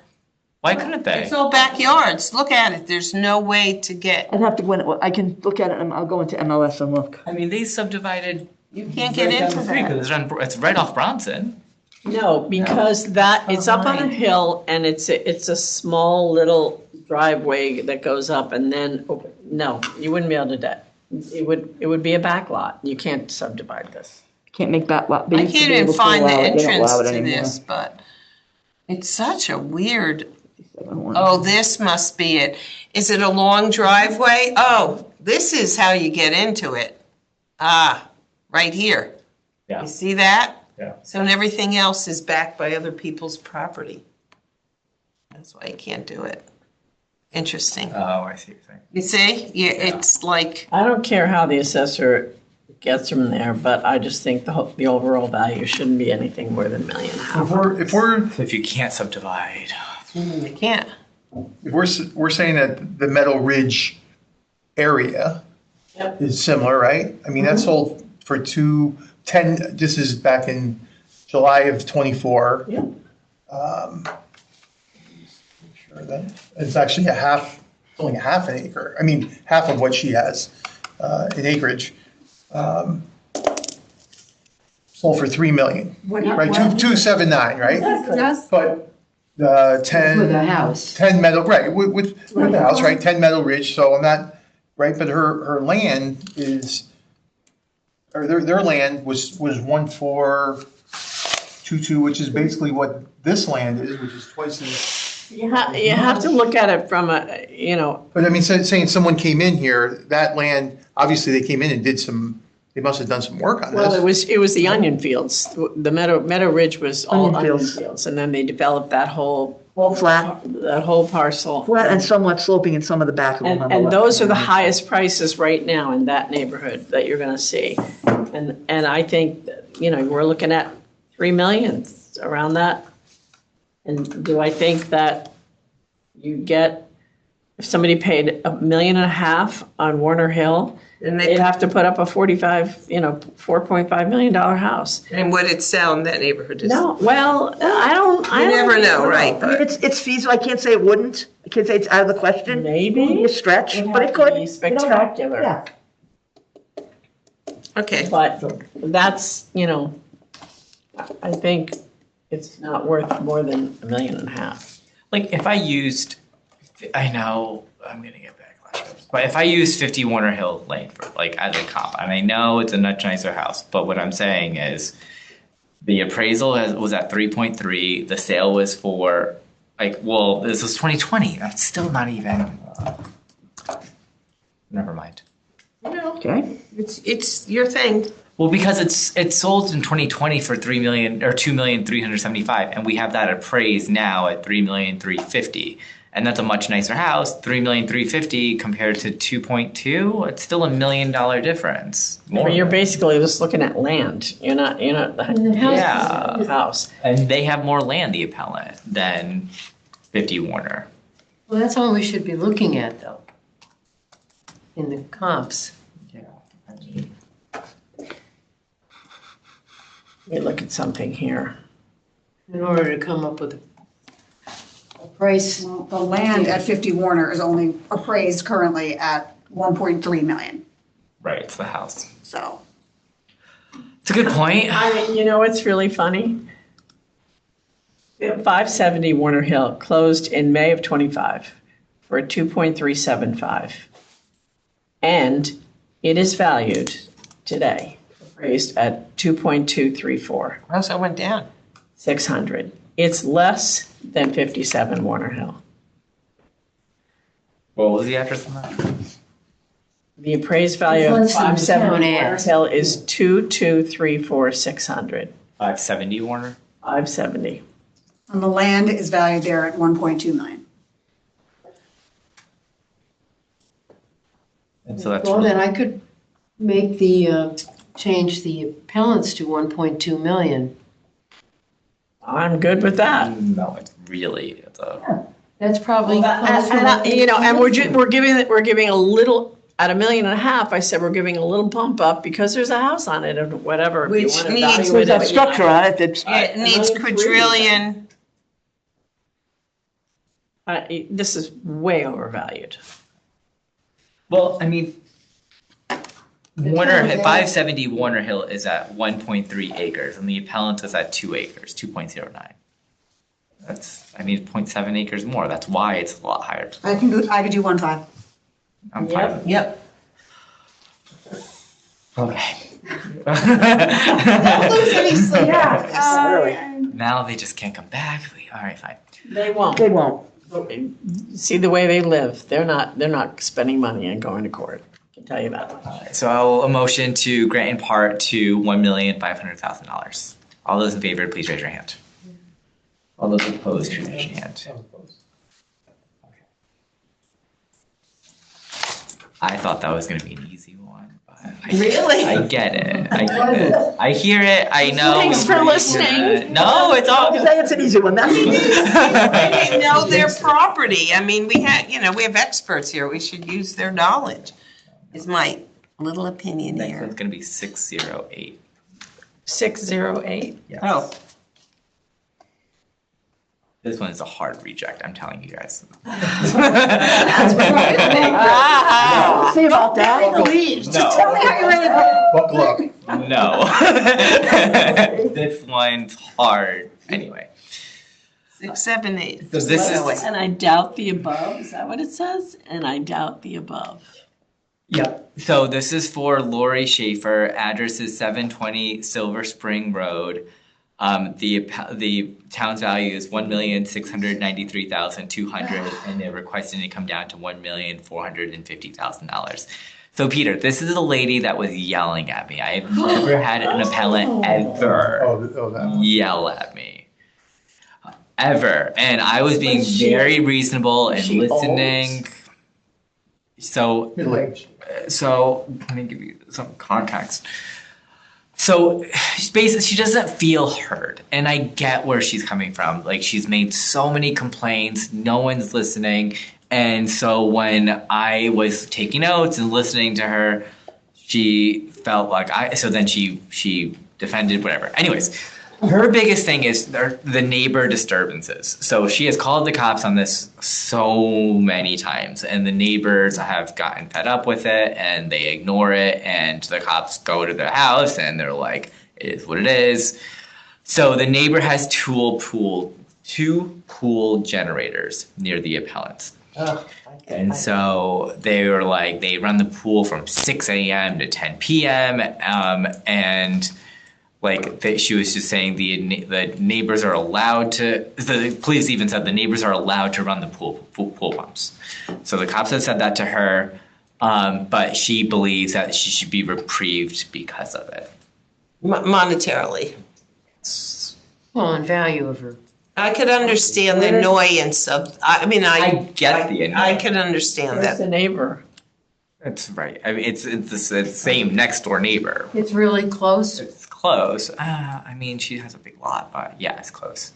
Why couldn't they? it's all backyards. Look at it. There's no way to get, I'd have to go in, I can look at it, and I'll go into MLS and look. I mean, they subdivided. you can't get right down into the street, that. 'cause it's right off Bronson. No, because it's up on a hill and it's a small little driveway that goes up and then, no, you wouldn't be able to do that. It would be a back lot. You can't subdivide this. Can't make back lot. I can't even find the entrance to this, but it's such a weird, oh, this must be it. Is it a long driveway? Oh, this is how you get into it. Ah, right here. Yeah. You see that? Yeah. So and everything else is backed by other people's property. That's why you can't do it. Interesting. Oh, I see what you're saying. You see? Yeah, it's like, I don't care how the assessor gets them there, but I just think the overall value shouldn't be anything more than $1.5 million. If If you can't subdivide. you can't. we're saying that the Meadow Ridge area Yep. is similar, right? I mean, that sold for 210, this is back in July of 24. Yeah. Sure that, it's actually only a half an acre. I mean, half of what she has in acreage. Sold for 3 million, right? 279, right? Yes. But With a 10 house. Meadow, right, with the house, right, 10 Meadow Ridge, so I'm not, right, but her land is, or their land was 1422, which is basically what this land is, which is twice as. You have to look at it from But I mean, saying someone came in here, that land, obviously they came in and they must have done some work on well, this. it was the onion fields. The Meadow Ridge was all Onion onion fields. fields. And then they developed that whole Flat, parcel. flat and somewhat sloping in some of the back of them. on the And left. those are the highest prices right now in that neighborhood that you're gonna see. And I think, we're looking at 3 million, around that. And do I think that if somebody paid $1.5 million on Warner Hill, And they'd have to put up a $4.5 million house? and what it sell in that neighborhood is. No, well, I don't never know, right, I mean, it's feasible, I can't say it wouldn't, I can't say it's out of the question. Maybe. It'd be a stretch, It'd but have it to could. be You don't know. spectacular. Yeah. Okay. But that's, I think it's not worth more than $1.5 million. Like if I used, I know I'm gonna get backlash, but if I used 50 Warner Hill Lane for like as a comp, and I know it's a much nicer house, but what I'm saying is the appraisal was at 3.3. The sale was for this was 2020. That's still not even. Never mind. Okay. It's your thing. Well, because it's sold in 2020 for 3 million or 2,375,000, and we have that appraised now at 3,350,000, and that's a much nicer house. 3,350,000 compared to 2.2, it's still $1 million difference. But you're basically just looking at land. You're not the Yeah. house. And they have more land, the appellant, than 50 Warner. Well, that's all we should be looking at, though, in the comps. Yeah. I mean, Let me look at something here. In order to come up with a price. The land at 50 Warner is only appraised currently at 1.3 million, right, it's the house. so. It's a good point. I mean, it's really funny. 570 Warner Hill closed in May of 25 for 2.375. And it is valued today, appraised at 2.234, Oh, so it went down. 600. It's less than 57 Warner Hill. What was the address on that? The appraised value of Less than the 570 town Warner adds. Hill is 2.234, 600. 570 Warner? 570. And the land is valued there at 1.2 million. And so that's Well, then I could make change the appellants to 1.2 million. I'm good with that. No, it's really, That's probably. And we're giving a little, at $1.5 million, I said we're giving a little bump up because there's a house on it or whatever. if you Which wanna needs- evaluate There's that it, structure on it that's, It needs quadrillion. This is way overvalued. well, I mean, Warner, 570 Warner Hill is at 1.3 acres and the appellant is at 2 acres, 2.09. That's, I mean, 0.7 acres more. That's why it's a lot higher. I could do 1.5. I'm fine. with it. Yep. Okay. Don't lose any sleep. Now they just can't come back. All right, fine. They won't. they won't. See the way they live. They're not spending money and going to court. I can tell you that much. So I'll a motion to grant in part to $1,500,000. All those in favor, please raise your hand. All those opposed, please raise your hand. I thought that was going to be an easy one, but Really? I get it. I get it. I hear it. I know. Thanks for listening. No, it's all Say it's an easy one, that's They know their property. I mean, we have experts here. We should use their knowledge, is my little opinion Next here. one's going to be 608. 608. Yes. Oh. This one is a hard reject, I'm telling you guys. See about that? Buckle up. No. This one's hard. Anyway. 678. So this is. And I doubt the above. Is that what it says? And I doubt the above. Yep. So this is for Lori Schaefer. Address is 720 Silver Spring Road. The town's value is $1,693,200, and they're requesting to come down to $1,450,000. So Peter, this is a lady that was yelling at me. I've never had an appellant ever Oh, that one. yell at me. Ever. And I was being very reasonable and she listening. So Middle-aged. so let me give you some context. So basically, she doesn't feel heard, and I get where she's coming from. Like, she's made so many complaints, no one's listening, and so when I was taking notes and listening to her, she felt like so then she defended whatever. Anyways, her biggest thing is the neighbor disturbances. So she has called the cops on this so many times, and the neighbors have gotten fed up with it, and they ignore it, and the cops go to their house, and they're like, it is what it is. So the neighbor has two pool generators near the appellants. And so they were like, they run the pool from 6 a.m. to 10 p.m. And like she was just saying the neighbors are allowed to, the police even said the neighbors are allowed to run the pool pumps. So the cops have said that to her, but she believes that she should be reprieved because of it. Monetarily. Well, on value of her. I could understand the annoyance of, I get the annoyance. I could understand Where's that. the neighbor? That's right. I mean, it's the same next door neighbor. It's really close. It's close. I mean, she has a big lot, but yeah, it's close.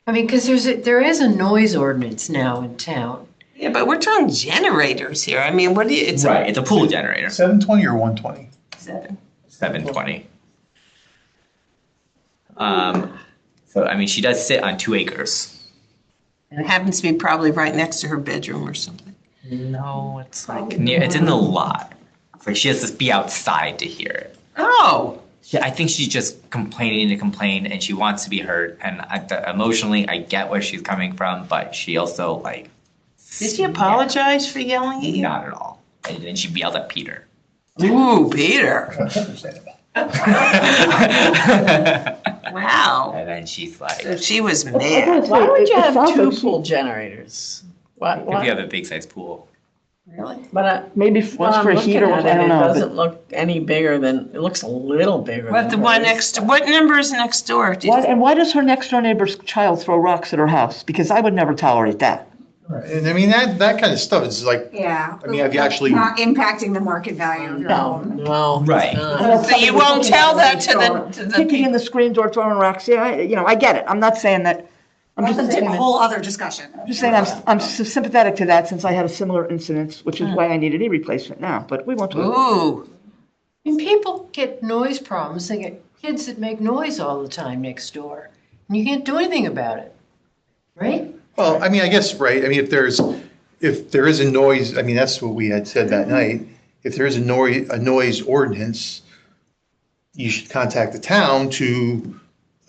I mean, because there is a noise ordinance now in town. Yeah, but we're talking generators here. I mean, it's Right. It's a pool generator. 720 or 120? 720. So I mean, she does sit on 2 acres. It happens to be probably right next to her bedroom or something. No, it's like near. It's in the lot. It's like she has to be outside to hear it. Oh, I think she's just complaining to complain, and she wants to be heard. And emotionally, I get where she's coming from, but she also like. did she apologize for yelling at you? Not at all. And then she yelled at Peter. Ooh, Peter. Understandable. Wow. And then she's like, So she was mad. Why would you have sounds two like pool generators? What? if you have a big size pool. Really? But Maybe one's for a heater, I don't It know. doesn't look any bigger than, it looks a little bigger. What, the than one hers. next, what number is next door? And why does her next door neighbor's child throw rocks at her house? Because I would never tolerate that. And I mean, that kind of stuff is like, Yeah. I mean, have you actually- Not impacting the market value of your home. No. Right. So you won't tell that to the Kicking in people. the screens or throwing rocks, yeah, I get it. I'm not saying that, I'm That's just a saying, whole other discussion. I'm sympathetic to that since I had a similar incident, which is why I need a knee replacement now, but we won't do it. Ooh, And people get noise problems, they get kids that make noise all the time next door, and you can't do anything about it, right? well, I mean, I guess, right, I mean, if there is a noise, I mean, that's what we had said that night. If there is a noise ordinance, you should contact the town to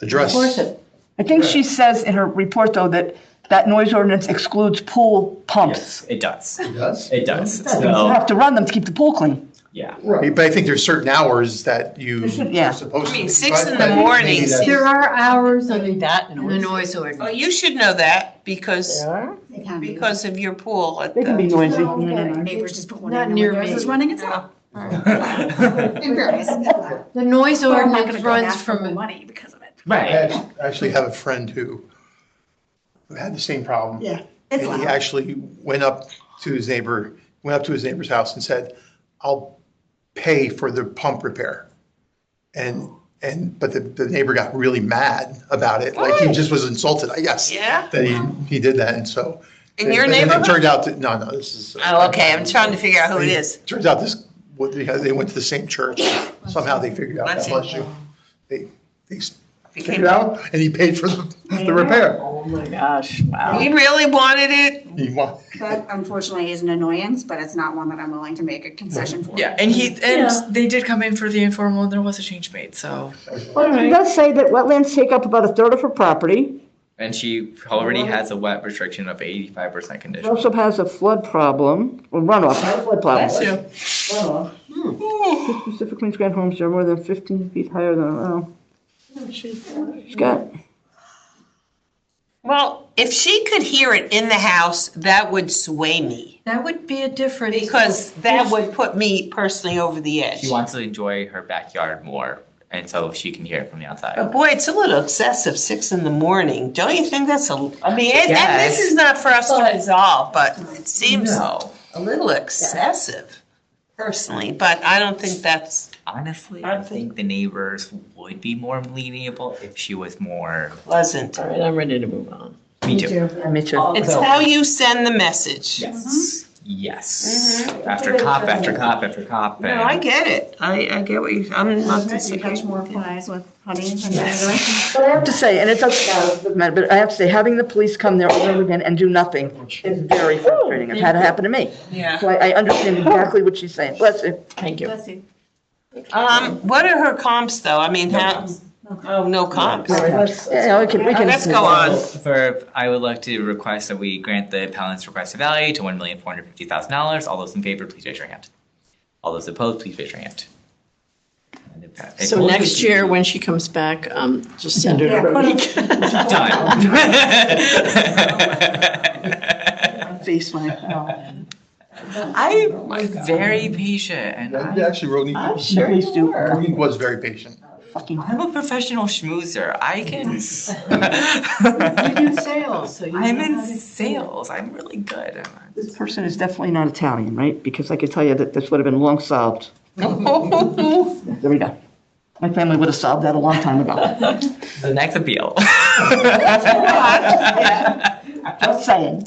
address. Enforce it. I think she says in her report, though, that noise ordinance excludes pool pumps. Yes, it does. It does? It does. You So, have to run them to keep the pool clean. yeah. Right, but I think there's certain hours that you Yeah. are supposed to. I mean, 6 in but the maybe morning that's- There are hours on That in the noise oh, ordinance. you should know that because They can be. because of your pool at They can be the. noisy. Neighbors just put one Not in near and it's me. running itself. In fairness. The noise But I'm not ordinance gonna go and runs ask for more from, money because of it. I Right. actually have a friend who had the same problem. Yeah, it's And he loud. actually went up to his neighbor's house and said, I'll pay for the pump repair. But the neighbor got really mad about it, like he just was insulted, I guess. Yeah? That he did that, and so. In your but then neighborhood? It turned out that, no, this is. Oh, okay, I'm trying to figure out who it is. Turns out they went to the same church, somehow they figured out, Bless God you. bless you. They figured Became- it out, and he paid for the repair. Oh my gosh, wow. He really wanted it. He wa- That unfortunately is an annoyance, but it's not one that I'm willing to make a concession for. Yeah, and they did come in for the informal and there was a change made, so. But it does say that wetlands take up about a third of her property. And she already has a wet restriction of 85% It condition. also has a flood problem, or runoff, not a flood problem. Bless you. Runoff. Specific means grant homes that are more than 15 feet higher than, she's got, Well, if she could hear it in the house, that would sway me. that would be a difference. Because that would put me personally over the edge. She wants to enjoy her backyard more, and so she can hear it from the outside. But boy, it's a little excessive, 6 in the morning. Don't you think that's I mean, and Yes. this is not for us to But- resolve, but it seems No. a little excessive, personally. But I don't think that's Honestly, I think the neighbors would be more amenable if she was more. pleasant. All right, I'm ready to move on. Me too. me too. It's how you send the message. Yes. Yes. After cop, after cop, after cop. No, I get it. I get what I'm not You catch disagreeing. more flies with honey and But I have to say, and it doesn't matter, but I have to say, having the police come there over and over again and do nothing is very frustrating. It's had it happen to me. Yeah. So I understand exactly what she's saying. Bless you. Thank you. What are her comps though? I mean, how? Oh, no comps. Yeah, we can. Let's go on. I would like to request that we grant the appellant's requested value to $1,450,000. All those in favor, please raise your hand. All those opposed, please raise your hand. And if that- So next year, when she comes back, just send her to Ronique. Done. Face my, I'm very patient, and Actually, Ronique, Sure Please do. Ronique was very patient. I'm a professional schmoozer. I can. You do sales, so you I'm know in how to- sales. I'm really good. this person is definitely not Italian, right? Because I could tell you that this would have been long solved. There we go. My family would have solved that a long time ago. The next appeal. Just saying.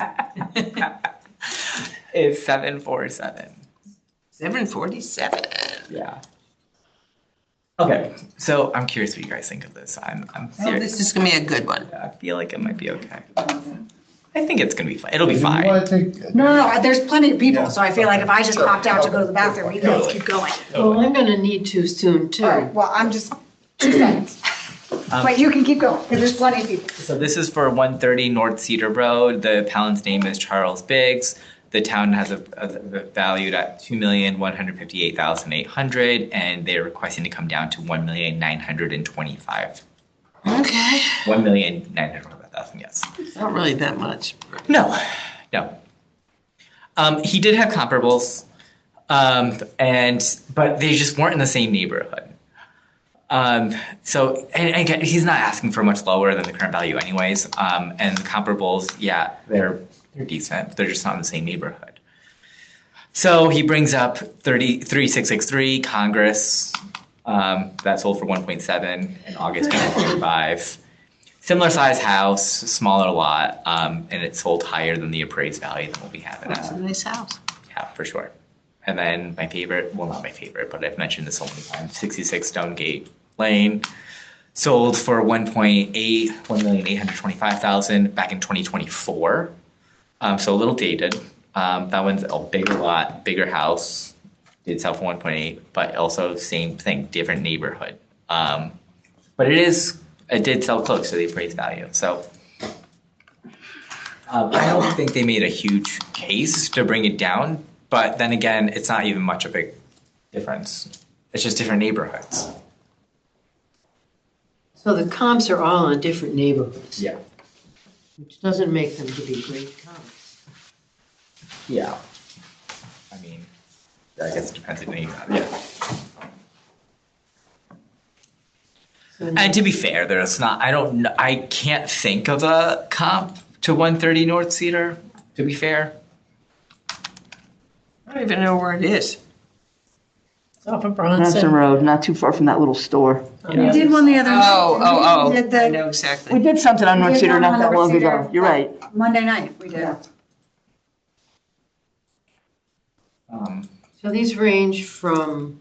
Is 747. 747. Yeah. Okay, so I'm curious what you guys think of this. I'm Oh, serious. this is gonna be a good one. I feel like it might be okay. I think it's gonna be fine. It'll be You fine. wanna take- No, there's plenty of people, so I feel like if I just popped out to go to the bathroom, we can keep going. Well, I'm gonna need to soon All too. right, well, I'm just 2 seconds. But you can keep going, because there's plenty of people. So this is for 130 North Cedar Road. The appellant's name is Charles Biggs. The town has a valued at $2,158,800, and they're requesting to come down to $1,925,000. Okay. $1,925,000. Yes. It's not really that much. No. He did have comparables, but they just weren't in the same neighborhood. So, and again, he's not asking for much lower than the current value anyways. And the comparables, yeah, they're they're decent, but they're just not in the same neighborhood. So he brings up 3663 Congress, that sold for 1.7 in August 2025. Similar size house, smaller lot, and it sold higher than the appraised value than what we have it It's a at. nice house. Yeah, for sure. And then my favorite, well, not my favorite, but I've mentioned this so many times, 66 Stonegate Lane, sold for 1,825,000 back in 2024. So a little dated. That one's a bigger lot, bigger house. Did sell for 1.8, but also same thing, different neighborhood. But it did sell close to the appraised value. So I don't think they made a huge case to bring it down. But then again, it's not even much a big difference. It's just different neighborhoods. So the comps are all in different neighborhoods. Yeah. Which doesn't make them to be great comps. Yeah. I mean, I guess it depends on you. Yeah. So And to be fair, there's not. I can't think of a comp to 130 North Cedar. To be fair. I don't even know where it is. It's off of Bronson Bronson. Road, not too far from that little store. We did one the other night. Oh, We did I the know We exactly. did something on We North did Cedar one not on that North long ago. Cedar. You're right. Monday night, we did. So these range from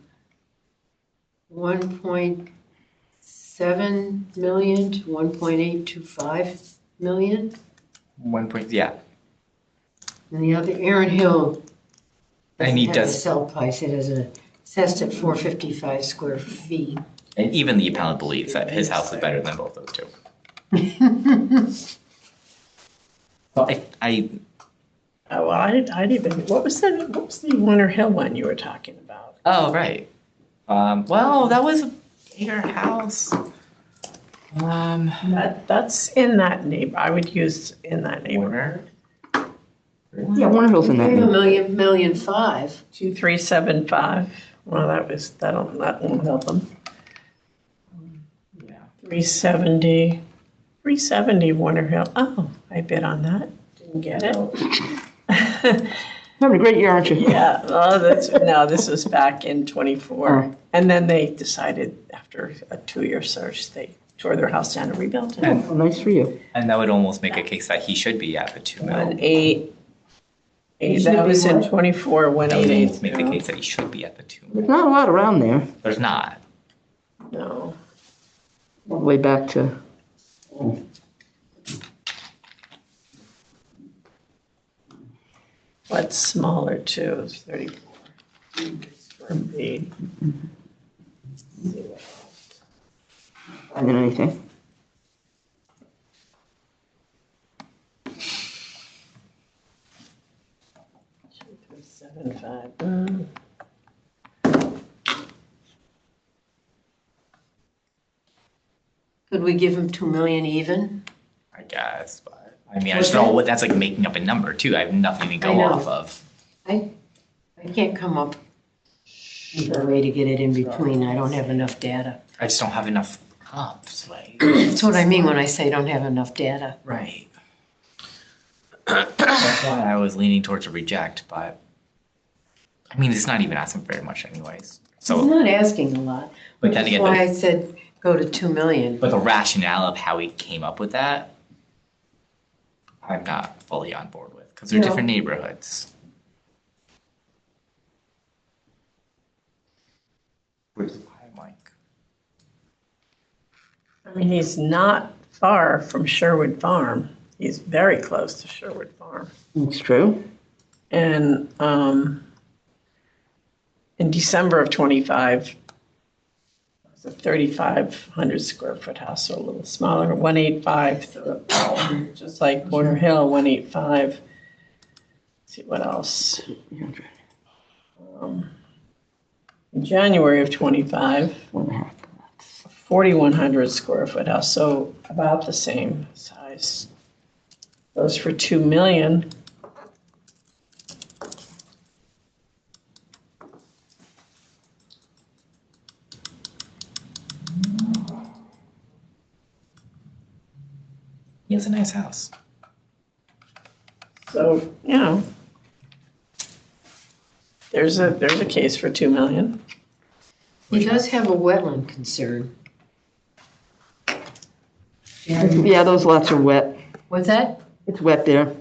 1.7 million to 1.825 million? 1 point. Yeah. And the other, Aaron Hill And he doesn't have a does. sell price, it has a, assessed at 455 square feet. And even the appellant believes that his house is better than both those two. Well, Oh, well, I'd even, what was the Warner Hill one you were talking about? oh, right. Well, that was a bigger house. That's in that I would use in that neighborhood. Warner. Yeah, Warner Hill's in We have that. million five. 2375. Well, that won't help them. Yeah. 370 Warner Hill. Oh, I bid on that. Didn't get it. Having a great year, aren't you? Yeah, oh, this was back in 24. Oh. And then they decided after a 2-year search, they tore their house down and rebuilt it. Oh, nice for you. And that would almost make a case that he should be at the 2 mil. 188. That was in 24, That would 188. almost make the case that he should be at the 2 There's mil. not a lot around there, There's not. No. all the way back to, What's smaller too is 34 square feet. I than anything. Seven five. Could we give him 2 million even? I guess, but I mean, I just don't know what that's like making up a number too. I have nothing to I go know. off of. I can't come up with a way to get it in between. I don't have enough data. I just don't have enough comps, like. That's what I mean when I say don't have enough data. Right. That's why I was leaning towards a reject, but I mean, it's not even asking very much, anyways. He's So, not asking a lot. but then That's again, why I said go to 2 million. but the rationale of how he came up with that, I'm not fully on board with because they're No. different neighborhoods. Which is why I'm like, I mean, he's not far from Sherwood Farm. He's very close to Sherwood Farm. It's true. And in December of 25, it was a 3,500 square foot house, so a little smaller, 185, just like Warner Hill, 185. See what else? In January of 25, 1.5. 4,100 square foot house, so about the same size. Those for 2 million. he has a nice house. So, you know, there's a case for 2 million. He does have a wetland concern. Yeah, those lots are wet. What's that? It's wet there.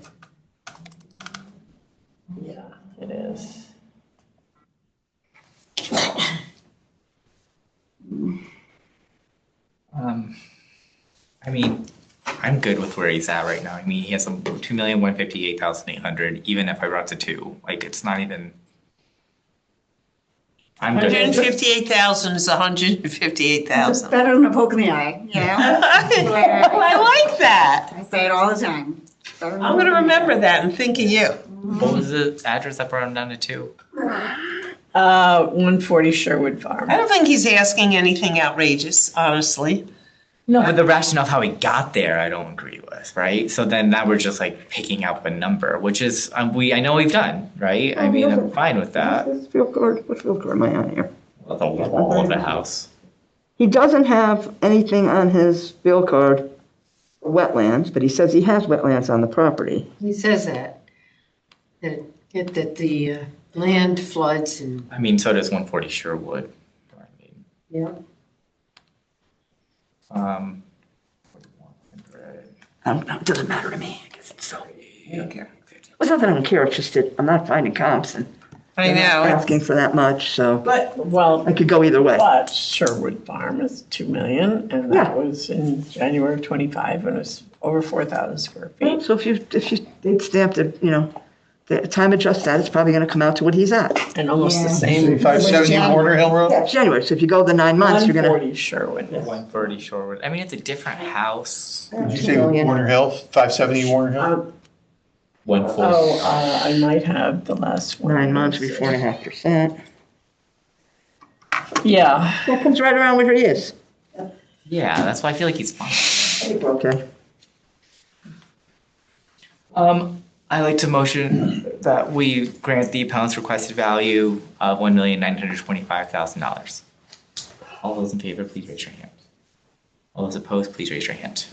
Yeah, it is. I mean, I'm good with where he's at right now. I mean, he has a 2,158,800. Even if I brought to 2, like it's not even. I'm good. 158,000 is 158,000. Better than a poke in the eye, you know? I like that. I say it all the time. Better than a I'm poke gonna in the eye. remember that and think of you. What was the address that brought him down to 2? 140 Sherwood Farm. I don't think he's asking anything outrageous, honestly. No, but the rationale of how he got there, I don't agree with, right? So then now we're just like picking up a number, which is I know we've done, right? I mean, I'm fine with that. What's field card? What field card am I on here? Well, the wall of the house. He doesn't have anything on his field card for wetlands, but he says he has wetlands on the property. He says that the land floods and, I mean, so does 140 Sherwood. I mean, yeah. 4100. I don't know, it doesn't matter to me. I guess it's so. I don't care. Well, it's not that I don't care, it's just that I'm not finding comps and I they're not know. asking for that much, so Well, I could go either way. but Sherwood Farm is 2 million, and that was in January of 25, and it was over 4,000 square feet. So if you date stamped it, you know, the time adjust that, it's probably gonna come out to what he's at. And almost the same. 570 Warner Hill Road? Yeah, January, so if you go the 9 months, you're gonna. 140 Sherwood. 130 Shorewood. I mean, it's a different house. Did you say Warner Hill, 570 Warner Hill? 140. I might have the last one. 9 months would be 4.5%. Yeah, That comes right around where he is. Yeah, that's why I feel like he's fine. Okay. I like to motion that we grant the appellant's requested value of $1,925,000. All those in favor, please raise your hand. All those opposed, please raise your hand.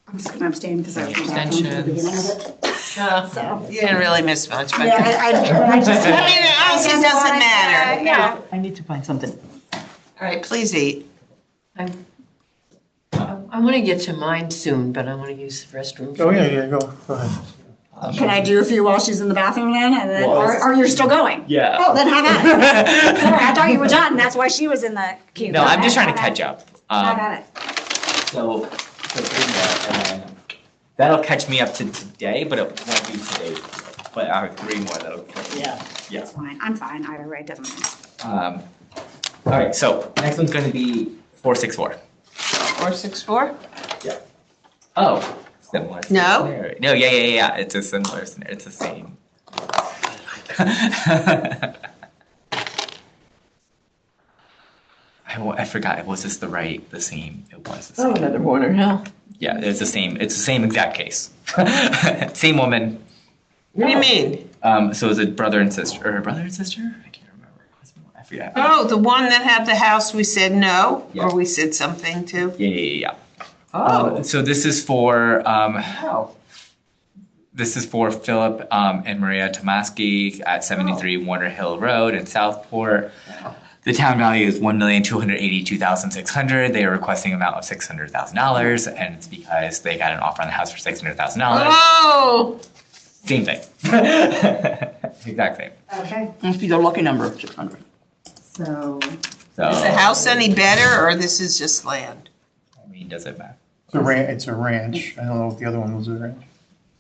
I'm just gonna abstain because I was Any back from the beginning of abstentions? it. So. You didn't really miss much, but. Yeah, I just. I mean, it honestly doesn't matter. Yeah. I need to find something. All right, please eat. I want to get to mine soon, but I want to use the restroom. Oh, yeah, go ahead. Can I do a few while she's in the bathroom then? And then, or you're still going? Yeah. Oh, then have at it. Sorry, I thought you were done. That's why she was in the queue. No, I'm just trying to catch up. Have at it. So doing that, and then that'll catch me up to today, but it won't be today. But I have 3 more that'll catch me. yeah. Yeah. It's fine. I'm fine either way. It doesn't matter. All right, so next one's going to be 464. 464? Oh, similar. No? scenario. No, yeah. It's a similar scenario. It's the same. I forgot. Was this the same? It was the Oh, same. another Warner Hill. Yeah, it's the same. It's the same exact case. Same woman. What do you mean? So it was a brother and sister, or a brother and sister? I can't remember. I forget. Oh, the one that had the house we said no, Yeah. or we said something to? Yeah. Oh. So this is for Oh. This is for Philip and Maria Tomaski at 73 Warner Hill Road in Southport. The town value is $1,282,600. They are requesting an amount of $600,000, and it's because they got an offer on the house for $600,000. Oh! Same thing. Exact same. Okay. Must be the lucky number, 600. So. So, Is the house any better, or this is just land? I mean, does it matter? It's a ranch. I don't know if the other one was a ranch.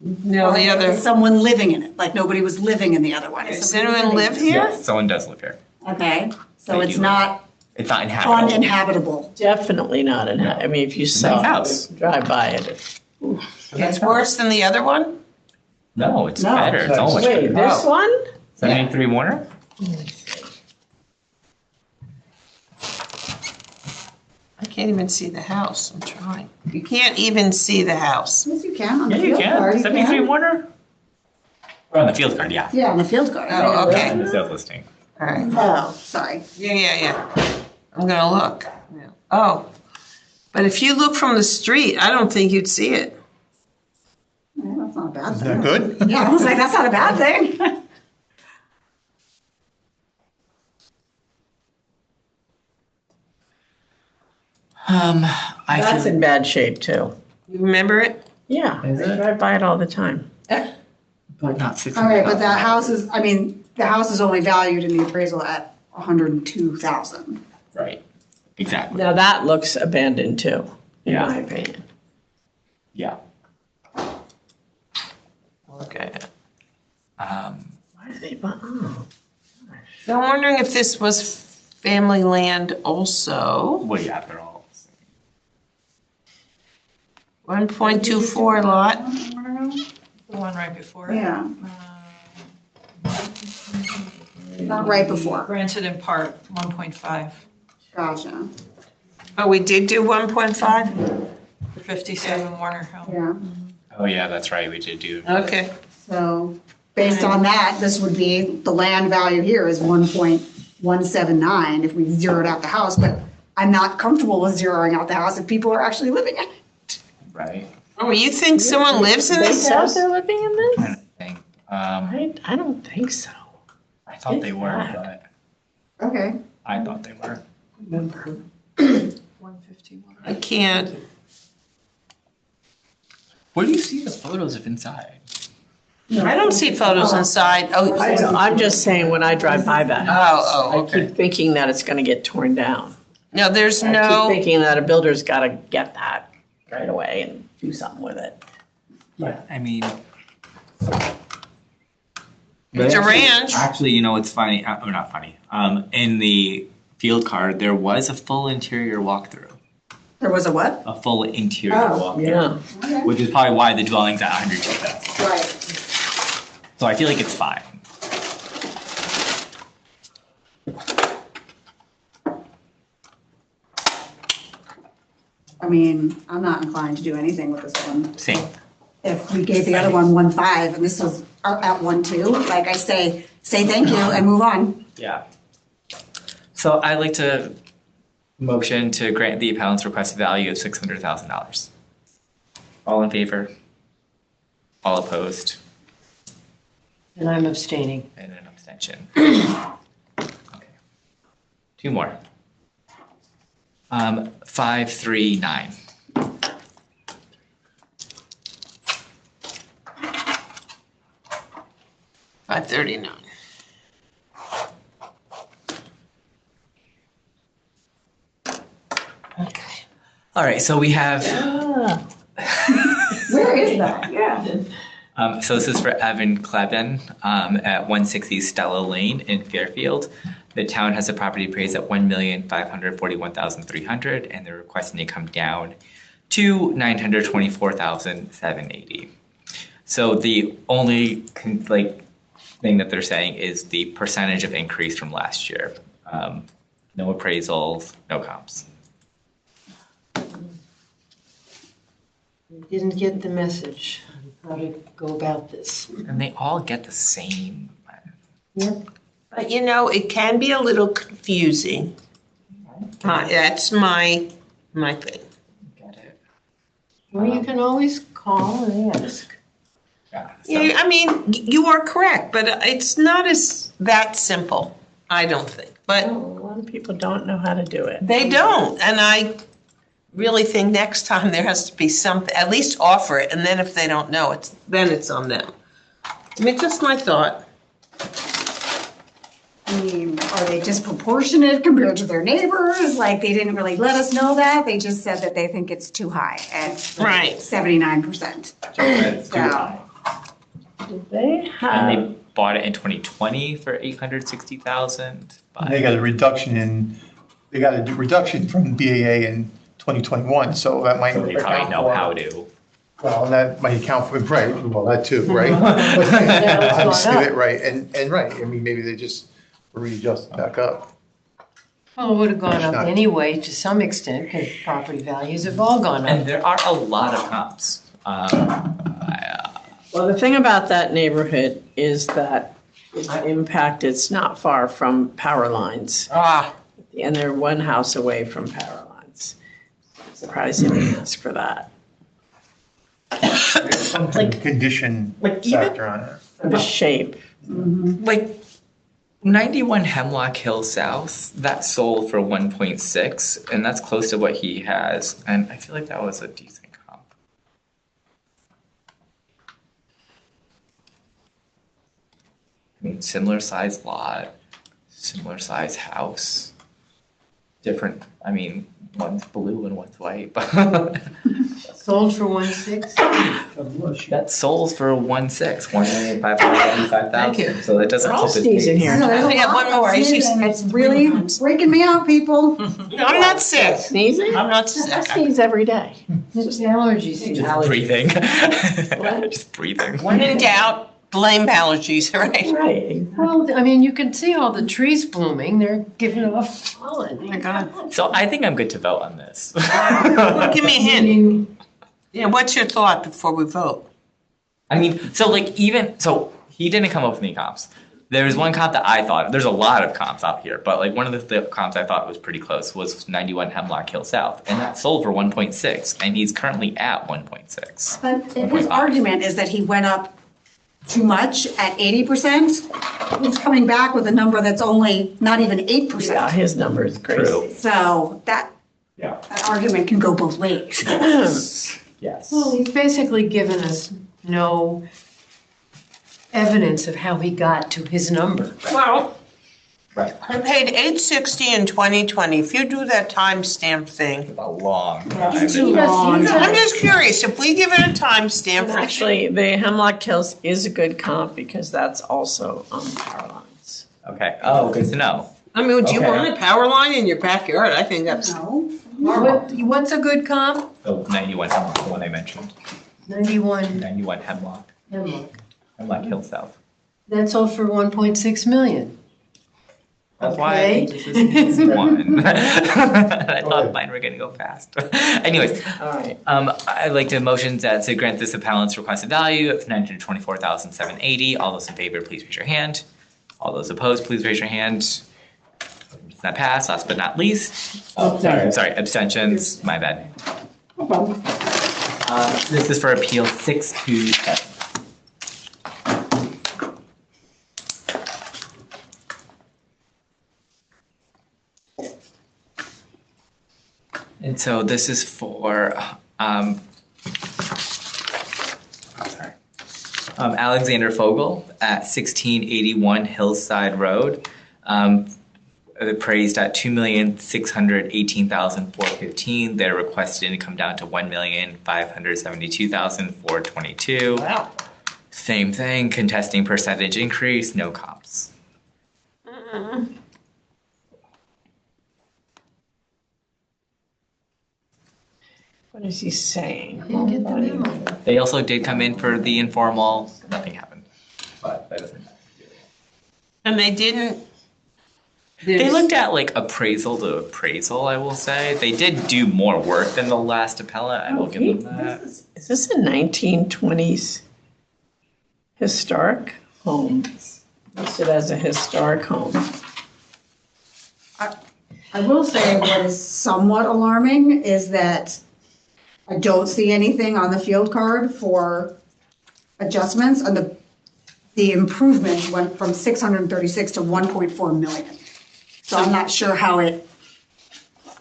No, the other. Is someone living in it? Like nobody was living in the other one? Is Does somebody anyone living live in it? here? Someone does live here. Okay, so They it's do. not It's not inhabitable. uninhabitable. Definitely not in, I mean, if you saw, house. drive by it. It's worse than the other one? No, it's No. better. It's almost Wait, better. this one? 73 Warner? I can't even see the house. I'm trying. You can't even see the house. Yes, you can on Yeah, the you field card. can. 73 Warner? Or on the field card, yeah. Yeah, on the field card. Oh, okay. On the sales listing. All right. Oh, sorry. Yeah. I'm gonna look. Yeah. Oh, but if you look from the street, I don't think you'd see it. Yeah, that's not bad Is thing. that good? Yeah, I was like, that's not a bad thing. I That's feel, in bad shape too. You remember it? Yeah, Is I it? drive by it all the time. but not 600,000. Okay, but that house is, I mean, the house is only valued in the appraisal at 102,000. Right. Exactly. Now that looks abandoned too, in Yeah. my opinion. Yeah. Okay. Why did they buy, oh. So I'm wondering if this was family land also. Well, yeah, they're all. 1.24 lot. The one right before. Yeah. Not right before. Granted in part, 1.5 Gotcha. Oh, we did do 1.5? for 57 Warner Hill. Yeah. Oh, yeah, that's right. We did do. Okay. So based on that, this would be, the land value here is 1.179 if we zeroed out the house, but I'm not comfortable with zeroing out the house if people are actually living in it. Right. Oh, you think someone lives in this They said house? they're living in this? I don't think. I don't think so. I thought they It's were, bad. but Okay. I thought they were. 151. I can't. Where do you see the photos of inside? I don't see photos inside. Oh, I'm just saying, when I drive by that house, oh, I okay. keep thinking that it's gonna get torn down. No, there's I keep no, thinking that a builder's gotta get that right away and do something with it. Yeah, I mean. It's a ranch. Actually, you know, it's funny, or not funny. In the field card, there was a full interior walkthrough. There was a what? A full interior Oh, walkthrough. Yeah. Which is probably why the dwelling's at 102,000. Right. So I feel like it's fine. I mean, I'm not inclined to do anything with this one. Same. If we gave the other one 1.5 and this was at 1.2, like I say thank you and move on. Yeah. So I'd like to motion to grant the appellant's requested value of $600,000. All in favor? All opposed? And I'm abstaining. And an abstention. Okay. Two more. 539. $539. Okay. All right, so we have, Where is that? Yeah. so this is for Evan Kleben at 160 Stella Lane in Fairfield. The town has the property appraised at $1,541,300, and they're requesting to come down to $924,780. So the only thing that they're saying is the percentage of increase from last year. No appraisals, no comps. Didn't get the message on how to go about this. And they all get the same. But you know, it can be a little confusing. That's my thing. Get it? Well, you can always call and ask. Yeah. Yeah, I mean, you are correct, but it's not as that simple, I don't think. But A lot of people don't know how to do it. they don't, and I really think next time there has to be something, at least offer it, and then if they don't know, then it's on them. I mean, just my thought. I mean, are they disproportionate compared to their neighbors? Like, they didn't really let us know that. They just said that they think it's too high at Right. 79%. So, Did they And have, they bought it in 2020 for $860,000. And they got a reduction from BAA in 2021, so that might. So they probably account know for- how to. Well, and that might account for, right, well, that too, right? it's Obviously, gone up. right, and right, I mean, maybe they just readjust back up. Well, it would have gone It's up not- anyway to some extent, because property values have all gone And up. there are a lot of comps. well, the thing about that neighborhood is that it's impacted, it's not far from power lines. And they're one house away from power lines. Surprised they didn't ask for that. Like condition Like even factor on it. The shape. like 91 Hemlock Hill South, that sold for 1.6, and that's close to what he has. And I feel like that was a decent comp. I mean, similar size lot, similar size house. Different, I mean, one's blue and one's white, but Sold for 1.6? that sold for 1.6, 1,575,000. Thank you. So that doesn't help his Sneeze in case. here. I know, there's a We have lot one more. of She's- things, and it's really breaking me out, people. I'm not sick. Sneezing? I'm not I sick. sneeze every day. It's allergies. Just breathing. What? Just breathing. When in doubt, blame allergies, right? Right. Well, I mean, you can see all the trees blooming, they're giving off pollen. Oh my God. So I think I'm good to vote on this. Give me a hint. Yeah, what's your thought before we vote? I mean, so he didn't come up with any comps. There's one comp that I thought, there's a lot of comps out here, but like one of the comps I thought was pretty close was 91 Hemlock Hill South, and that sold for 1.6, and he's currently at 1.6. But his argument is that he went up too much at 80%. He's coming back with a number that's only not even 8%. Yeah, his number is crazy. True. So that argument can go both ways. Yes. Well, he's basically given us no evidence of how he got to his number. Well, Right. I paid $860 in 2020. If you do that timestamp thing. A long I'm time. just curious, if we give it a timestamp And for actually, the Hemlock Hills is a good comp because that's also on power lines. Okay. Oh, good to know. I mean, do you Okay. want a power line in your backyard? I think that's. No. What's a good comp? Oh, 91 Hemlock, the one I mentioned. 91. 91 Hemlock. Hemlock Hill South. That sold for 1.6 million. That's why I think this is one. I thought mine were gonna go fast. Anyways, All right. I'd like to motion to grant this appellant's requested value of $924,780. All those in favor, please raise your hand. All those opposed, please raise your hand. That passed. Last but not least. Oh, sorry. Abstentions. My bad. This is for appeal 627. And so this is for Alexander Fogel at 1681 Hillside Road, appraised at $2,618,415. Their requested income down to $1,572,422. Wow. Same thing, contesting percentage increase, no comps. What is he saying? Didn't get the memo. They also did come in for the informal, nothing happened. But that doesn't matter. And they didn't. They looked at like appraisal to appraisal, I will say. They did do more work than the last appellant, I will give them that. Is this a 1920s historic home? Listed as a historic home. I will say what is somewhat alarming is that I don't see anything on the field card for adjustments, and the improvement went from 636 to 1.4 million. So I'm not sure how it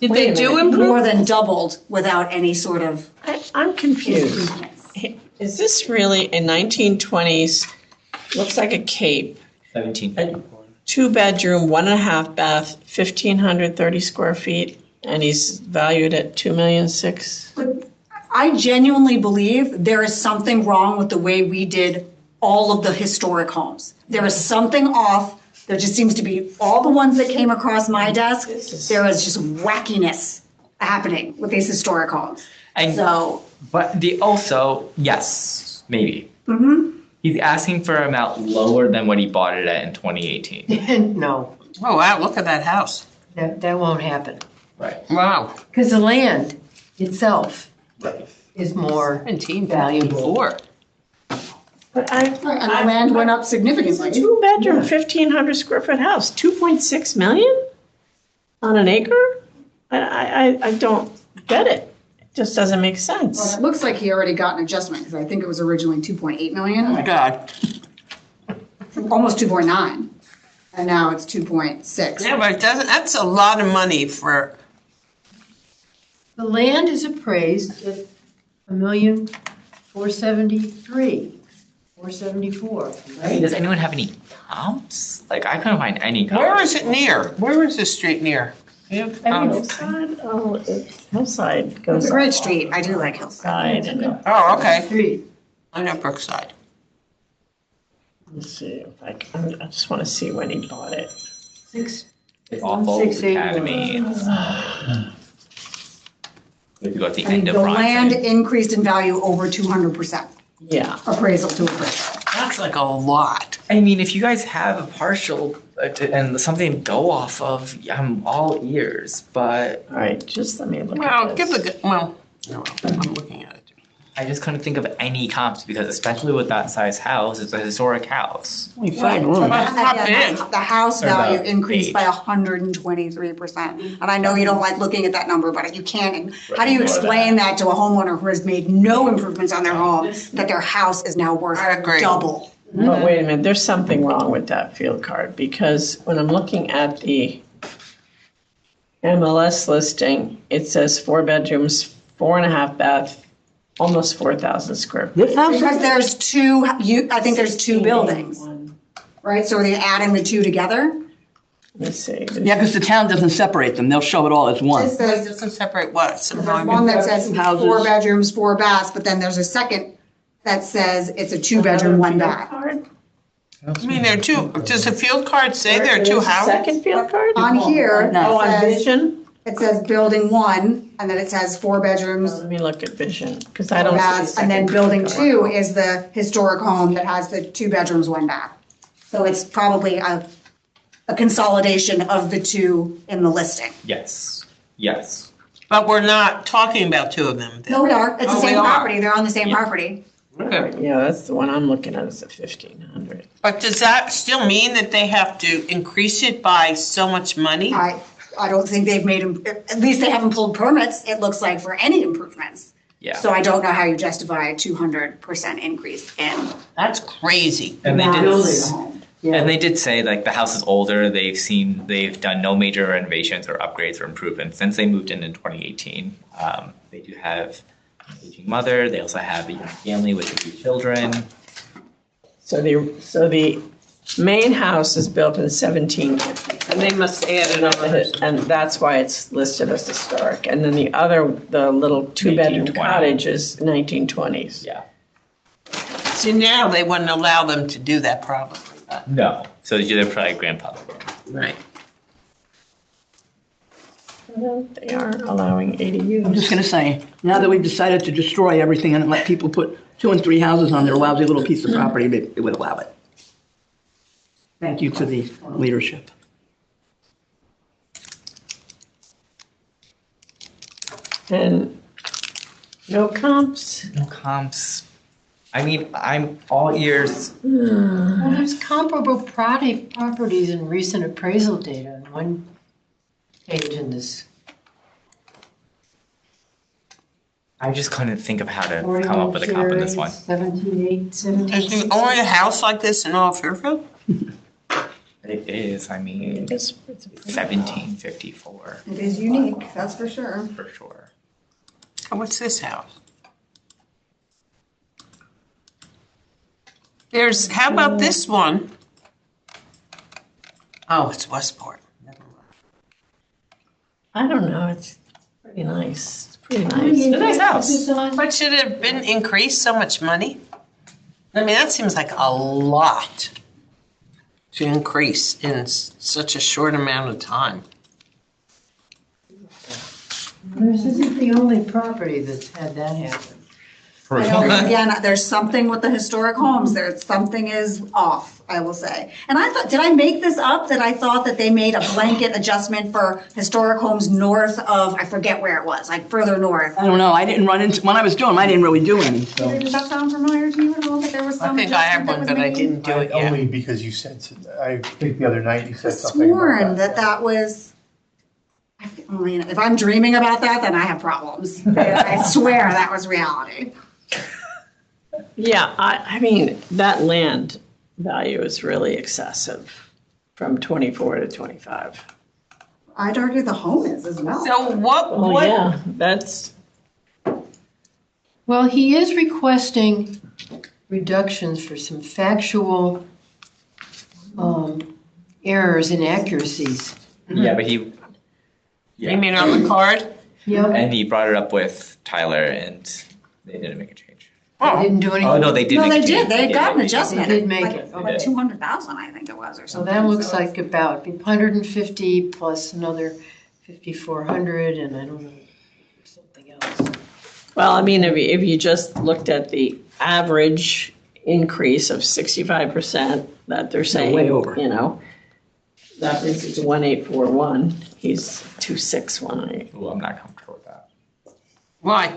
Did Wait they a do minute. improve? more than doubled without any sort of I'm confused. improvements. Is this really a 1920s, looks like a cape, 1754. 2-bedroom, 1.5 bath, 1,530 square feet, and he's valued at 2,600,000? But I genuinely believe there is something wrong with the way we did all of the historic homes. There is something off. There just seems to be, all the ones that came across my desk, there is just wackiness happening with these historic homes. And So, but yes, maybe. He's asking for an amount lower than what he bought it at in 2018. No, Oh, wow, look at that house. that won't happen. Right. Wow. Because the land itself Right. is more 17 valuable. before. But and the land went up significantly. 2-bedroom, 1,500 square foot house, 2.6 million on an acre? I don't get it. Just doesn't make Well, sense. it looks like he already got an adjustment, because I think it was originally 2.8 Oh my million, God. almost 2.9, and now it's 2.6. Yeah, but it doesn't, that's a lot of money for, The land is appraised at $1,473,474. Does anyone have any comps? Like, I couldn't find any comps. where is it near? Where is this street near? Hillside, oh, it's Hillside goes. It's a great street, I do like Hillside. Side, and Oh, okay. Street. I know Brookside. let's see if I can, I just want to see when he bought it. Six. The awful 168. Academy. We have to go at the I mean, end of the land Bronson. increased in value over 200%, Yeah, appraisal to appraisal. That's like a lot. I mean, if you guys have a partial and something to go off of, I'm all ears. But all right, just let me look Well, at give this. the, well, no, I'm looking at it. I just couldn't think of any comps because, especially with that size house, it's a historic house. Only 5 rooms. That's not Again, big. the house Or the value increased age. by 123%. And I know you don't like looking at that number, but you can't. How do you explain that to a homeowner who has made no improvements on their home, that their house is now worth I agree. double? But wait a minute, there's something wrong with that field card, because when I'm looking at the MLS listing, it says 4 bedrooms, 4.5 bath, almost 4,000 square feet. This house? Because there's two, I think there's two buildings, right? So are they adding the two together? Let me see. Yeah, because the town doesn't separate them. They'll show it all as one. It It says, doesn't separate what? there's one that says Houses. 4 bedrooms, 4 baths, but then there's a second that says it's a 2-bedroom, 1 bath. Card? I mean, there are two, does the field card say there are two There's a houses? Second field card? On here, Oh, on it says, Vision? it says building 1, and then it says 4 bedrooms, Let me look at Vision, because I 4 don't see. a baths, and then second building field card. 2 is the historic home that has the 2 bedrooms, 1 bath. So it's probably a consolidation of the two in the listing. Yes. Yes. But we're not talking about two of them then. No, we are, it's the Oh, we same are. property, they're on the same Yeah. property. Okay. Yeah, that's the one I'm looking at, is a 1,500. But does that still mean that they have to increase it by so much money? I don't think they've made, at least they haven't pulled permits, it looks like, for any improvements. Yeah. So I don't know how you justify a 200% increase in That's crazy. And they building a did. home. And they did say like the house is older. They've done no major renovations or upgrades or improvements since they moved in 2018. They do have an aging mother. They also have a young family with 2 children. So the main house is built in 1750. And they must add another. And that's why it's listed as historic. And then the little 2-bedroom 1920. cottage is 1920s. Yeah. See, now they wouldn't allow them to do that probably. No. So they're probably grandfather. Right. They are allowing I'm just ADUs. gonna say, now that we've decided to destroy everything and let people put 2 and 3 houses on their lousy little piece of property, they would allow it. Thank you to the leadership. And no comps? No comps. I mean, I'm all ears. Well, there's comparable properties and recent appraisal data on one page in this. I just couldn't think of how to come up with a comp in this one. 17.8, Is 17. there only a house like this in all Fairfield? It is. I mean, It's a pretty- 1754 It is unique, that's for sure. for sure. Oh, what's this house? How about this one? Oh, it's Westport. Never mind. I don't know, it's pretty nice. It's pretty nice. a nice house. Is this on? But should it have been increased so much money? I mean, that seems like a lot to increase in such a short amount of time. This isn't the only property that's had that happen. I know, again, there's something with the historic homes, something is off, I will say. And I thought, did I make this up, that I thought that they made a blanket adjustment for historic homes north of, I forget where it was, like further north? I don't know, I didn't run into, when I was doing them, I didn't really do any, so. Does that sound familiar to you at all, that there was I some think I have adjustment one, that but I was made? didn't do it yet. Only because you said, I think the other night you I said something sworn about that that was, I mean, if I'm dreaming about that, then I have problems. I swear that was reality. Yeah, I mean, that land value is really excessive from 24 to 25. I'd argue the home is as well. So what, Oh, yeah, that's, Well, he is requesting reductions for some factual errors, inaccuracies. Yeah, but he. you mean on the card? Yep, And he brought it up with Tyler, and they didn't make a change. they didn't do anything. Oh no, they did. No, make they a change. did. They had got an They adjustment. did make like- it. Like Okay. 200,000, I think it was, or So something. that looks like about 150 plus another 5,400, and I don't know, something else. well, I mean, if you just looked at the average increase of 65% that they're saying, way over. you know, that brings it to 1841. He's 2618. Ooh, I'm not comfortable with that. Why?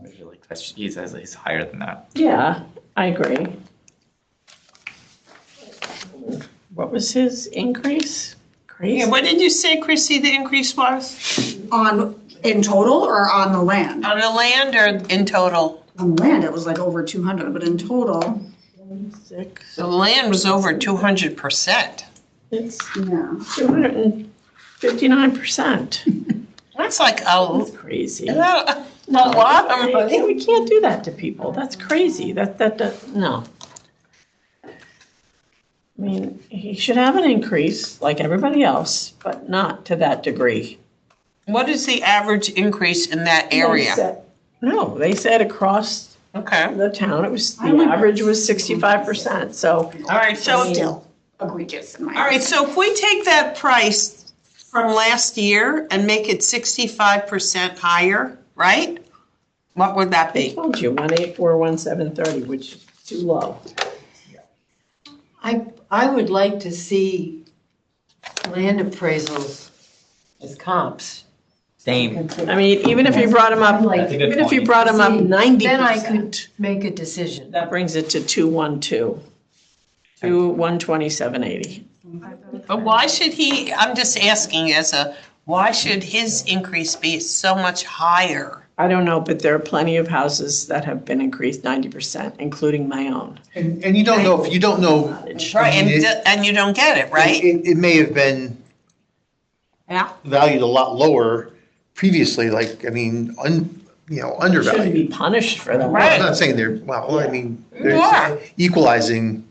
I feel like he says he's higher than that. Yeah, I agree. What was his increase? Crazy. Yeah, what did you say, Chrissy, the increase was? In total or on the land? On the land or in total? On the land, it was like over 200, but in total, Six. The land was over 200%. It's yeah. 259%. That's like That's crazy. a lot of money. We can't do that to people. That's crazy. No. I mean, he should have an increase like everybody else, but not to that degree. What is the average increase in that area? No, they said across Okay. the town, the average was 65%, so. All right, so, Still egregious in my all right, so if we take that price from last year and make it 65% higher, right? What would that I be? told you, 184,1730, which is too low. I would like to see land appraisals as comps. Same. I mean, even if you brought them up, Like, That's a good even if you point. brought them up See, 90%. then I could make a decision. That brings it to 212, to 127.80. But why should he, I'm just asking why should his increase be so much higher? I don't know, but there are plenty of houses that have been increased 90%, including my own. And you don't know, if you don't know. Right, I mean, and you don't get it, right? It may have been Yeah. valued a lot lower previously, like, I mean, Shouldn't undervalued. be punished for that. Well, I'm not saying they're, well, I mean, Yeah. there's equalizing,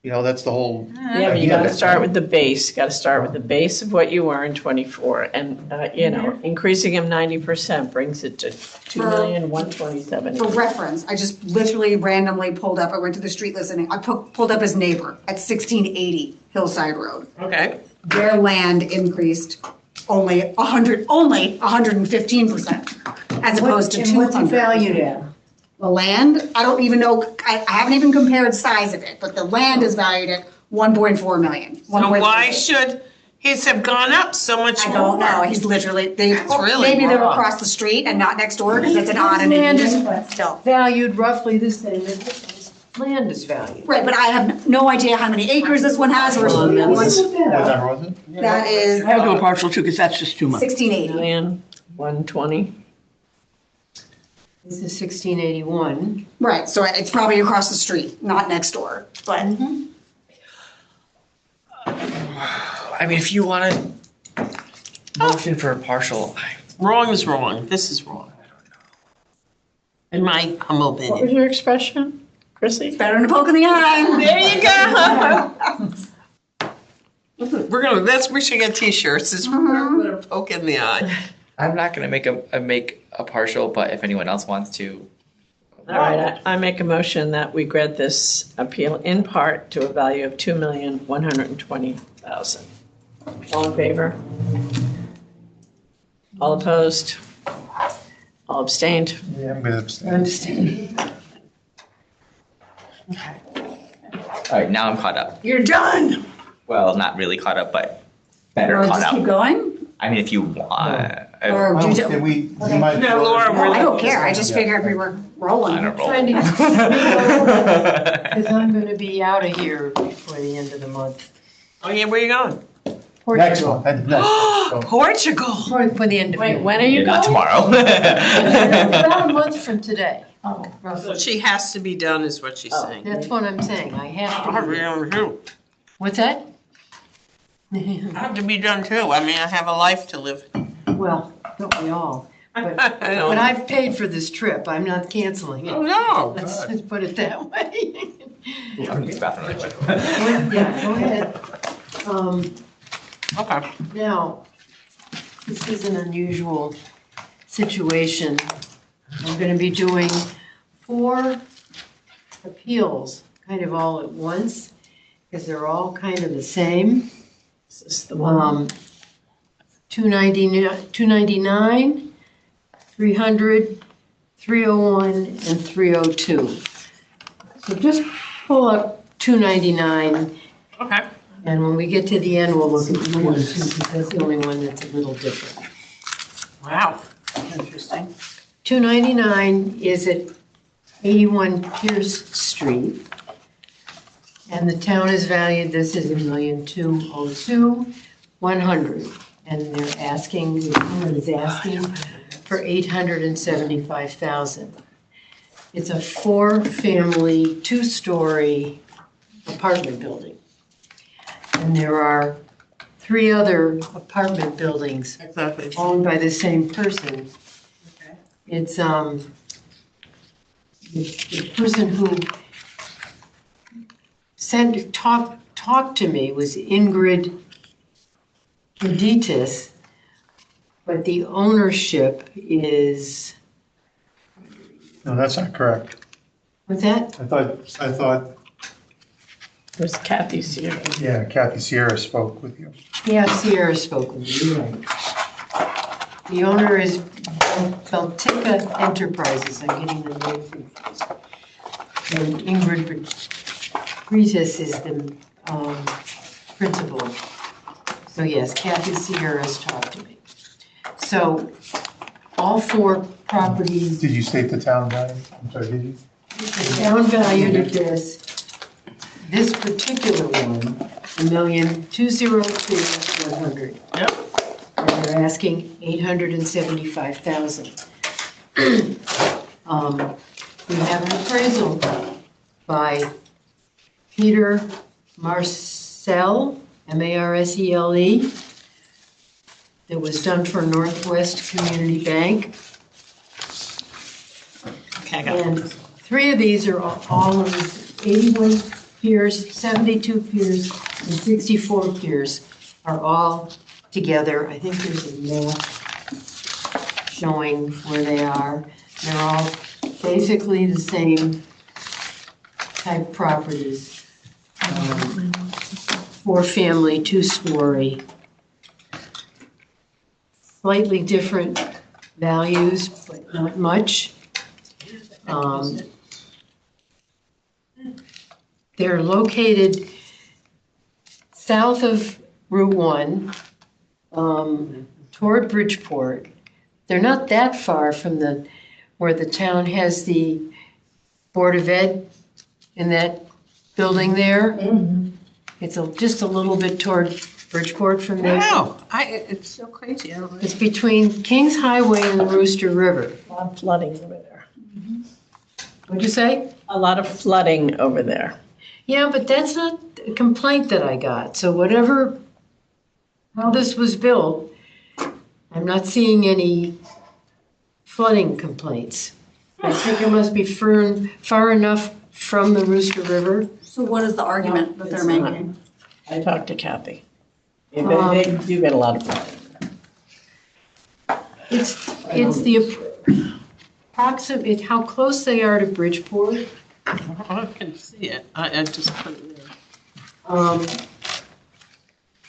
that's the whole. Yeah, but you gotta start with the base, gotta start with the base of what you were in '24, and, increasing them 90% brings it to 2,127,000. For reference, I just literally randomly pulled up, I went to the street listening, I pulled up his neighbor at 1680 Hillside Road. Okay. Their land increased only 115%, as opposed to And what's it 200. valued at? The land, I don't even know, I haven't even compared size of it, but the land is valued at 1.4 million. So why should his have gone up so much I more? don't know, he's literally, really maybe they're wrong. across the street and not next door, because it's an odd and Land even, is but still. valued roughly the same as this land is valued. Right, but I have no idea how many acres this one has, or Well, that's- Was it? that is I have to do a partial too, because that's just too much. 1680. 1,120. This is 1681. Right, so it's probably across the street, not next door, but I mean, if you want to motion for a partial, Wrong is wrong. This is wrong. In my humble What was opinion. your expression, Chrissy? better than a poke in the eye. There you go. We should get t-shirts. It's Mm-hmm. a poke in the eye. I'm not gonna make a partial, but if anyone else wants to, All right, I make a motion that we grant this appeal in part to a value of 2,120,000. All in favor? All opposed? All abstained? Yeah, I'm gonna abstain. Understand. all right, now I'm caught up. You're done. Well, not really caught up, but better Or caught just keep up. going? I mean, if you want, Or Well, do you, can we might- No, Laura, oh, I don't care, I just figured we were rolling. I don't roll. Trying to, because I'm going to be out of here before the end of the month. Oh, yeah, where you going? Next Portugal. month, next month. Portugal. For the end of Wait, May. when are you Not going? tomorrow. About a month from today. Oh, So Roughly. she has to be done, is what she's saying. That's what I'm saying, I have to. be there. What's that? I have to be done too. I mean, I have a life to live. Well, don't we all? But I don't- but I've paid for this trip, I'm not canceling Oh, it. no. Let's just put it that way. I'm use the bathroom really quick. Yeah, go ahead. Okay. Now, this is an unusual situation. I'm gonna be doing 4 appeals, kind of all at once, because they're all kind of the same. This is the one. 299, 300, 301, and 302. So just pull up 299, Okay. and when we get to the end, we'll look at 302, because that's the only one that's a little different. Wow. Interesting. 299 is at 81 Pierce Street. And the town has valued this as $1,202,100. And they're asking, the town is asking for $875,000. It's a 4-family, 2-story apartment building. And there are 3 other apartment buildings Exactly. owned by the same person. It's, the person who talked to me was Ingrid Meditis, but the ownership is, No, that's not correct. what's that? I thought, It was Kathy Sierra. yeah, Kathy Sierra spoke with you. Yeah, Sierra spoke with me, you're right. The owner is Baltica Enterprises, I'm getting the name confused. And Ingrid Meditis is the principal. So yes, Kathy Sierra has talked to me. So all 4 properties, Did you state the town value? I'm sorry, did you? the town valued at this particular one, $1,202,100. Yep. And they're asking $875,000. We have an appraisal by Peter Marcel, Marsele, that was done for Northwest Community Bank. Okay, I got it. And 3 of these are all of these 81 piers, 72 piers, and 64 piers are all together. I think there's a map showing where they are. They're all basically the same type properties. 4-family, 2-story. Slightly different values, but not much. They're located south of Route 1, toward Bridgeport. They're not that far from where the town has the Board of Ed in that building there. It's just a little bit toward Bridgeport from there. Wow, it's so crazy. I don't know. It's between Kings Highway and the Rooster River. A lot of flooding over there. What'd you say? A lot of flooding over there. Yeah, but that's not a complaint that I got. So how this was built, I'm not seeing any flooding complaints. I think it must be far enough from the Rooster River. So what is the argument that they're It's not. making? I talked to Kathy. They do get a lot of flooding. It's the approximate, how close they are to Bridgeport. I can see it. I just put it there.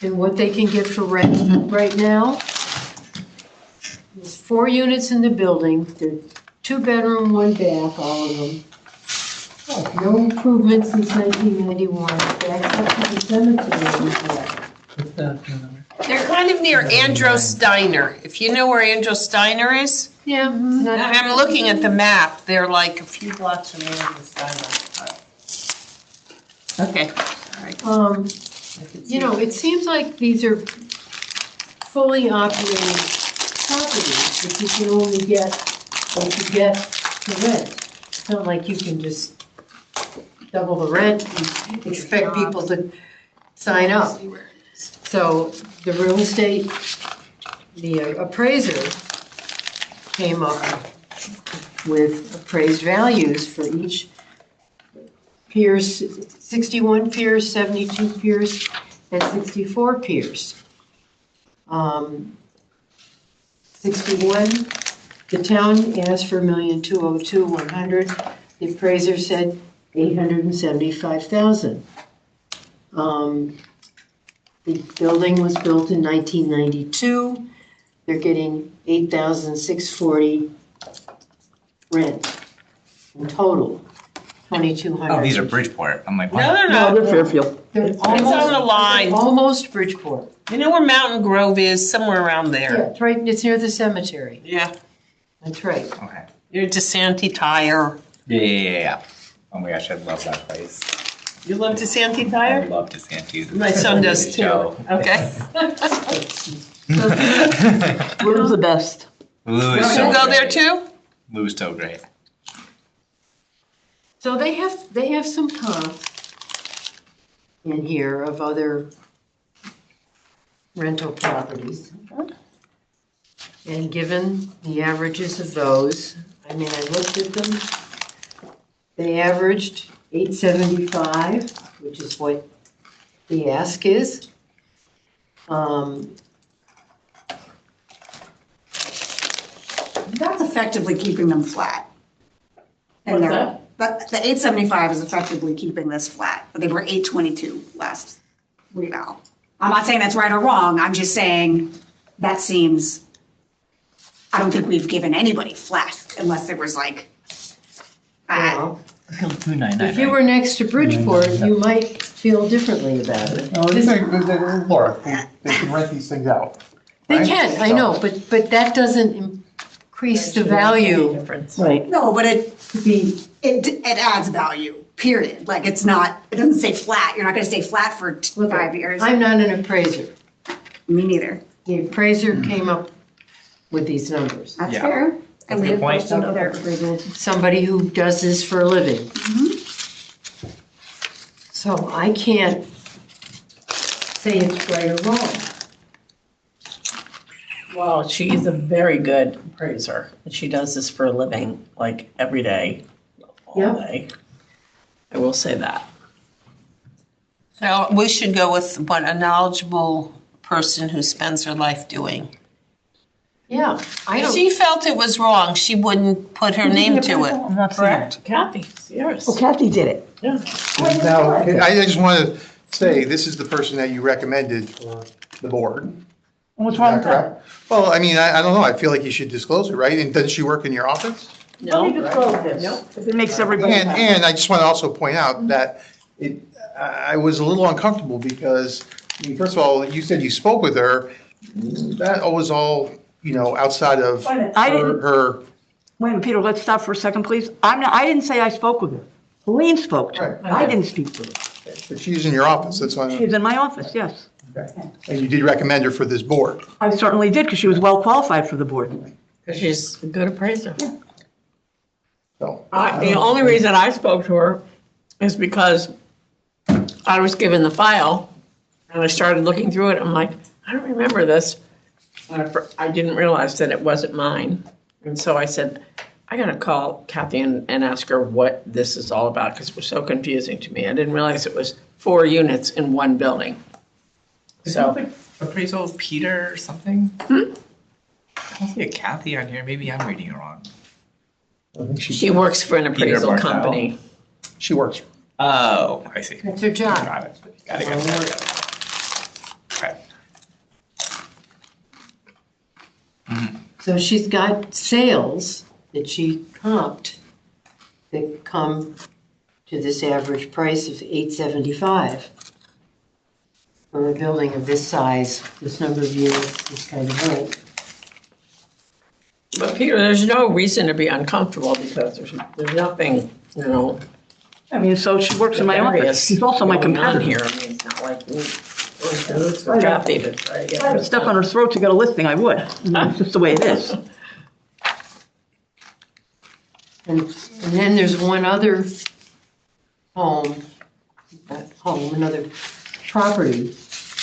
And what they can get for rent right now. There's 4 units in the building. They're 2-bedroom, 1 bath, all of them. No improvements since 1991. Backs up to the cemetery. They're kind of near Andros Steiner. If you know where Andros Steiner is. Yeah. I'm looking at the map. They're like a few blocks from Andros Steiner. Okay, all right. You know, it seems like these are fully operating properties that you can only get what you get to rent. It's not like you can just double the rent and expect people to sign up. So the real estate, the appraiser came up with appraised values for each piers, 61 piers, 72 piers, and 64 piers. 61, the town asked for $1,202,100. The appraiser said $875,000. The building was built in 1992. They're getting $8,640 rent in total, 2,200. Oh, these are Bridgeport. I'm like, what? No, No, they're Fairfield. They're It's on the line. almost Bridgeport. You know where Mountain Grove is? Somewhere around Yeah, there. it's right, it's near the cemetery. Yeah. That's right. Okay. Near DeSanti Tire. Yeah. Oh my gosh, I love that place. You love DeSanti I Tire? love DeSantis. My son does too. Show. Okay. Where's the best? Lou is You so go great. there too? Lou's so great. So they have some comps in here of other rental properties. And given the averages of those, I mean, I looked at them. They averaged 875, which is what the ask is. That's effectively keeping them flat. And What's they're- But the 875 is effectively keeping this flat, but they were 822 last reval. I'm not saying that's right or wrong, I'm just saying that seems, I don't think we've given anybody flat unless there was like, Well, $299. if you were next to Bridgeport, you might feel differently about it. No, Laura, they can rent these things out. They right? can, I know, but that doesn't increase the value Difference. Right. no, but to be, it adds value, period. Like it's not, it doesn't stay flat, you're not gonna stay flat for look, 5 years. I'm not an appraiser. Me neither. The appraiser came up with these numbers. That's Yeah. fair. And That's a we good have point. posted other, Somebody who does this for a living. So I can't say it's right or wrong. Well, she's a very good appraiser. And she does this for a living, like every day, all Yep. day. I will say that. So we should go with what a knowledgeable person who spends her life doing. Yeah, I If don't, she felt it was wrong, she wouldn't put her name to it. I'm not saying that. Kathy, yours. Oh, Kathy did it. Yeah. Now, I just want to say, this is the person that you recommended for the board. What's Is wrong that with that? correct? Well, I mean, I don't know, I feel like you should disclose it, right? And doesn't she work in your office? No, Let me disclose this. No. If it makes everybody And, happy. and I just want to also point out that I was a little uncomfortable because, I mean, first of all, you said you spoke with her. That was all, outside of Wait a minute, I didn't- her. Wait a minute, Peter, let's stop for a second, please. I didn't say I spoke with her. Helene spoke to her. Right. I didn't speak with her. But she's in your office, that's why. She's in my office, yes. And you did recommend her for this board. I certainly did, because she was well qualified for the board. because she's a good appraiser. So, The only reason I spoke to her is because I was given the file and I started looking through it. I'm like, I don't remember this. And I didn't realize that it wasn't mine. And so I said, I gotta call Kathy and ask her what this is all about because it was so confusing to me. I didn't realize it was 4 units in one building. So, Appraisal of Peter or something? I don't see a Kathy on here. Maybe I'm reading it wrong. I think she works for an Peter appraisal Martell. company. She works. Oh, I see. that's her job. Got it. Got it. Okay. So she's got sales that she comped that come to this average price of 875 for a building of this size, this number of units, this kind of rent. But Peter, there's no reason to be uncomfortable because there's nothing, I mean, so she works in my office. She's also my Going on competitor. here, I mean, it's not like we, we're happy to try to get. If I had stuff on her throat to get a listing, I would. It's just the way it is. And then there's one other home, another property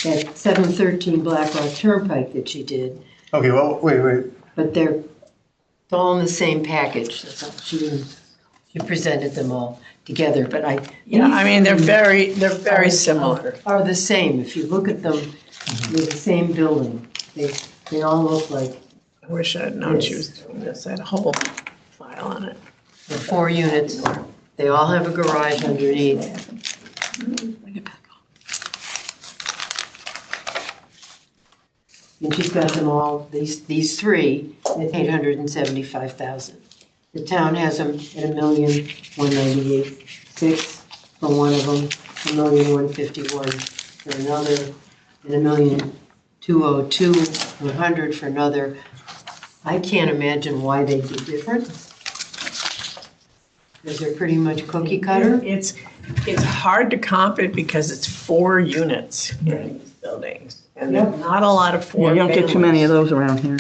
at 713 Black Rock Turnpike that she did, Okay, well, wait. but they're all in the same package. That's all. She presented them all together, but Yeah, I mean, they're very similar. are the same. If you look at them, they're the same building. They all look like I wish I had known she was doing this. I had a whole file on it. they're 4 units. They all have a garage underneath. And she's got them all, these three, at 875,000. The town has them at 1,198,600 for one of them, 1,151,000 for another, and 1,202,100 for another. I can't imagine why they'd be different. Because they're pretty much cookie cutter. It's hard to comp it because it's 4 units in these buildings. And there's not a lot of Yeah, four you don't get too many of families. those around here.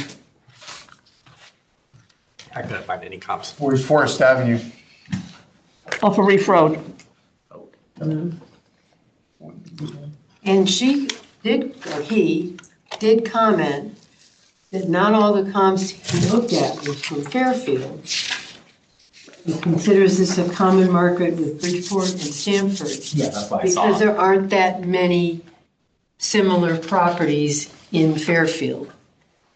I couldn't find any comps. Where's Forest Avenue? Off of Reef Road. And she did, or he did comment that not all the comps he looked at was from Fairfield. He considers this a common market with Bridgeport and Stamford. Yeah, that's what I Because saw. there aren't that many similar properties in Fairfield.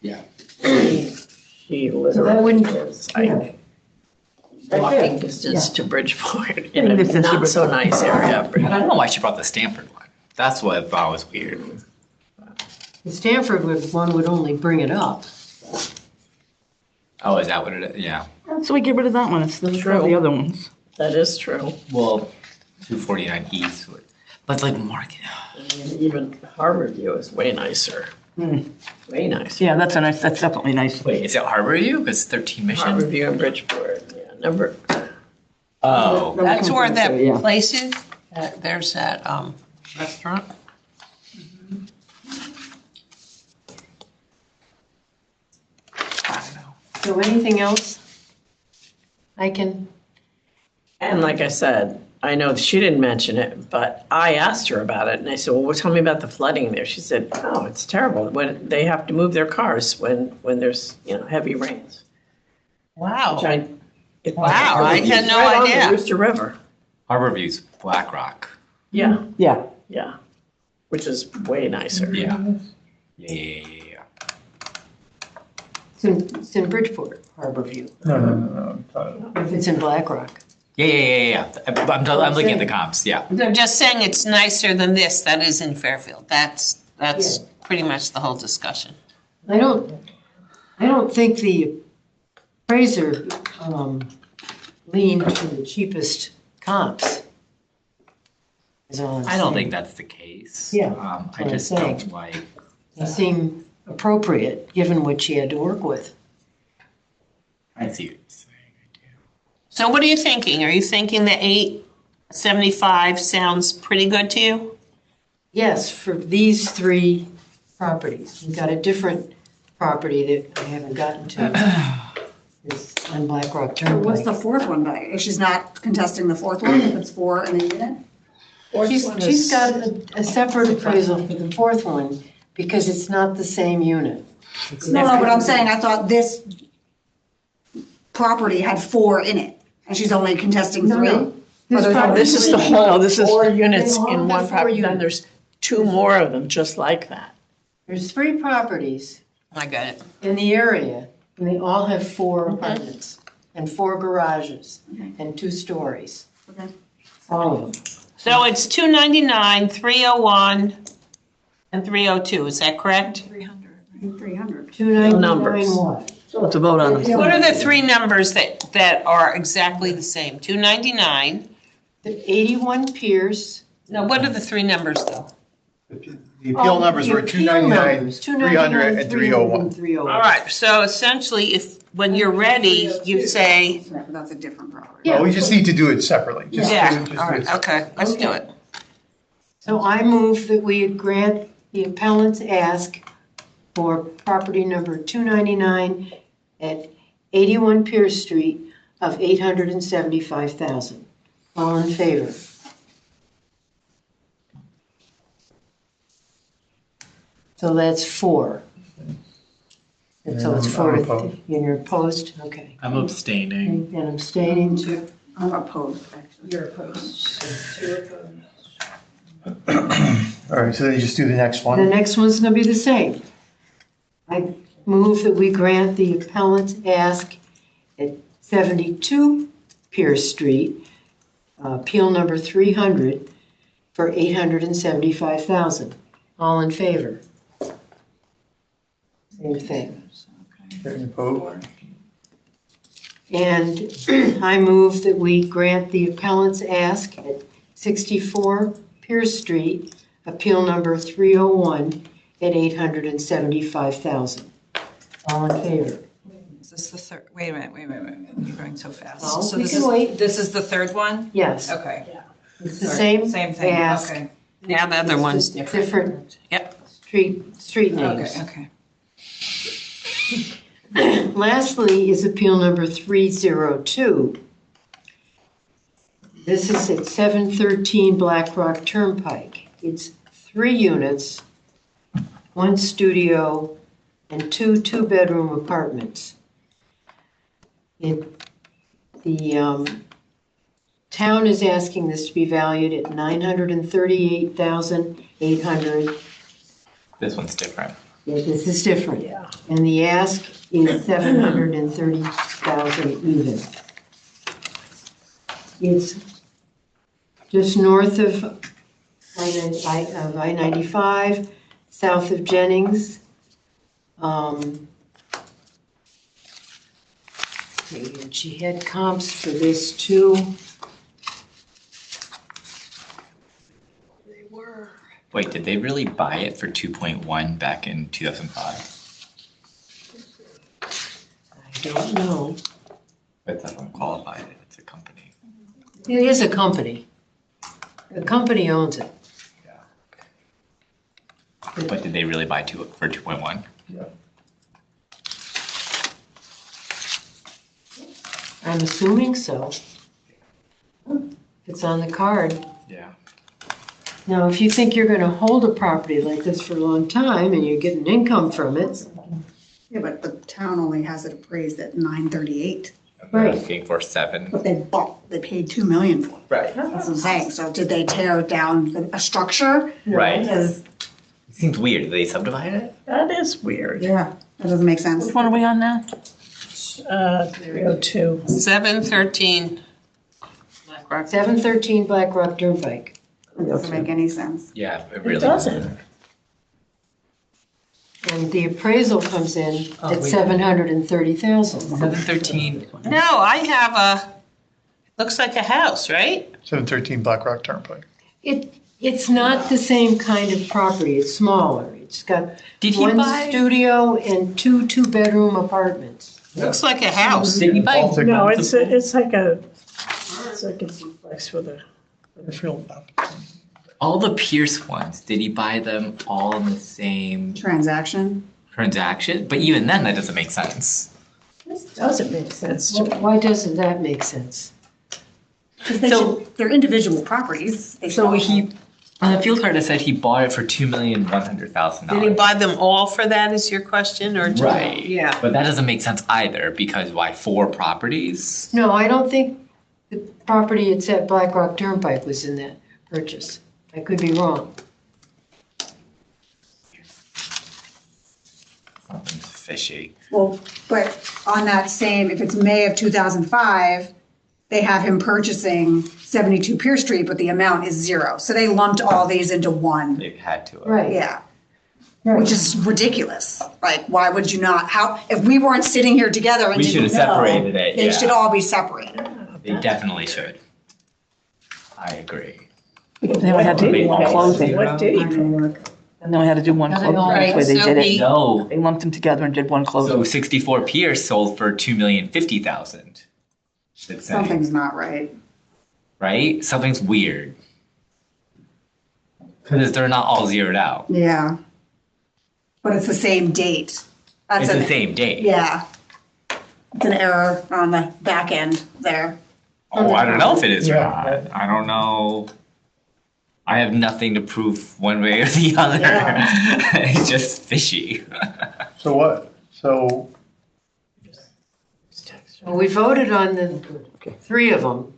Yeah. She So that literally wouldn't, is yeah. like walking distance to Bridgeport in a Distance to not so nice area. of I don't know why she brought the Stanford one. That's what I thought was weird. The Stamford one would only bring it up. Oh, is that what it is? Yeah. So we get rid of that one. It's the True. other ones. That is true. Well, 249 East. But like market. I mean, even Harborview is way nicer. Way nicer. Yeah, that's definitely nice. Wait, is it Harborview? Because 13 Mission? Harborview and Bridgeport, yeah, number, Oh. That's where that Yeah. place is. There's that restaurant. I don't know. So anything else? I can, and like I said, I know she didn't mention it, but I asked her about it, and I said, well, tell me about the flooding there. She said, oh, it's terrible, when they have to move their cars when there's, heavy rains. Wow. Which Wow, I had no Right on the idea. Rooster River. Harborview's Black Rock. Yeah, Yeah. yeah, which is way nicer. Yeah. Yeah. it's in Bridgeport, Harborview, No. if it's in Black Rock. Yeah. I'm looking at the comps, yeah. They're just saying it's nicer than this that is in Fairfield. That's pretty much the whole discussion. I don't think the appraiser leaned to the cheapest comps. Is all I'm I don't saying. think that's the case. Yeah, I what I'm just saying. don't like. They seem appropriate, given what she had to work with. I see what you're saying. So what are you thinking? Are you thinking the 875 sounds pretty good to you? Yes, for these three properties. We've got a different property that I haven't gotten to. It's on Black Rock So what's the Turnpike. fourth one, but if she's not contesting the fourth one, if it's 4 in the unit? She's got a separate appraisal for the fourth one because it's not the same unit. No, but I'm saying, I thought this property had 4 in it, and she's only contesting 3? No. This is the No, whole, this is- 4 units They all in have one 4 property, then units. there's 2 more of them just like that. There's 3 properties I got it. in the area, and they all have 4 apartments and 4 garages and 2 stories. Okay. All of them. So it's 299, 301, and 302, is that correct? 300. 299 Numbers. what? So let's vote on them. What are the 3 numbers that are exactly the same? 299, The 81 Pierce, no, what are the 3 numbers though? The appeal numbers were 299, 300, and 301. 301. All right, so essentially, when you're ready, you say, That's a different property. Well, we just need to do it separately. yeah, Just do all it right, okay, let's do it. So I move that we grant the appellant's ask for property number 299 at 81 Pierce Street of $875,000. All in favor? So that's 4. And so it's And 4 I'm to, opposed. and you're opposed, okay. I'm abstaining. And abstaining to, I'm opposed, actually. you're opposed. So 2 opposed. All right, so then you just do the next The one. next one's gonna be the same. I move that we grant the appellant's ask at 72 Pierce Street, appeal number 300, for $875,000. All in favor? Same thing. And opposed. And I move that we grant the appellant's ask at 64 Pierce Street, appeal number 301, at $875,000. All in favor? Is this the third, wait a minute, you're going so fast. No, So we this can is- wait. This is the third one? Yes, Okay. it's the same Same thing, ask. okay. Yeah, the other one's Just different. different Yep. street names. Okay, okay. Lastly is appeal number 302. This is at 713 Black Rock Turnpike. It's 3 units, 1 studio, and 2 two-bedroom apartments. The town is asking this to be valued at $938,800. This one's different. Yeah, this is different. Yeah. And the ask is $730,000 even. It's just north of I-95, south of Jennings. And she had comps for this too. Wait, did they really buy it for 2.1 back in 2005? I don't know. But that's unqualified. It's a company. It is a company. The company owns it. But did they really buy for 2.1? I'm assuming so. It's on the card. Yeah. Now, if you think you're gonna hold a property like this for a long time and you're getting income from it, Yeah, but the town only has it appraised at 938. Right. Asking for 7. But they paid 2 million for it. Right. That's what I'm saying. So did they tear down a structure? Right. Because, It seems weird. Did they subdivide it? That is weird. yeah, that doesn't make sense. Which one are we on now? 302. 713 Black Rock. 713 Black Rock Turnpike. It doesn't make any sense. Yeah, it It really doesn't. And the appraisal comes in Oh, at wait. $730,000. 713. No, I have looks like a house, right? 713 Black Rock Turnpike. It's not the same kind of property, it's smaller. It's got Did he one buy? studio and 2 two-bedroom apartments. Looks like a house. Did he buy? Baltic. No, it's like a duplex with a. All the Pierce ones, did he buy them all in the same Transaction? transaction? But even then, that doesn't make sense. This doesn't make sense to me. Why doesn't that make sense? So- They're individual properties. They So should he, on the field card, it said he bought it for $2,100,000. Did he buy them all for that is your question or? just- Right. Yeah. But that doesn't make sense either, because why 4 properties? No, I don't think the property at that Black Rock Turnpike was in that purchase. I could be wrong. Something's fishy. Well, but on that same, if it's May of 2005, they have him purchasing 72 Pierce Street, but the amount is 0. So they lumped all these into one. They had to. Right. Yeah. Which is ridiculous. Like, why would you not? If we weren't sitting here together and We should didn't have know, separated it, they yeah. should all be separated. They definitely should. I agree. They would have to be What closing. What date? And then we had to do one Yeah, they closing, all- that's why they Right, did so it. No. They lumped them together and did one So closing. 64 Pierce sold for $2,050,000. It's saying, Something's not right. right? Something's weird. Because they're not all zeroed out. Yeah. But it's the same date. That's It's the an, same date. yeah. It's an error on the back end there. Oh, I don't know if it is or Yeah. not. I don't know. I have nothing to prove one way or the other. It's just fishy. So what, so, Well, we voted on the three of them.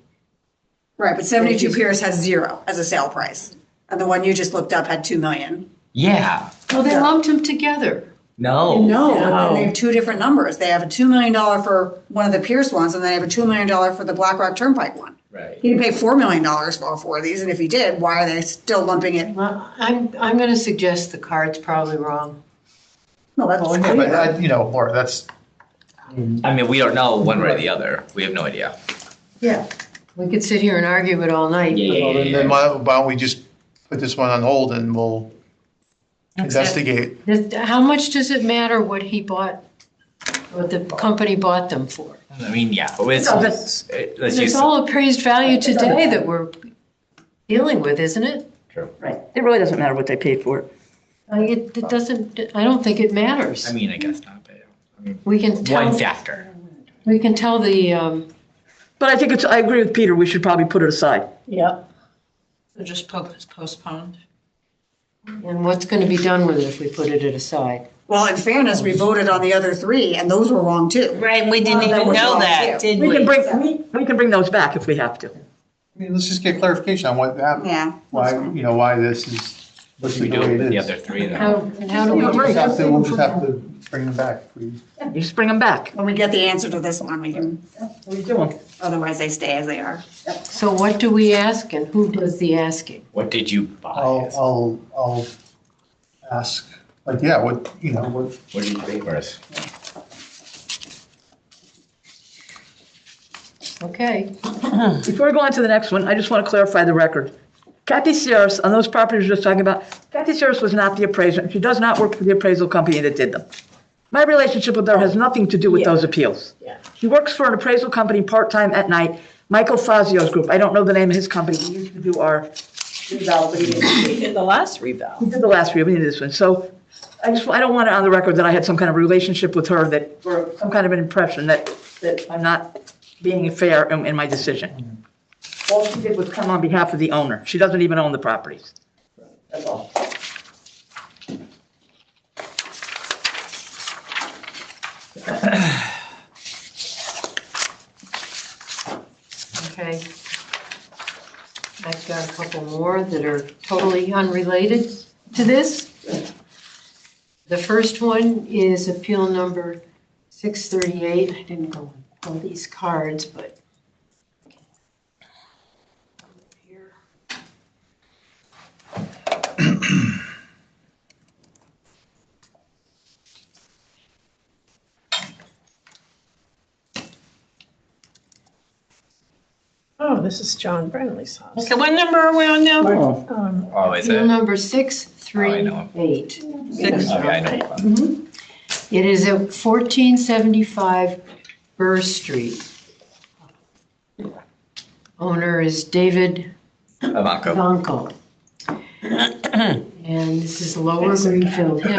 Right, but 72 Pierce has 0 as a sale price. And the one you just looked up had 2 million. Yeah. Well, they lumped them together. No. No, No. they have 2 different numbers. They have a $2 million for one of the Pierce ones, and then they have a $2 million for the Black Rock Turnpike one. Right. He didn't pay $4 million for all 4 of these, and if he did, why are they still lumping it? Well, I'm going to suggest the card's probably wrong. No, that's well, yeah, but you know, Laura, that's, I mean, we don't know one way or the other. We have no idea. yeah. We could sit here and argue it all night. well, then why don't we just put this one on hold and we'll investigate? How much does it matter what he bought, what the company bought them for? I mean, yeah. But it's, No, let's It's use all appraised value today that we're dealing with, isn't it? Right. It really doesn't matter what they paid for it. It doesn't, I don't think it matters. I mean, I guess not. But I mean, We can one tell, factor. we can tell the, But I think I agree with Peter, we should probably put it aside. Yep. So just postponed. and what's going to be done with it if we put it aside? Well, in fairness, we voted on the other 3, and those were wrong too. Right, we didn't Well, that even was know wrong, that, too. did We can we? we can bring those back if we have to. I mean, let's just get clarification on what happened, Yeah. why, you know, why this is What listed do we the do way with it the is. other 3 then? How do we? We'll just have to bring them back, please. You just bring them back. When we get the answer to this one, we can, What are you doing? otherwise they stay as they are. So what do we ask and who does the asking? What did you buy? I'll ask, like, yeah, what, you know, what, What did you pay for us? Okay, Before we go on to the next one, I just want to clarify the record. Kathy Sears, on those properties we were just talking about, Kathy Sears was not the appraiser. She does not work for the appraisal company that did them. My relationship with her has nothing to do with those appeals. Yeah. She works for an appraisal company part-time at night, Michael Fazio's group. I don't know the name of his company. He used to do our reval, but he didn't. We did the last reval. He did the last review, we needed this one. So I don't want it on the record that I had some kind of relationship with her that, or some kind of an impression that I'm not being fair in my decision. All she did was come on behalf of the owner. She doesn't even own the properties. That's all. okay. I've got a couple more that are totally unrelated to this. The first one is appeal number 638. I didn't go on all these cards, but. Here. Oh, this is John Brentley's house. Okay, what number are we on now? Oh, is Appeal it? number know. 638. Oh, yeah, I know. It is at 1475 Burr Street. Owner is David Ivanko. Donko. And this is Lower Greenfield Hill.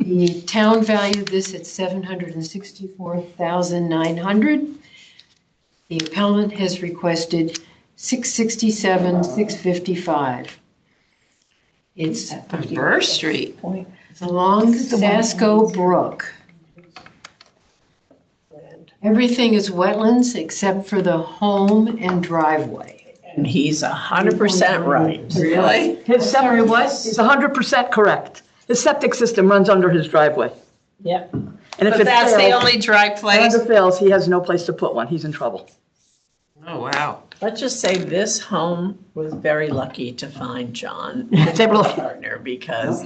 The town valued this at $764,900. The appellant has requested $667,655. It's Burr Street. along Sasko Brook. Everything is wetlands except for the home and driveway. And he's 100% right. Really? His septic, he's 100% correct. His septic system runs under his driveway. Yep. And if But it that's the fails, only dry if place? it fails, he has no place to put one. He's in trouble. Oh, wow. Let's just say this home was very lucky to find John, It's able to- partner, because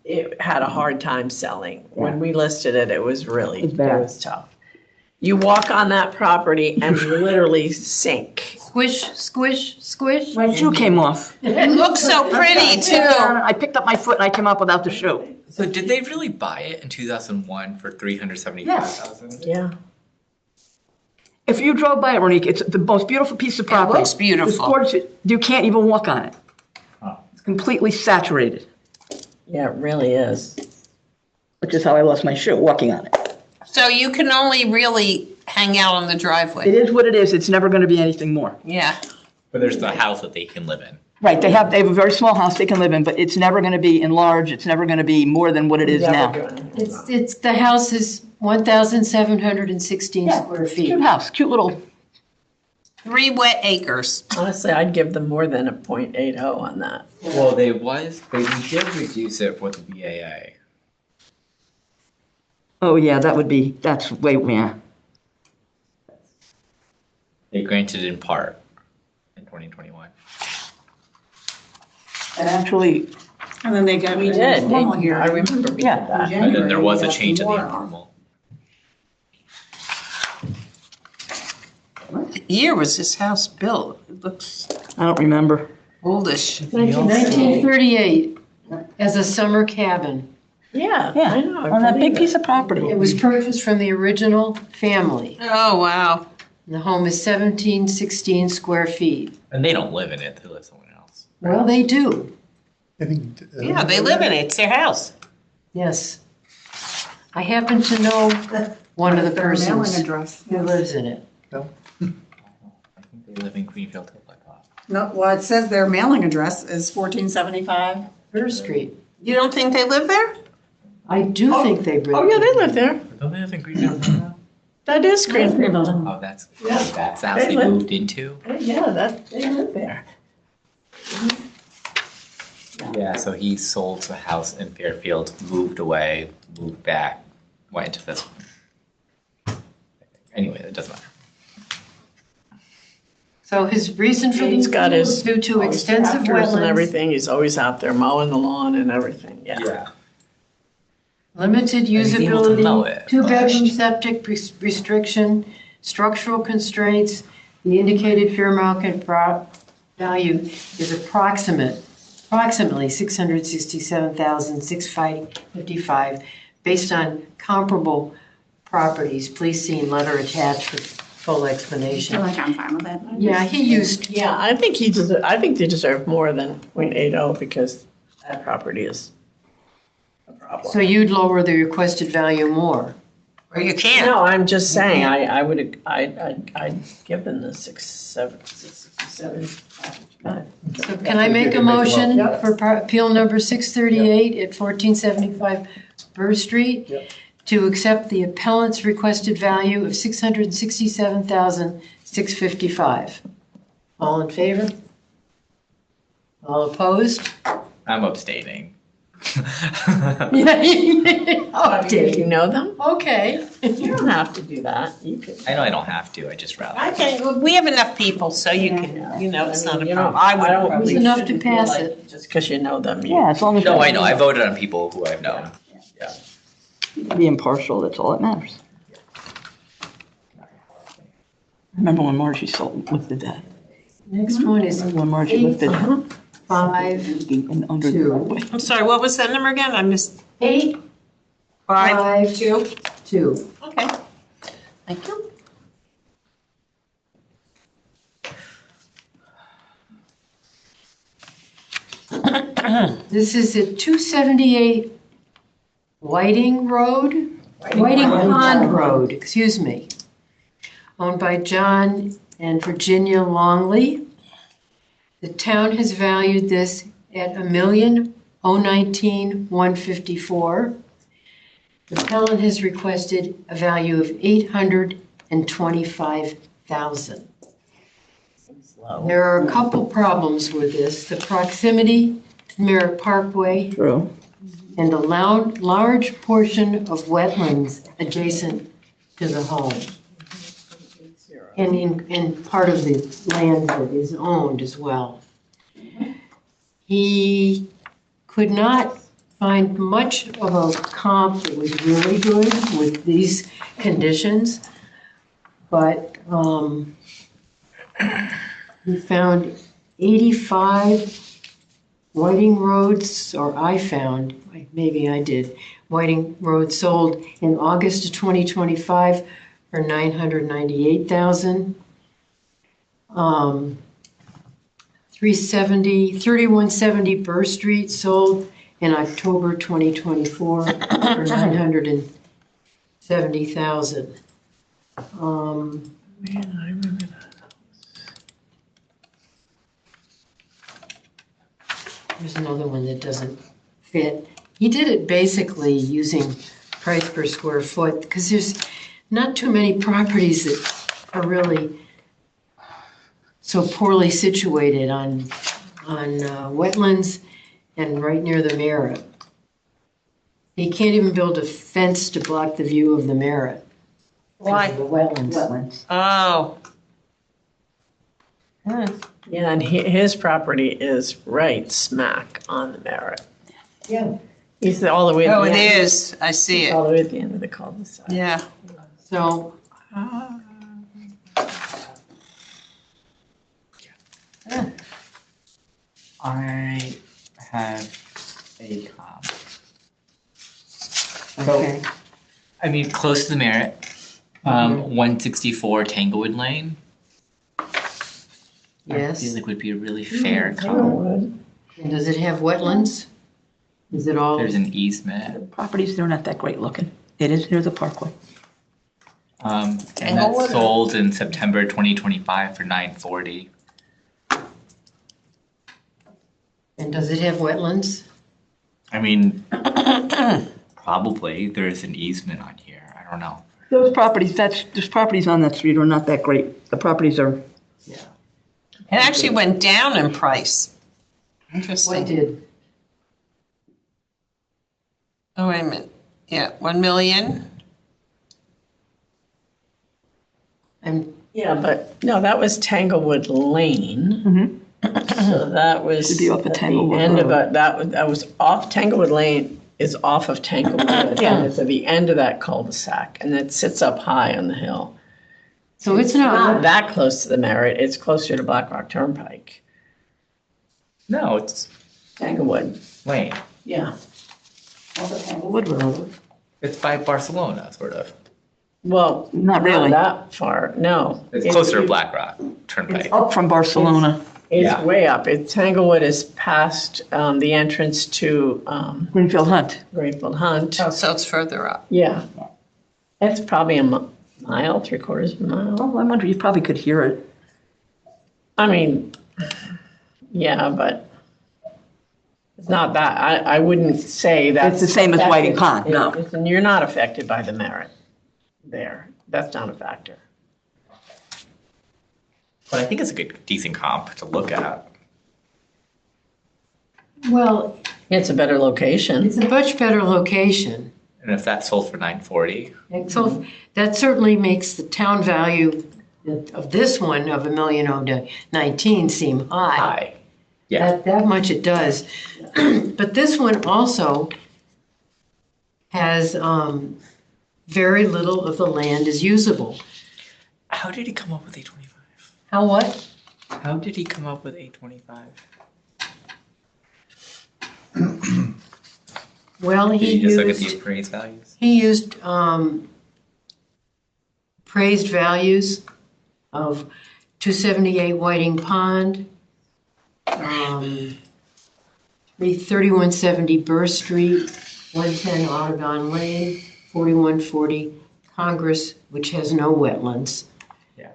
it had a hard time selling. When we listed it, it was really, It's it bad. was tough. You walk on that property and literally sink. Squish, squish, squish. My shoe came off. It looks so pretty too. I picked up my foot and I came up without the shoe. So did they really buy it in 2001 for $375,000? Yeah. If you drove by it, Monique, it's the most beautiful piece of property. looks beautiful. It's gorgeous. You can't even walk on it. Oh. It's completely saturated, Yeah, it really is. which is how I lost my shoe, walking on it. So you can only really hang out on the It driveway. is what it is. It's never going to be anything more. Yeah. But there's the house that they can live in. Right, they have a very small house they can live in, but it's never going to be enlarged. It's never going to be more than what it is now. It's, the house is 1,716 square feet. Cute house, cute little, 3 wet acres. Honestly, I'd give them more than a .80 on that. Well, they did reduce it with the BAA. oh yeah, that's way, yeah. They granted in part in 2021. And actually, And then they got. We did. Normal I hearing. remember we Yeah. did that. And then there was a change in the informal. What year was this house built? It looks I don't remember. oldish. 1938, as a summer cabin. Yeah, Yeah, I know. I on that big believe piece it. of property. It was purchased from the original family. Oh, wow. The home is 1716 square feet. And they don't live in it, they live somewhere else. Well, they do, I think. Yeah, they live in it. It's their house. yes. I happen to know one of the Their mailing persons address. who lives in it. I think they live in Greenfield Hill, I thought. No, well, it says their mailing address is 1475. First Street. You don't think they live there? I do think they Oh, yeah, they live there. Don't they live in Greenfield Hill now? That is Greenfield. Oh, that's the house They they live- moved into? Yeah, they live there. Yeah, so he sold the house in Fairfield, moved away, moved back, went into this one. Anyway, it doesn't matter. So his reason for He's the got appeal his is due to extensive Tractors and wetlands, everything. He's always out there mowing the lawn and everything, yeah. limited he's able to mow usability, it. two-bedroom septic restriction, structural constraints. The indicated fair market value is approximately $667,655 based on comparable properties. Please see letter attached for full I feel explanation. like I'm fine with it. Yeah, he used, Yeah, I think they deserve more than .80 because that property is a problem. so you'd lower the requested value more. Or you can't? No, I'm just saying, I'd give them the 667. So can I make a motion for appeal number 638 at 1475 Burr Street? To accept the appellant's requested value of $667,655. All in favor? All opposed? I'm abstaining. Oh, Did you know them? okay. You don't have to do that. You could. I know I don't have to, I just rather. Okay, well, we have enough people, so you can, it's not a problem. I would don't- probably. It's enough to shouldn't feel pass like it. Just because you know them. Yeah, as long as. No, I know, I voted on people who I've known. Be impartial, that's all that matters. Remember when Margie lifted that? Next one is When Margie lifted. 852. And under the driveway. I'm sorry, what was that number again? I missed 852. 5. Okay. Thank you. This is at 278 Whiting Road? Whiting Pond Road, excuse me. Owned by John and Virginia Longley. The town has valued this at $1,019,154. The appellant has requested a value of $825,000. There are a couple problems with this. The proximity to Merritt Parkway True. and a large portion of wetlands adjacent to the home. And in part of the land that is owned as well. He could not find much of a comp that was really good with these conditions. but, we found 85 Whiting roads, or I found, maybe I did, Whiting roads sold in August of 2025 for 998,000. 3170 Burr Street sold in October 2024 for 970,000. Man, I remember that. There's another one that doesn't fit. He did it basically using price per square foot, because there's not too many properties that are really so poorly situated on wetlands and right near the Merritt. He can't even build a fence to block the view of the Merritt. Why? Because of the wetlands. Wetlands. Oh. Yeah, and his property is right smack on the Merritt. Yeah. He's all the way at Oh, the it end. is. I see All it. the way at the end of the cul-de-sac. Yeah. So, I have a comp. okay. I mean, close to the Merritt. 164 Tanglewood Lane. I Yes. feel like would be a really fair comp. Tanglewood. And does it have wetlands? Is it all? There's an easement. The properties, they're not that great looking. It is near the parkway. And Tanglewood? that sold in September 2025 for 940. And does it have wetlands? I mean, probably there's an easement on here. I don't know. Those properties, there's properties on that street are not that great. The properties are, It actually went down in price. What Interesting. did? Oh, wait a minute. Yeah, 1 million. I'm, Yeah, but no, that was Tanglewood Lane. So that was Should be off of at the Tanglewood end of Road. it. That was off Tanglewood Lane is off of Tanglewood. Yeah. And it's at the end of that cul-de-sac, and it sits up high on the hill. so it's Not not, that close to the Merritt. It's closer to Black Rock Turnpike. No, it's Tanglewood. Lane. Yeah. Tanglewood Road. It's by Barcelona, sort of. Well, Not really. that far. No. It's closer to Black Rock Turnpike. It's up from Barcelona, It's Yeah. way up. Tanglewood is past the entrance to Greenfield Hunt. Greenfield Hunt. Oh, so it's further up. Yeah. It's probably a mile, 3/4 of a mile. Oh, I wonder, you probably could hear it. I mean, yeah, but it's not that. I wouldn't say that. It's the same as Whiting Pond, no. And you're not affected by the Merritt there. That's not a factor. But I think it's a good, decent comp to look at. well, It's a better location. it's a much better location. And if that sold for 940, And so that certainly makes the town value of this one of 1,019 seem high. high. Yeah. That much it does. But this one also has very little of the land is usable. How did he come up with 825? How what? How did he come up with 825? Well, Did he you just look at the used, appraised values? he used praised values of 278 Whiting Pond, 3170 Burr Street, 110 Audubon Lane, 4140 Congress, which has no wetlands. Yeah.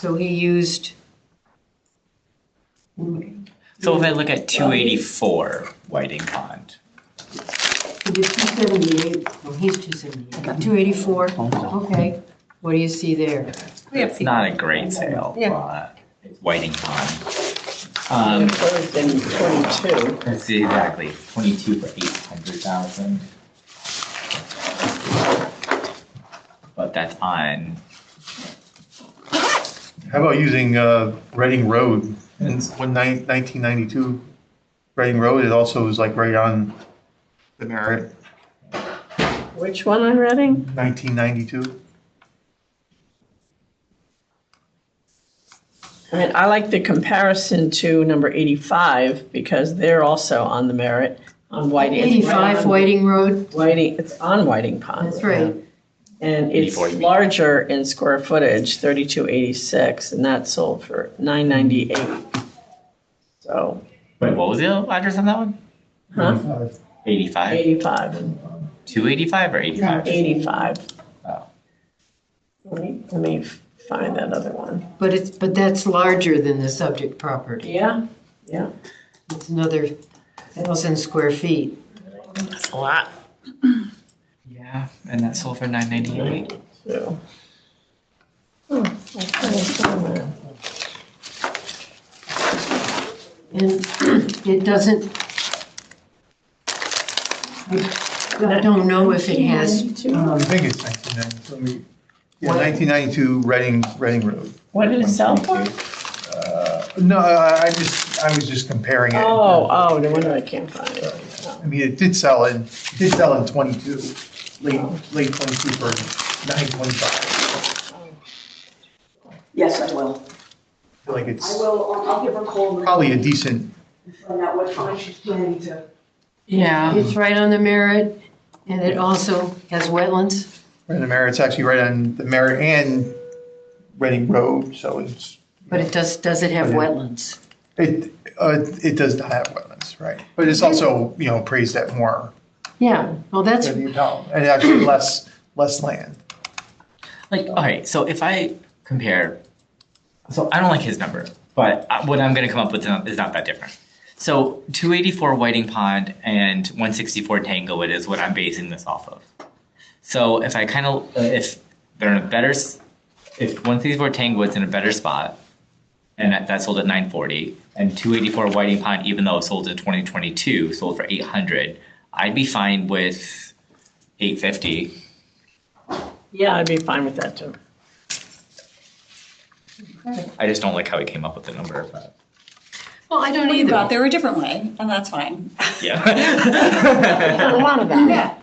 So he used, So if I look at 284 Whiting Pond, he did 278, well, he's 278, 284, okay. What do you see there? it's not a great sale, Yeah. but it's Whiting Pond. It closed in 22. Let's see exactly, 22 for 800,000. But that's on, How about using Reading Road? And when 1992 Reading Road, it also was like right on the Merritt. Which one on Reading? 1992. I mean, I like the comparison to number 85 because they're also on the merit on Whiting. It's right 85 on Whiting Road, Whiting, it's on Whiting Pond. that's right. And it's 84, you mean. larger in square footage, 3286, and that sold for 998. So, Wait, what was the address on that one? huh? 85? 85. 285 or 85? 85. Oh. Let me find that other one. But that's larger than the subject property. Yeah, yeah. It's another 1,000 square feet. That's a lot. Yeah, and that sold for 998. So. Oh, I'll try to find that. And it doesn't, I don't know if it has, I think it's 1992. Yeah, 1992 Reading Road. What did it sell for? No, I was just comparing it. Oh, no wonder I can't find it. I mean, it did sell in 22, late 22 for 925. Yes, I will. I feel like it's I'll give her a call. probably a decent, Find out what time she's planning to. Yeah. it's right on the Merritt, and it also has wetlands. right in the Merritt. It's actually right on the Merritt and Reading Road, so it's, But it does it have wetlands? it does not have wetlands, right? But it's also, praised at more, Yeah, well, that's, and actually less land. Like, all right, so if I compare, so I don't like his number, but what I'm gonna come up with is not that different. So 284 Whiting Pond and 164 Tanglewood is what I'm basing this off of. So if I if they're in a better, if 164 Tanglewood's in a better spot, and that sold at 940, and 284 Whiting Pond, even though it sold in 2022, sold for 800, I'd be fine with 850. Yeah, I'd be fine with that too. I just don't like how he came up with the number. But well, I don't But either. there were a different way, and that's fine. yeah. A lot of that. Yeah,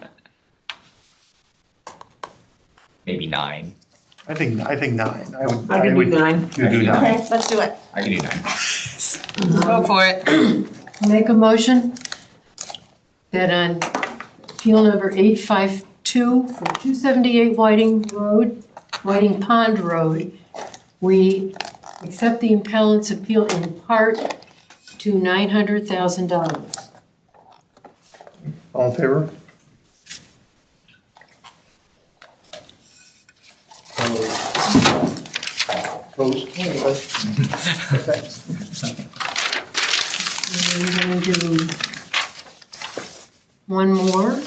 Maybe 9. I think 9. I could do 9. You do 9. Okay, let's do it. I can do 9. Go for it. make a motion that on appeal number 852 for 278 Whiting Pond Road, we accept the appellant's appeal in part to $900,000. All in favor? Opposed? Thanks. And we're going to do one more,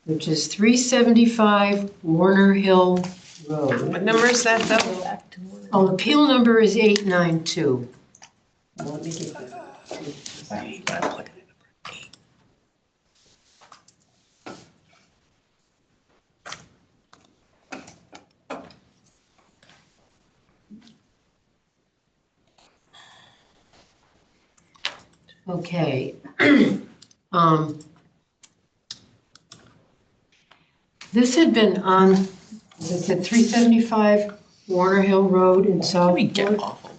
which is 375 Warner Hill Road. What number is that though? Oh, appeal number is 892. Let me get that. Okay. This had been on, as I said, 375 Warner Hill Road in Let me get Southport. off of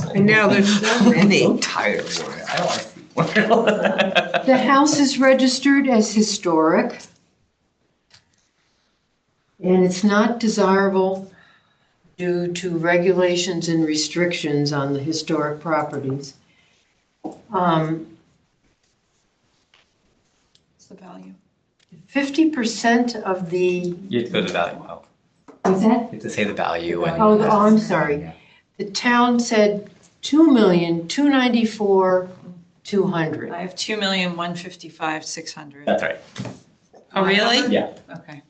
Warner. I know, there's so many. I'm tired of Warner. I don't want to see Warner. The house is registered as historic. And it's not desirable due to regulations and restrictions on the historic properties. What's the value? 50% of the, You have to go to the value. Oh, was that? you have to say the value. And Oh, I'm sorry. The town said 2,294,200. I have 2,155,600. That's right. Oh, really? Yeah. Okay.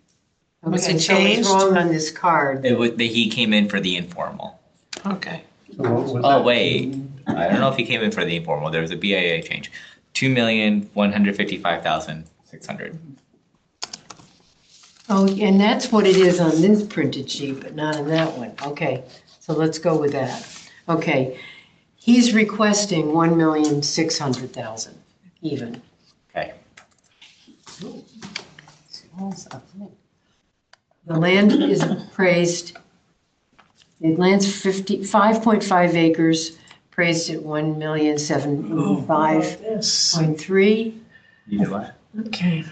Was Okay, it so it's changed? wrong on this card. He came in for the informal. Okay. So what was Oh, that? wait. I don't know if he came in for the informal. There was a BAA change. 2,155,600. Oh, and that's what it is on this printed sheet, but not on that one. Okay, so let's go with that. Okay, he's requesting 1,600,000 even. Okay. The land is appraised, the land's 5.5 acres, appraised at 1,785,300. You know what? Okay.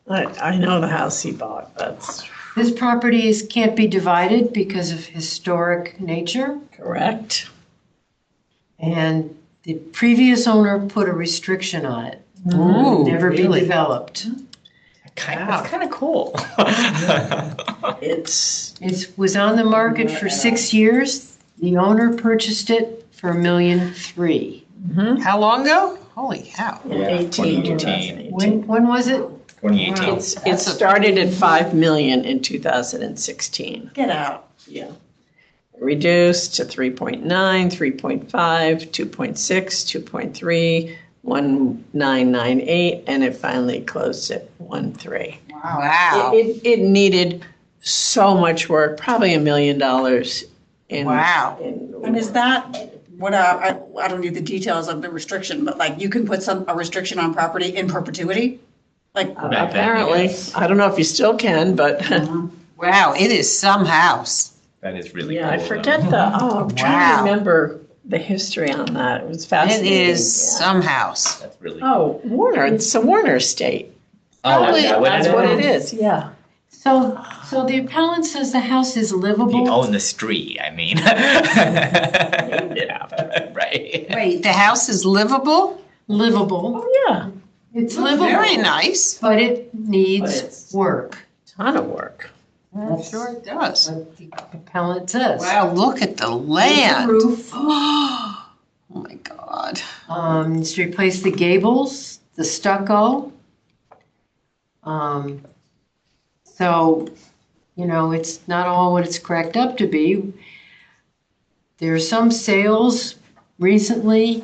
I know the house he bought, that's This property can't be divided because of historic nature, correct. and the previous owner put a restriction on it. Ooh, Never be really? developed. That's kind of cool. It's, It was on the market for 6 years. The owner purchased it for $1,300,000. How long ago? Holy cow. in 18, 2018. When was it? 2018. It started at 5 million in 2016. Get out. Yeah. Reduced to 3.9, 3.5, 2.6, 2.3, 1998, and it finally closed at 1.3. Wow. It needed so much work, probably $1 million in. Wow. And is that, what, I don't need the details of the restriction, but like you can put a restriction on property in perpetuity? Like, Apparently, I don't know if you still can, but Wow, it is some house. That is really yeah, cool. I forget I'm trying to Wow. remember the history on that. It was It fascinating. is Yeah. some house. That's really cool. Oh, Warner, it's a Warner estate. Probably- That's what it is, yeah. So the appellant says the house is You livable. own the street, I mean. Yeah, right. Wait, the house is livable? Livable. Oh, yeah, It's livable. Very nice. But it But needs it's- work. ton of work. I'm sure it does. What the appellant says. Wow, look at the With the land. roof. Oh my God. Needs to replace the gables, the stucco. So, it's not all what it's cracked up to be. There are some sales recently,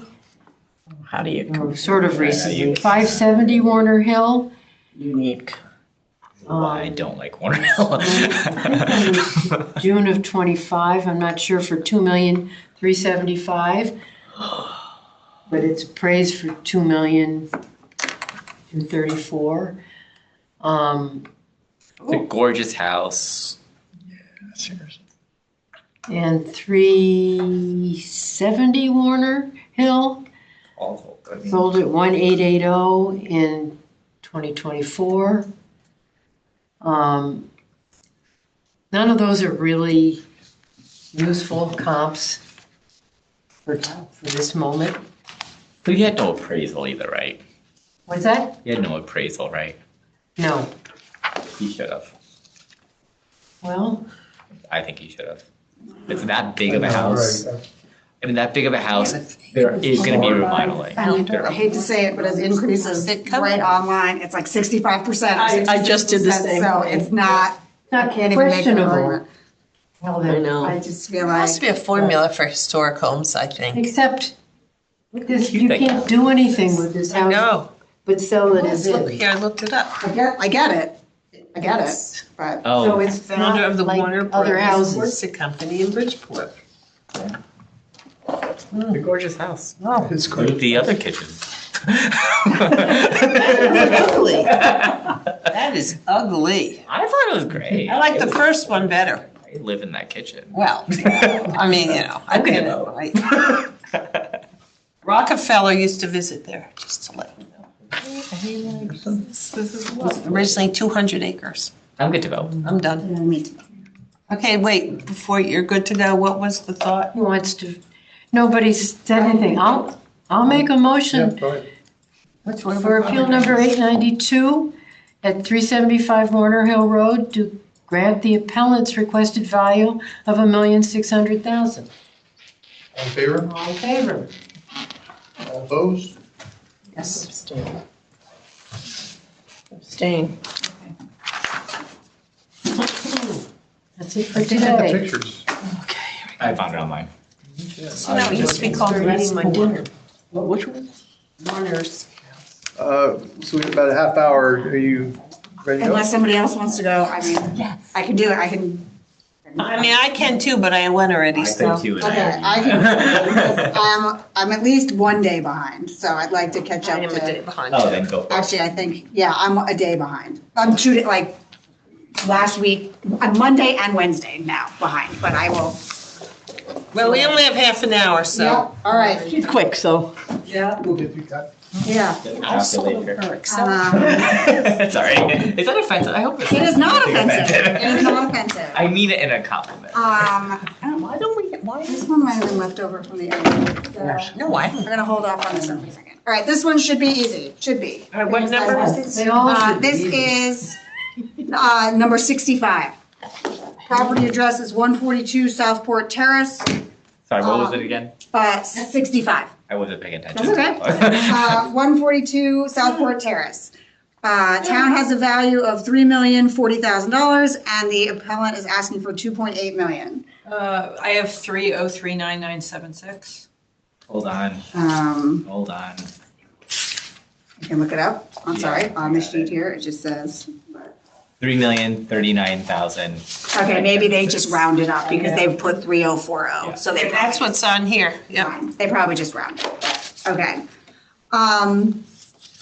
How do you or sort of recently, 570 Warner Hill. unique? I don't like Warner Hill. June of '25, I'm not sure, for $2,375,000. But it's appraised for $2,234,000. It's a gorgeous house. And 370 Warner Hill, Awful. I mean, sold at 1,880 in 2024. None of those are really useful comps for this moment. But you had no appraisal either, right? What's that? You had no appraisal, right? No. You should have. Well, I think you should have. It's that big of a house. I mean, that big of a house, there is going to be remodeling. I hate to say it, but as increases right online, it's like 65%. I just did the same So thing. it's not, not can't even make an questionable. argument. Well, I then, know. I just feel There like, must be a formula for historic homes, I think. Except, you cute they can't got. do anything with this I house know. but sell it as Look is. here, I looked it up. I get it, but. So Oh, it's Founder not of the like Warner other Brothers houses. Corset Company in Bridgeport. a gorgeous house. Oh, It's Look at the other kitchen. ugly. That is ugly. I thought it was great. I like the It was- first one better. I live in that kitchen. Well, I mean, I Okay. get it. Rockefeller used to visit there, just to let you know. Originally 200 acres. I'm good to go. I'm done. Okay, wait, before you're good to go, what was the thought? Who wants to, nobody's said anything. I'll make a Yeah, motion go ahead. for appeal number 892 at 375 Warner Hill Road to grant the appellant's requested value of $1,600,000. All in favor? All in favor? All opposed? Yes. Abstain. Abstain. That's it for Take the today. pictures. I found it online. So now it used to be called Eating my dinner. Which one? Warner's. So we have about a half hour. Are you ready to go? Unless somebody else wants to go, I mean, I can do it, I can I mean, I can too, but I went already, I so. think too. Okay, I can, I'm at least one day behind, so I'd like to catch I up am a day to. behind. Oh, then go. Actually, I think, yeah, I'm a day behind. I'm shooting like last week, Monday and Wednesday now behind, but I will. Well, we only have half an hour, so. Yep, all right, She's quick, so. Yeah. We'll get through that. yeah. I sold her Excel. Sorry. Is that offensive? I hope it's It is not offensive. It is not offensive. I mean it in a compliment. Why don't we, why? This one might have been left over from the other. No, I We're don't. gonna hold off on this one for a second. All right, this one should be easy, should be. All right, what number is this? They all should be This easy. is number 65. Property address is 142 Southport Terrace, Sorry, what was it again? 65. I wasn't paying attention. That's okay. 142 Southport Terrace. Town has a value of $3,040,000 and the appellant is asking for 2.8 million. I have 3039976. Hold on. Hold on. You can look it up. I'm Yeah, sorry, on the got sheet it. here, it just says. 3,039,000. Okay, maybe they just rounded up because they put 3040, so they. That's what's on here, yep. They probably just rounded. Okay.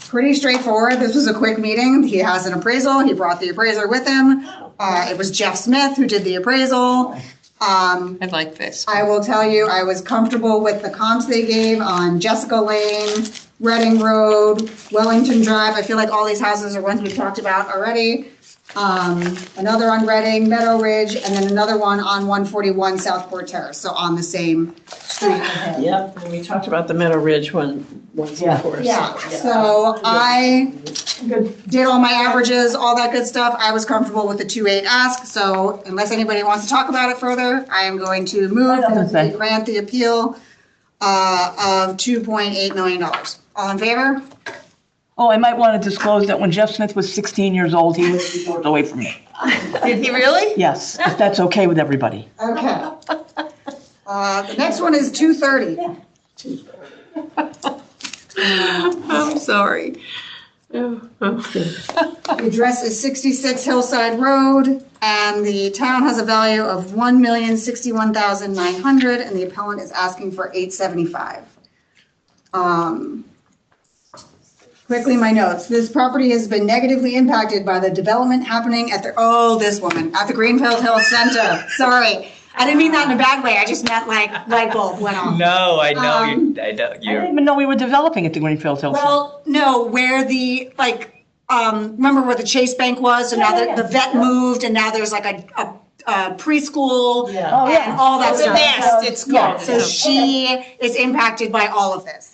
Pretty straightforward. This was a quick meeting. He has an appraisal. He brought the appraiser with him. It was Jeff Smith who did the appraisal. I like this. I will tell you, I was comfortable with the comps they gave on Jessica Lane, Reading Road, Wellington Drive. I feel like all these houses are ones we've talked about already. Another on Reading, Meadow Ridge, and then another one on 141 Southport Terrace, so on the same street. Yep, and we talked about the Meadow Ridge one once before. Yeah, so I did all my averages, all that good stuff. I was comfortable with the 2.8 ask, so unless anybody wants to talk about it further, I am going to move Nothing. to grant the appeal of $2.8 million. All in favor? Oh, I might want to disclose that when Jeff Smith was 16 years old, he was 2 doors away from me. Did he really? Yes, if that's okay with everybody. Okay. The next one is 230. I'm sorry. The address is 66 Hillside Road, and the town has a value of $1,061,900, and the appellant is asking for $875,000. Quickly, my notes. This property has been negatively impacted by the development happening at the, this woman, at the Greenfield Hills Center. Sorry. I didn't mean that in a bad way. I just meant like light bulb went off. No, I know Um, I know I didn't even know we were developing at the Greenfield Hills. Well, no, where the, remember where the Chase Bank was? So now the vet moved and now there's like a preschool Yeah. Oh, yeah. and all that It's a stuff. nest, it's Yeah, called. so she is impacted by all of this.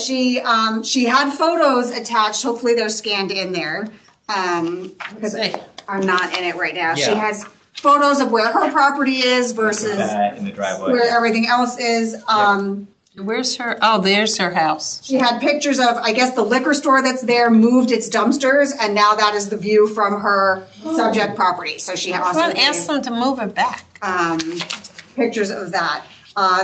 She had photos attached, hopefully they're scanned in there, because I'm not in it right now. She Yeah. has photos of where her property is versus that in the driveway. where everything else is. Where's her, oh, there's her house. She had pictures of, I guess, the liquor store that's there moved its dumpsters, and now that is the view from her subject property. So she also Well, ask gave, them to move it back. pictures of that.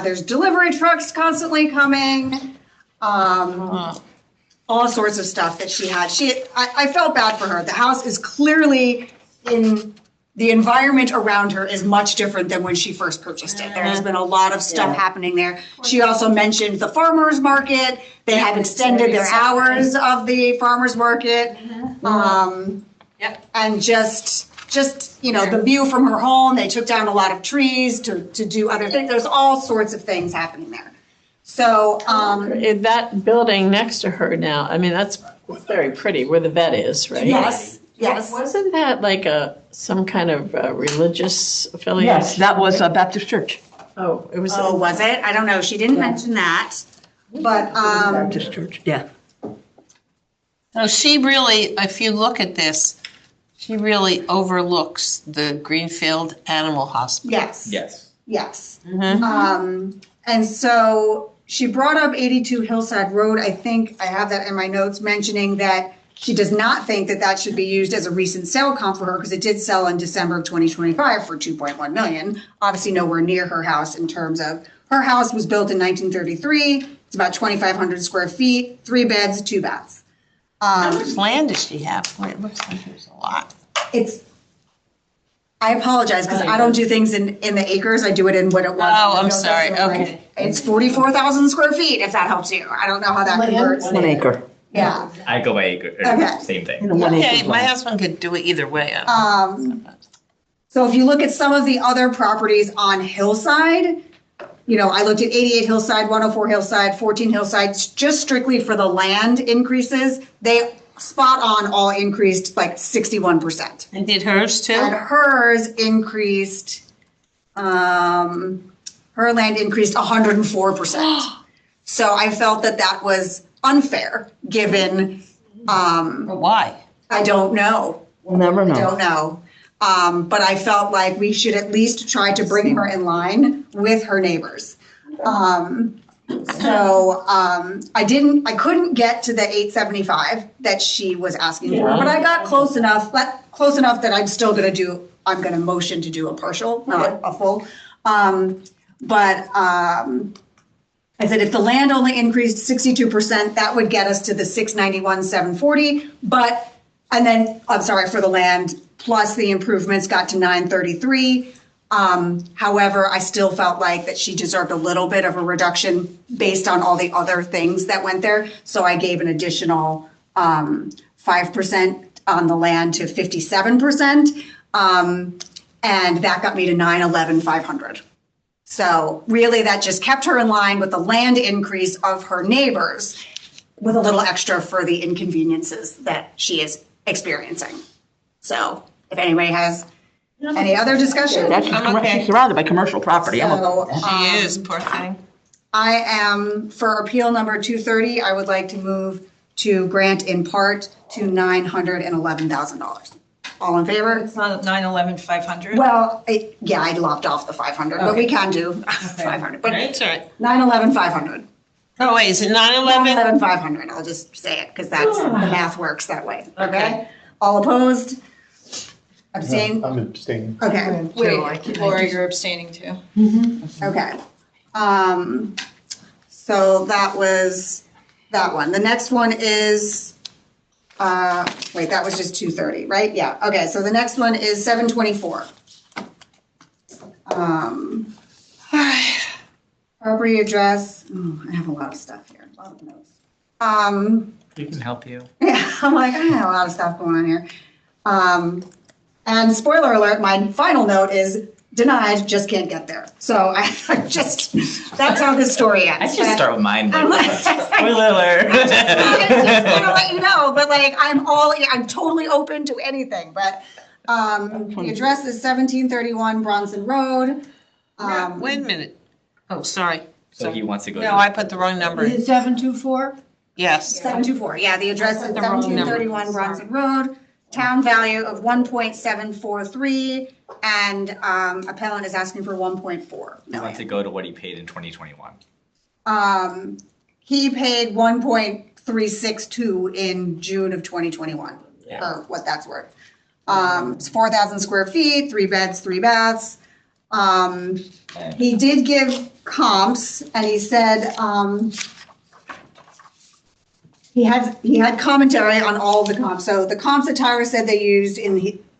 There's delivery trucks constantly coming, all sorts of stuff that she had. I felt bad for her. The house is clearly the environment around her is much different than when she first purchased it. There has been a lot of stuff happening there. She also mentioned the farmer's market. They have extended their hours of the farmer's market. Yep. And just, the view from her home, they took down a lot of trees to do other things. There's all sorts of things happening there. So, In that building next to her now, I mean, that's very pretty, where the vet is, right? yes. Wasn't that like some kind of religious affiliation? Yes, that was a Baptist church. Oh, it was. Oh, was it? I don't know. She didn't mention that. But, Baptist church, yeah. So she really, if you look at this, she really overlooks the Greenfield Animal Hospital. yes. Yes. And so she brought up 82 Hillside Road. I think I have that in my notes mentioning that she does not think that that should be used as a recent sale comp for her because it did sell in December of 2025 for 2.1 million. Obviously nowhere near her house in terms of her house was built in 1933. It's about 2,500 square feet, 3 beds, 2 baths. How much land does she have? Well, it looks like there's a lot. It's I apologize, because I don't do things in the acres, I do it in what it was. Oh, I'm sorry, okay. It's 44,000 square feet, if that helps you. I don't know how that converts. 1 acre. Yeah. I go by acre, Okay. same thing. In a 1 Okay, acre my lot. husband could do it either way. So if you look at some of the other properties on Hillside, I looked at 88 Hillside, 104 Hillside, 14 Hillside, just strictly for the land increases. They spot on all increased like 61%. And did hers too? And hers increased, her land increased 104%. So I felt that was unfair, given, Why? I don't know. We'll never know. Don't know. But I felt like we should at least try to bring her in line with her neighbors. I couldn't get to the 875 that she was asking for, but I got close enough that I'm gonna motion to do a partial, not a full. I said if the land only increased 62%, that would get us to the 691,740, for the land, plus the improvements got to 933. However, I still felt like that she deserved a little bit of a reduction based on all the other things that went there. So I gave an additional 5% on the land to 57%. And that got me to 911,500. So really that just kept her in line with the land increase of her neighbors with a little extra for the inconveniences that she is experiencing. So if anybody has any other discussion? That's she's surrounded by commercial property. I'm okay. So, She is, poor thing. I am, for appeal number 230, I would like to move to grant in part to $911,000. All in favor? It's not 911,500? Well, I lopped off the 500, but we can do 500, but That's all right. 911,500. Oh, wait, is it 911? 911,500, I'll just say it, because that's, the math works that way, okay? All opposed? Abstain? I'm abstaining. Okay, wait, Laura, you're abstaining too. okay. So that was that one. The next one is, that was just 230, right? Yeah, okay, so the next one is 724. Property address, I have a lot of stuff here, a lot of notes. We can help you. Yeah, I'm like, I have a lot of stuff going on here. And spoiler alert, my final note is denied, just can't get there. So I just, that's how this story ends. I should start with mine. I'm like- Spoiler alert. I'm just gonna let you know, but like, I'm totally open to anything, but, the address is 1731 Bronson Road. Wait a minute. Oh, sorry. So he wants to go. No, I put the wrong number. Is it 724? Yes. 724, yeah, the address is The wrong number. 1731 Bronson Road, town value of 1.743, and appellant is asking for 1.4 He wants million. to go to what he paid in 2021. He paid 1.362 in June of 2021, for what that's worth. It's 4,000 square feet, 3 beds, 3 baths. He did give comps, and he said, he had commentary on all the comps. So the comps that Tyra said they used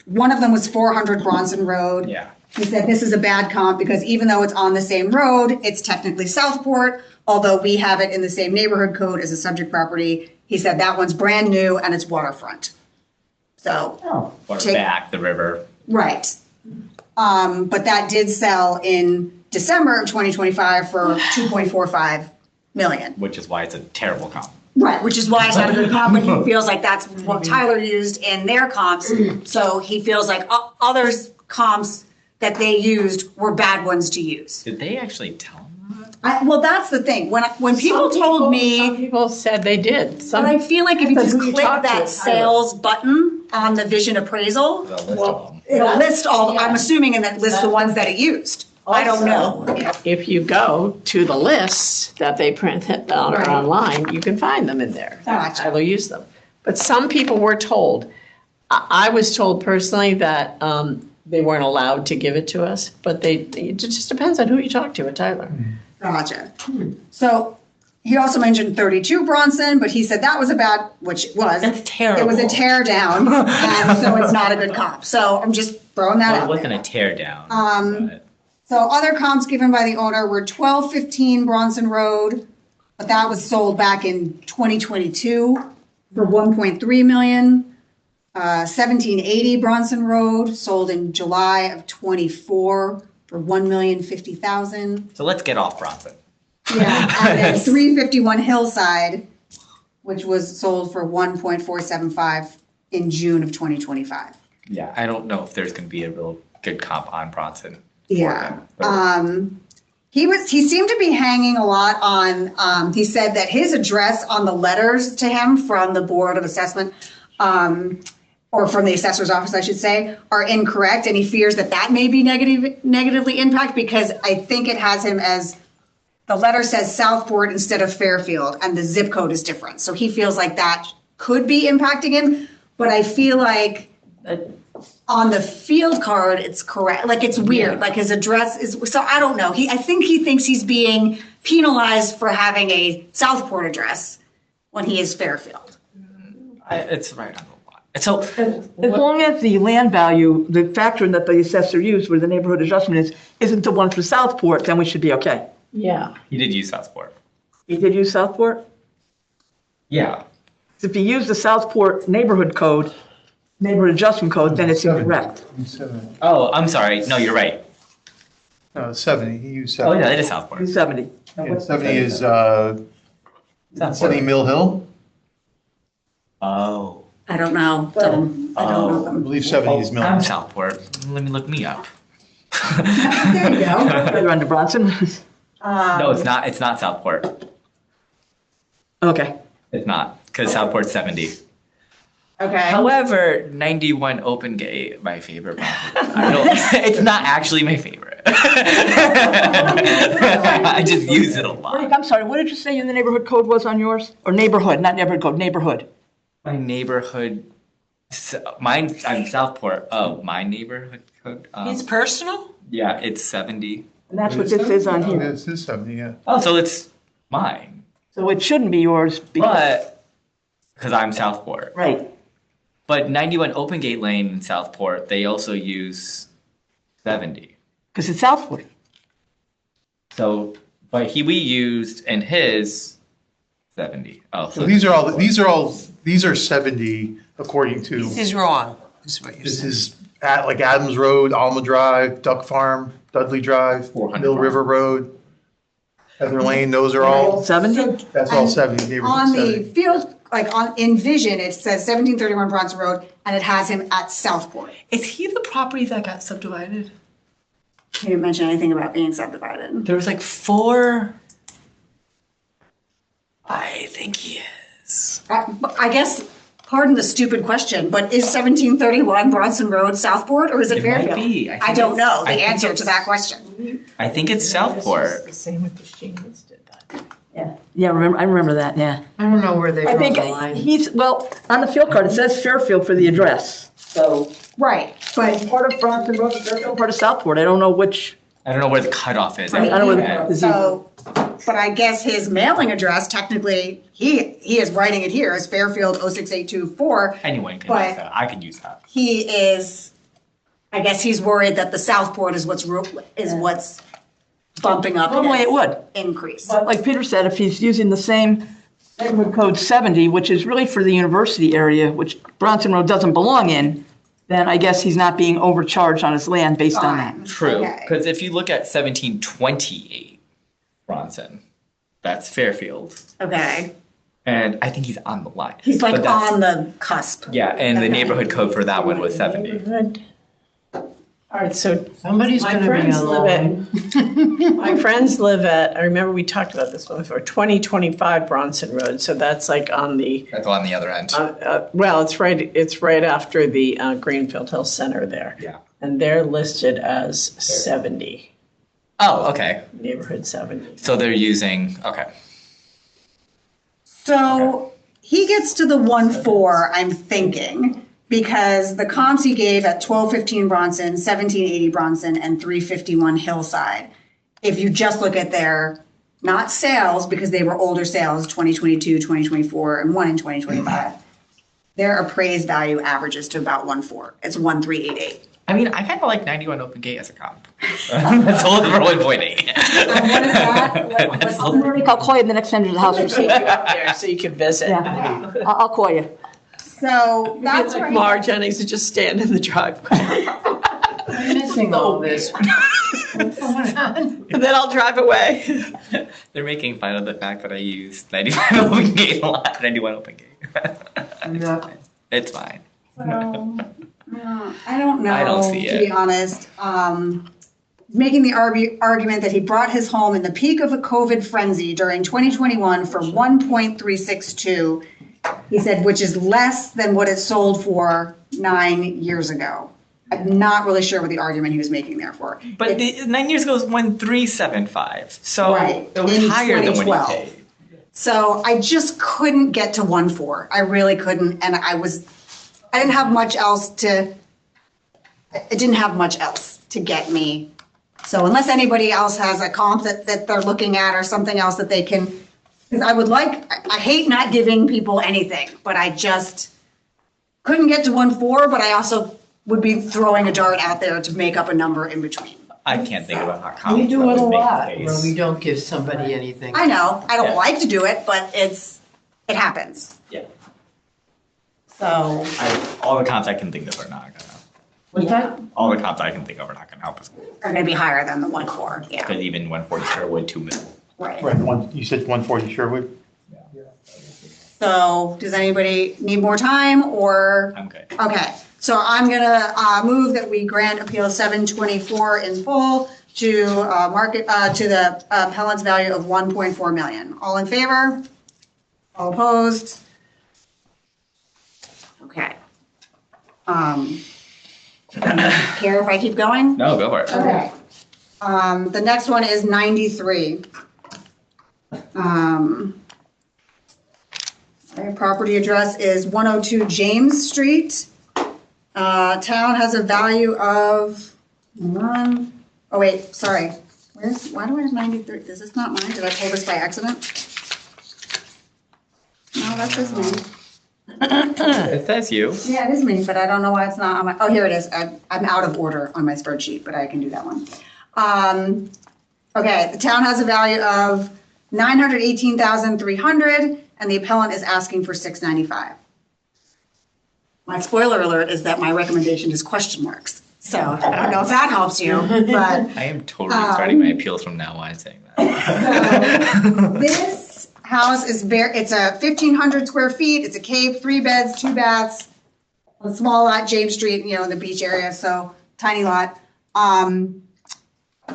one of them was 400 Bronson Road. Yeah. He said this is a bad comp because even though it's on the same road, it's technically Southport, although we have it in the same neighborhood code as a subject property. He said that one's brand new and it's waterfront. So, Or Take- back the river. right. But that did sell in December of 2025 for 2.45 million. Which is why it's a terrible comp. Right, which is why it's not a good comp, but he feels like that's what Tyler used in their comps. So he feels like others comps that they used were bad ones to use. Did they actually tell him that? Well, that's the thing. When people told Some me, people said they did. but I feel like if you Depends just who you click talk to, that Tyler. sales button on the vision appraisal, The list of them. it'll list all, I'm assuming in that list the ones that it used. I don't know. If you go to the lists that they print out or Right. online, you can find them in there. Gotcha. I will use them. But some people were told, I was told personally that they weren't allowed to give it to us, but it just depends on who you talk to at Tyler. Gotcha. So He also mentioned 32 Bronson, but he said that was a bad, which it was. That's terrible. It was a tear down, and so it's not a good comp. So I'm just throwing that Well, it out wasn't there. a tear down. but- So other comps given by the owner were 1215 Bronson Road, but that was sold back in 2022 for 1.3 million. 1780 Bronson Road, sold in July of 24 for 1,050,000. So let's get off Bronson. Yeah, and then 351 Hillside, which was sold for 1.475 in June of 2025. Yeah, I don't know if there's going to be a real good comp on Bronson. for Yeah. them, but- He seemed to be hanging a lot on, he said that his address on the letters to him from the Board of Assessment, or from the assessor's office, I should say, are incorrect, and he fears that that may be negatively impact, because I think it has him as, the letter says Southport instead of Fairfield, and the zip code is different. So he feels like that could be impacting him, but I feel like on the field card, it's correct. Like, it's weird, like his address is, so I don't know. I think he thinks he's being penalized for having a Southport address when he is Fairfield. It's right on the line. So, As long as the land value, the factor that the assessor used where the neighborhood adjustment isn't the one for Southport, then we should be okay. Yeah. he did use Southport. You did use Southport? Yeah. If you use the Southport neighborhood code, neighborhood adjustment code, then it's incorrect. 70. Oh, I'm sorry. No, you're right. No, 70, he used Oh, 70. yeah, it is Southport. 70. Yeah, 70 is, Southport. 70 Mill Hill? Oh. I don't know. I don't know I them. believe 70 is Mill I'm Hill. Southport. Let me look me up. There you go. You're under Bronson? No, it's not. It's not Southport. Okay. It's not, because Southport's 70. Okay. However, 91 Open Gate, my favorite. I don't, it's not actually my favorite. I just use it a lot. I'm sorry, what did you say the neighborhood code was on yours? Or neighborhood, not neighborhood code, neighborhood. My neighborhood, I'm Southport. Oh, my neighborhood code. His personal? Yeah, it's 70. And that's what this is on Yeah, here. this is 70, yeah. Oh, so it's mine. So it shouldn't be yours because, But, because I'm Southport. right. But 91 Open Gate Lane in Southport, they also use 70. Because it's Southport. So, but we used in his 70. Oh, So these are 70 according to, This is wrong, is what you're this saying. is at like Adams Road, Alma Drive, Duck Farm, Dudley Drive, 400 Mill River Road, Heather Lane, those are all, 70? that's all 70, neighborhood On the 70. field, like in Vision, it says 1731 Bronson Road, and it has him at Southport. Is he the property that got subdivided? He didn't mention anything about being subdivided. there was like 4. I think he is. But I guess, pardon the stupid question, but is 1731 Bronson Road Southport, or is it It might Fairfield? be. I I think don't it's- know I the think answer to it's- that question. I think it's Southport. The same with the Sheen's did that. Yeah, I remember that, yeah. I don't know where they I draw think the line. he's, well, on the field card, it says Fairfield for the address. So Right, but part of Bronson Road, Fairfield, part of Southport. I don't know which, I don't know where the cutoff is. I don't know where Yeah. the, is he- so, but I guess his mailing address, technically, he is writing it here as Fairfield 06824. Anyone can But- use that. I can use that. He is, I guess he's worried that the Southport is what's bumping up normally it his would. increase. But like Peter said, if he's using the same neighborhood code 70, which is really for the university area, which Bronson Road doesn't belong in, then I guess he's not being overcharged on his land based on that. Fine, True. okay. Because if you look at 1728 Bronson, that's Fairfield. Okay, And I think he's on the line. he's like But that's- on the cusp. Yeah, and the Okay. neighborhood code for that one was 70. Neighborhood. All right, so Somebody's my gonna be friends alone. my friends live at, I remember we talked about this one before, 2025 Bronson Road. So that's like on the, That's on the other end. well, it's right after the Greenfield Hill Center there. Yeah. And they're listed as 70, Oh, okay. neighborhood 70. So they're using, okay. So he gets to the 1.4, I'm thinking, because the comps he gave at 1215 Bronson, 1780 Bronson, and 351 Hillside, if you just look at their not sales, because they were older sales, 2022, 2024, and one in 2025. Their appraised value averages to about 1.4. It's 1.388. I mean, I kind of like 91 Open Gate as a comp. That's sold for 1.8. What is that? That's What- sold- I'll call you the next time there's a house for sale. Up there so you can visit. Yeah. I'll call you. So that's Like right. Mara Jennings would just stand in the driveway. I'm missing all this. What's going on? And then I'll drive away. They're making fun of the fact that I use 91 Open Gate a lot. 91 Open Gate. No. It's fine. I don't know. I don't see To be it. honest, making the argument that he brought his home in the peak of a COVID frenzy during 2021 for 1.362. He said, which is less than what it sold for 9 years ago. I'm not really sure what the argument he was making there for. But 9 years ago was 1.375. So Right, it was in higher than what 2012. he paid. So I just couldn't get to 1.4. I really couldn't, and I didn't have much else to. It didn't have much else to get me. So unless anybody else has a comp that they're looking at or something else that they can, because I hate not giving people anything, but I just couldn't get to 1.4. But I also would be throwing a dart out there to make up a number in between. I can't think about how comp We do it a would make lot the where case. we don't give somebody anything. I know I don't Yeah. like to do it, but it happens. Yeah. So. All the comps I can think of are not gonna. What's that? All the comps I can think of are not gonna help us. Are going to be higher than the 1.4. Yeah. Because even 140 Sherwood 2 million. Right. Right, you said 140 Sherwood? So does anybody need more time or? I'm good. Okay, so I'm gonna move that we grant Appeal 724 in full to to the appellant's value of 1.4 million. All in favor? All opposed? Okay. Care if I keep going? No, go for it. Okay. The next one is 93. Their property address is 102 James Street. Town has a value of, oh wait, sorry. Why do I have 93? Is this not mine? Did I pull this by accident? No, that's just me. It says you. Yeah, it is me, but I don't know why it's not on my, oh, here it is. I'm out of order on my spreadsheet, but I can do that one. Okay, the town has a value of 918,300 and the appellant is asking for 695. My spoiler alert is that my recommendation is question marks. So I don't know if that helps you, but I am totally starting my appeals from now on saying that. this house is it's a 1,500 square feet. It's a cave, 3 beds, 2 baths, a small lot, James Street, in the beach area, so tiny lot.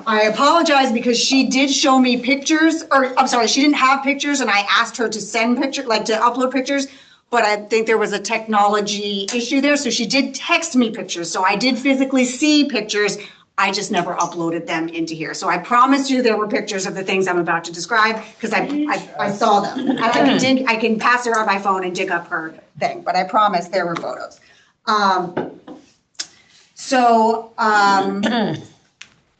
I apologize because she did show me pictures, or I'm sorry, she didn't have pictures and I asked her to send pictures, like to upload pictures, but I think there was a technology issue there, so she did text me pictures. So I did physically see pictures. I just never uploaded them into here. So I promise you there were pictures of the things I'm about to describe because I saw them. And I can pass her on my phone and dig up her thing, but I promise there were photos.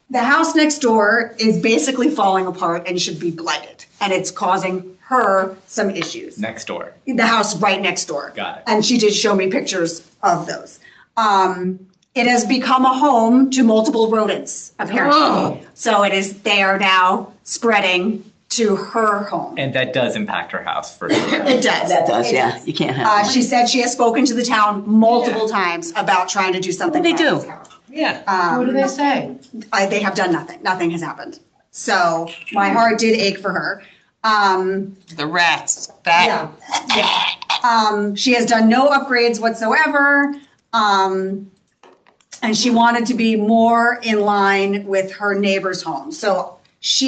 The house next door is basically falling apart and should be blighted, and it's causing her some issues. Next door. The house right next door. Got it. And she did show me pictures of those. It has become a home to multiple rodents, apparently. So they are now spreading to her home. And that does impact her house for sure. It does. That does, It yeah. does. You can't have. She said she has spoken to the town multiple times about trying to do something. What do they about do? this house. Yeah. What do they say? They have done nothing. Nothing has happened. So my heart did ache for her. The rats, that, She has done no upgrades whatsoever. And she wanted to be more in line with her neighbor's home. So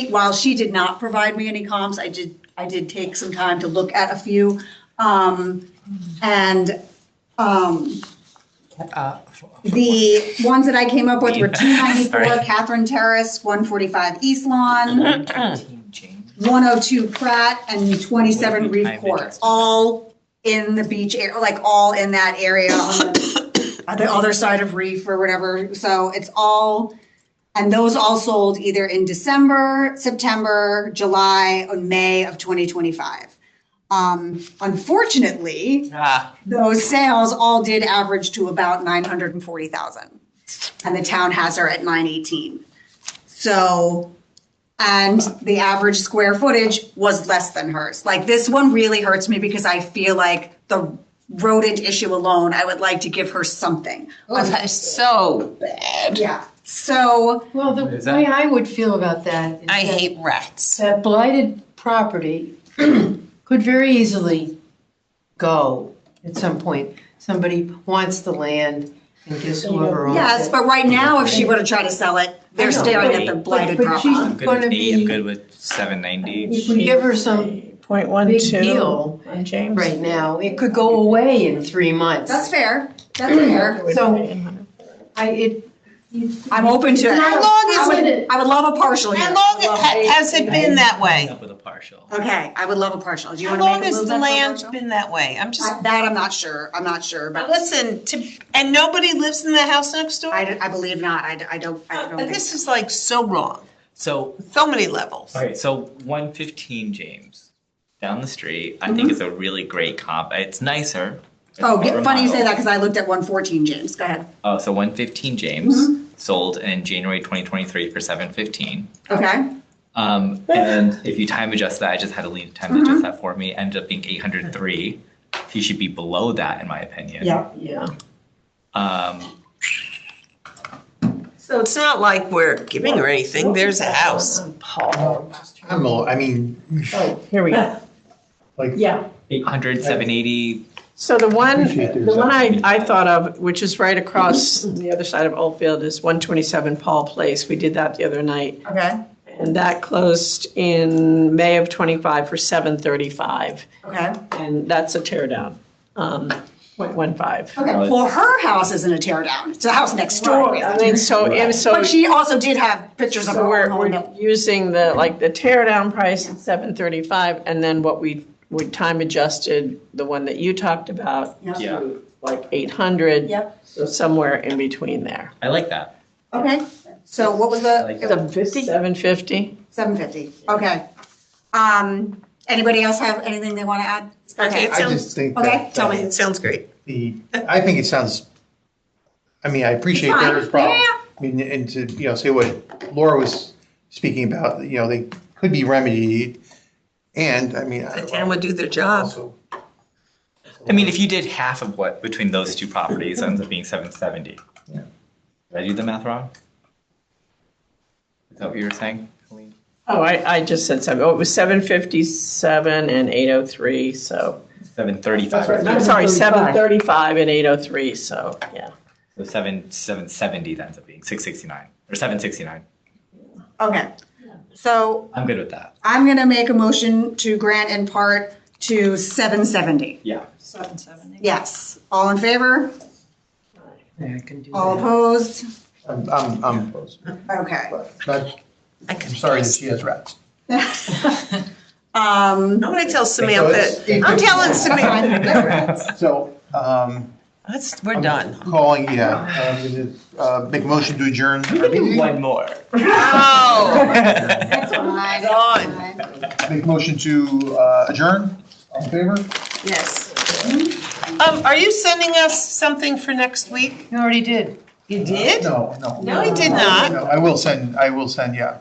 while she did not provide me any comps, I did take some time to look at a few. The ones that I came up with were 294 Sorry. Catherine Terrace, 145 East Lawn, James. 102 Pratt, and 27 Reef Court, all in the beach area, like all in that area on the other side of Reef or whatever. So it's all And those all sold either in December, September, July, or May of 2025. Unfortunately, those sales all did average to about 940,000. And the town has her at 918. So, and the average square footage was less than hers. Like, this one really hurts me because I feel like the rodent issue alone, I would like to give her something. Oh, that is so bad. Yeah, so, Well, the Is that- way I would feel about that is I that hate rats. that blighted property could very easily go at some point. Somebody wants the land and gives whoever owns it. yes, but right now, if she were to try to sell it, they're I know, staring but- at the but blighted she's property. I'm good gonna with 8, I'm be- good with 790. If we give her some Point one big two deal on James. right now, it could go away in 3 months. That's fair, that's fair. So, I'm open to it. How long is I would love a partial here. How long has it been that way? Up with a partial. Okay, I would love a partial. Do you How want to long make a has move the then for a land partial? been that way? I'm just, That I'm not sure, but but listen, and nobody lives in the house next door? I believe not, I don't think This so. is like so wrong, So, so many levels. okay, so 115 James down the street, I think is a really great comp. It's nicer. It's Oh, more funny you say remodeled. that because I looked at 114, James, go ahead. Oh, so 115 James sold in January 2023 for 715. Okay, And if you time adjust that, I just had a lean time to adjust that for me, ended up being 803. He should be below that, in my opinion. yeah. Yeah. So it's not like we're giving her anything, there's a house. Paul. I mean, Oh, here we go. like, Yeah. 800, 780. So the one Appreciate there's I thought of, which is right across the other side of Oldfield, is 127 Paul Place. We did that the other night. Okay, And that closed in May of 25 for 735. okay. And that's a tear down, 0.15. Okay, well, her house isn't a tear down, it's a house next door. I mean, so But she also did have pictures of so her we're own home. using the tear down price at 735, and then what we time adjusted, the one that you talked about, Yeah. to like 800. Yep. So somewhere in between there. I like that. Okay, so what was I like the? that. 750? 750, okay. Anybody else have anything they want to add? Okay, I just think Okay, that. tell me. It sounds great. I think it sounds, I mean, I appreciate Fine. Laura's problem. Yeah. I mean, and to, say what Laura was speaking about, they could be remedied. And, I mean. The town would do their job. also- I mean, if you did half of what between those two properties, it ends up being 770. Yeah. Did I do the math wrong? Is that what you were saying, Colleen? Oh, I just said seven. Oh, it was 757 and 803, so. 735. I'm sorry, 735 and 803, so, yeah. So 770 that ends up being 669 or 769. Okay, so I'm good with that. I'm gonna make a motion to grant in part to 770. Yeah. 770. Yes, all in favor? I can do All that. opposed? I'm close. Okay. But I'm sorry that she has rats. I'm gonna tell Samantha, I'm telling Samantha, So, we're done. calling, I'm gonna make a motion to adjourn our meeting. One more. Oh, That's fine, Dawn. that's fine. Make a motion to adjourn. All in favor? yes. Are you sending us something for next week? You already did. You did? No. No, he did not. No, I will send, yeah.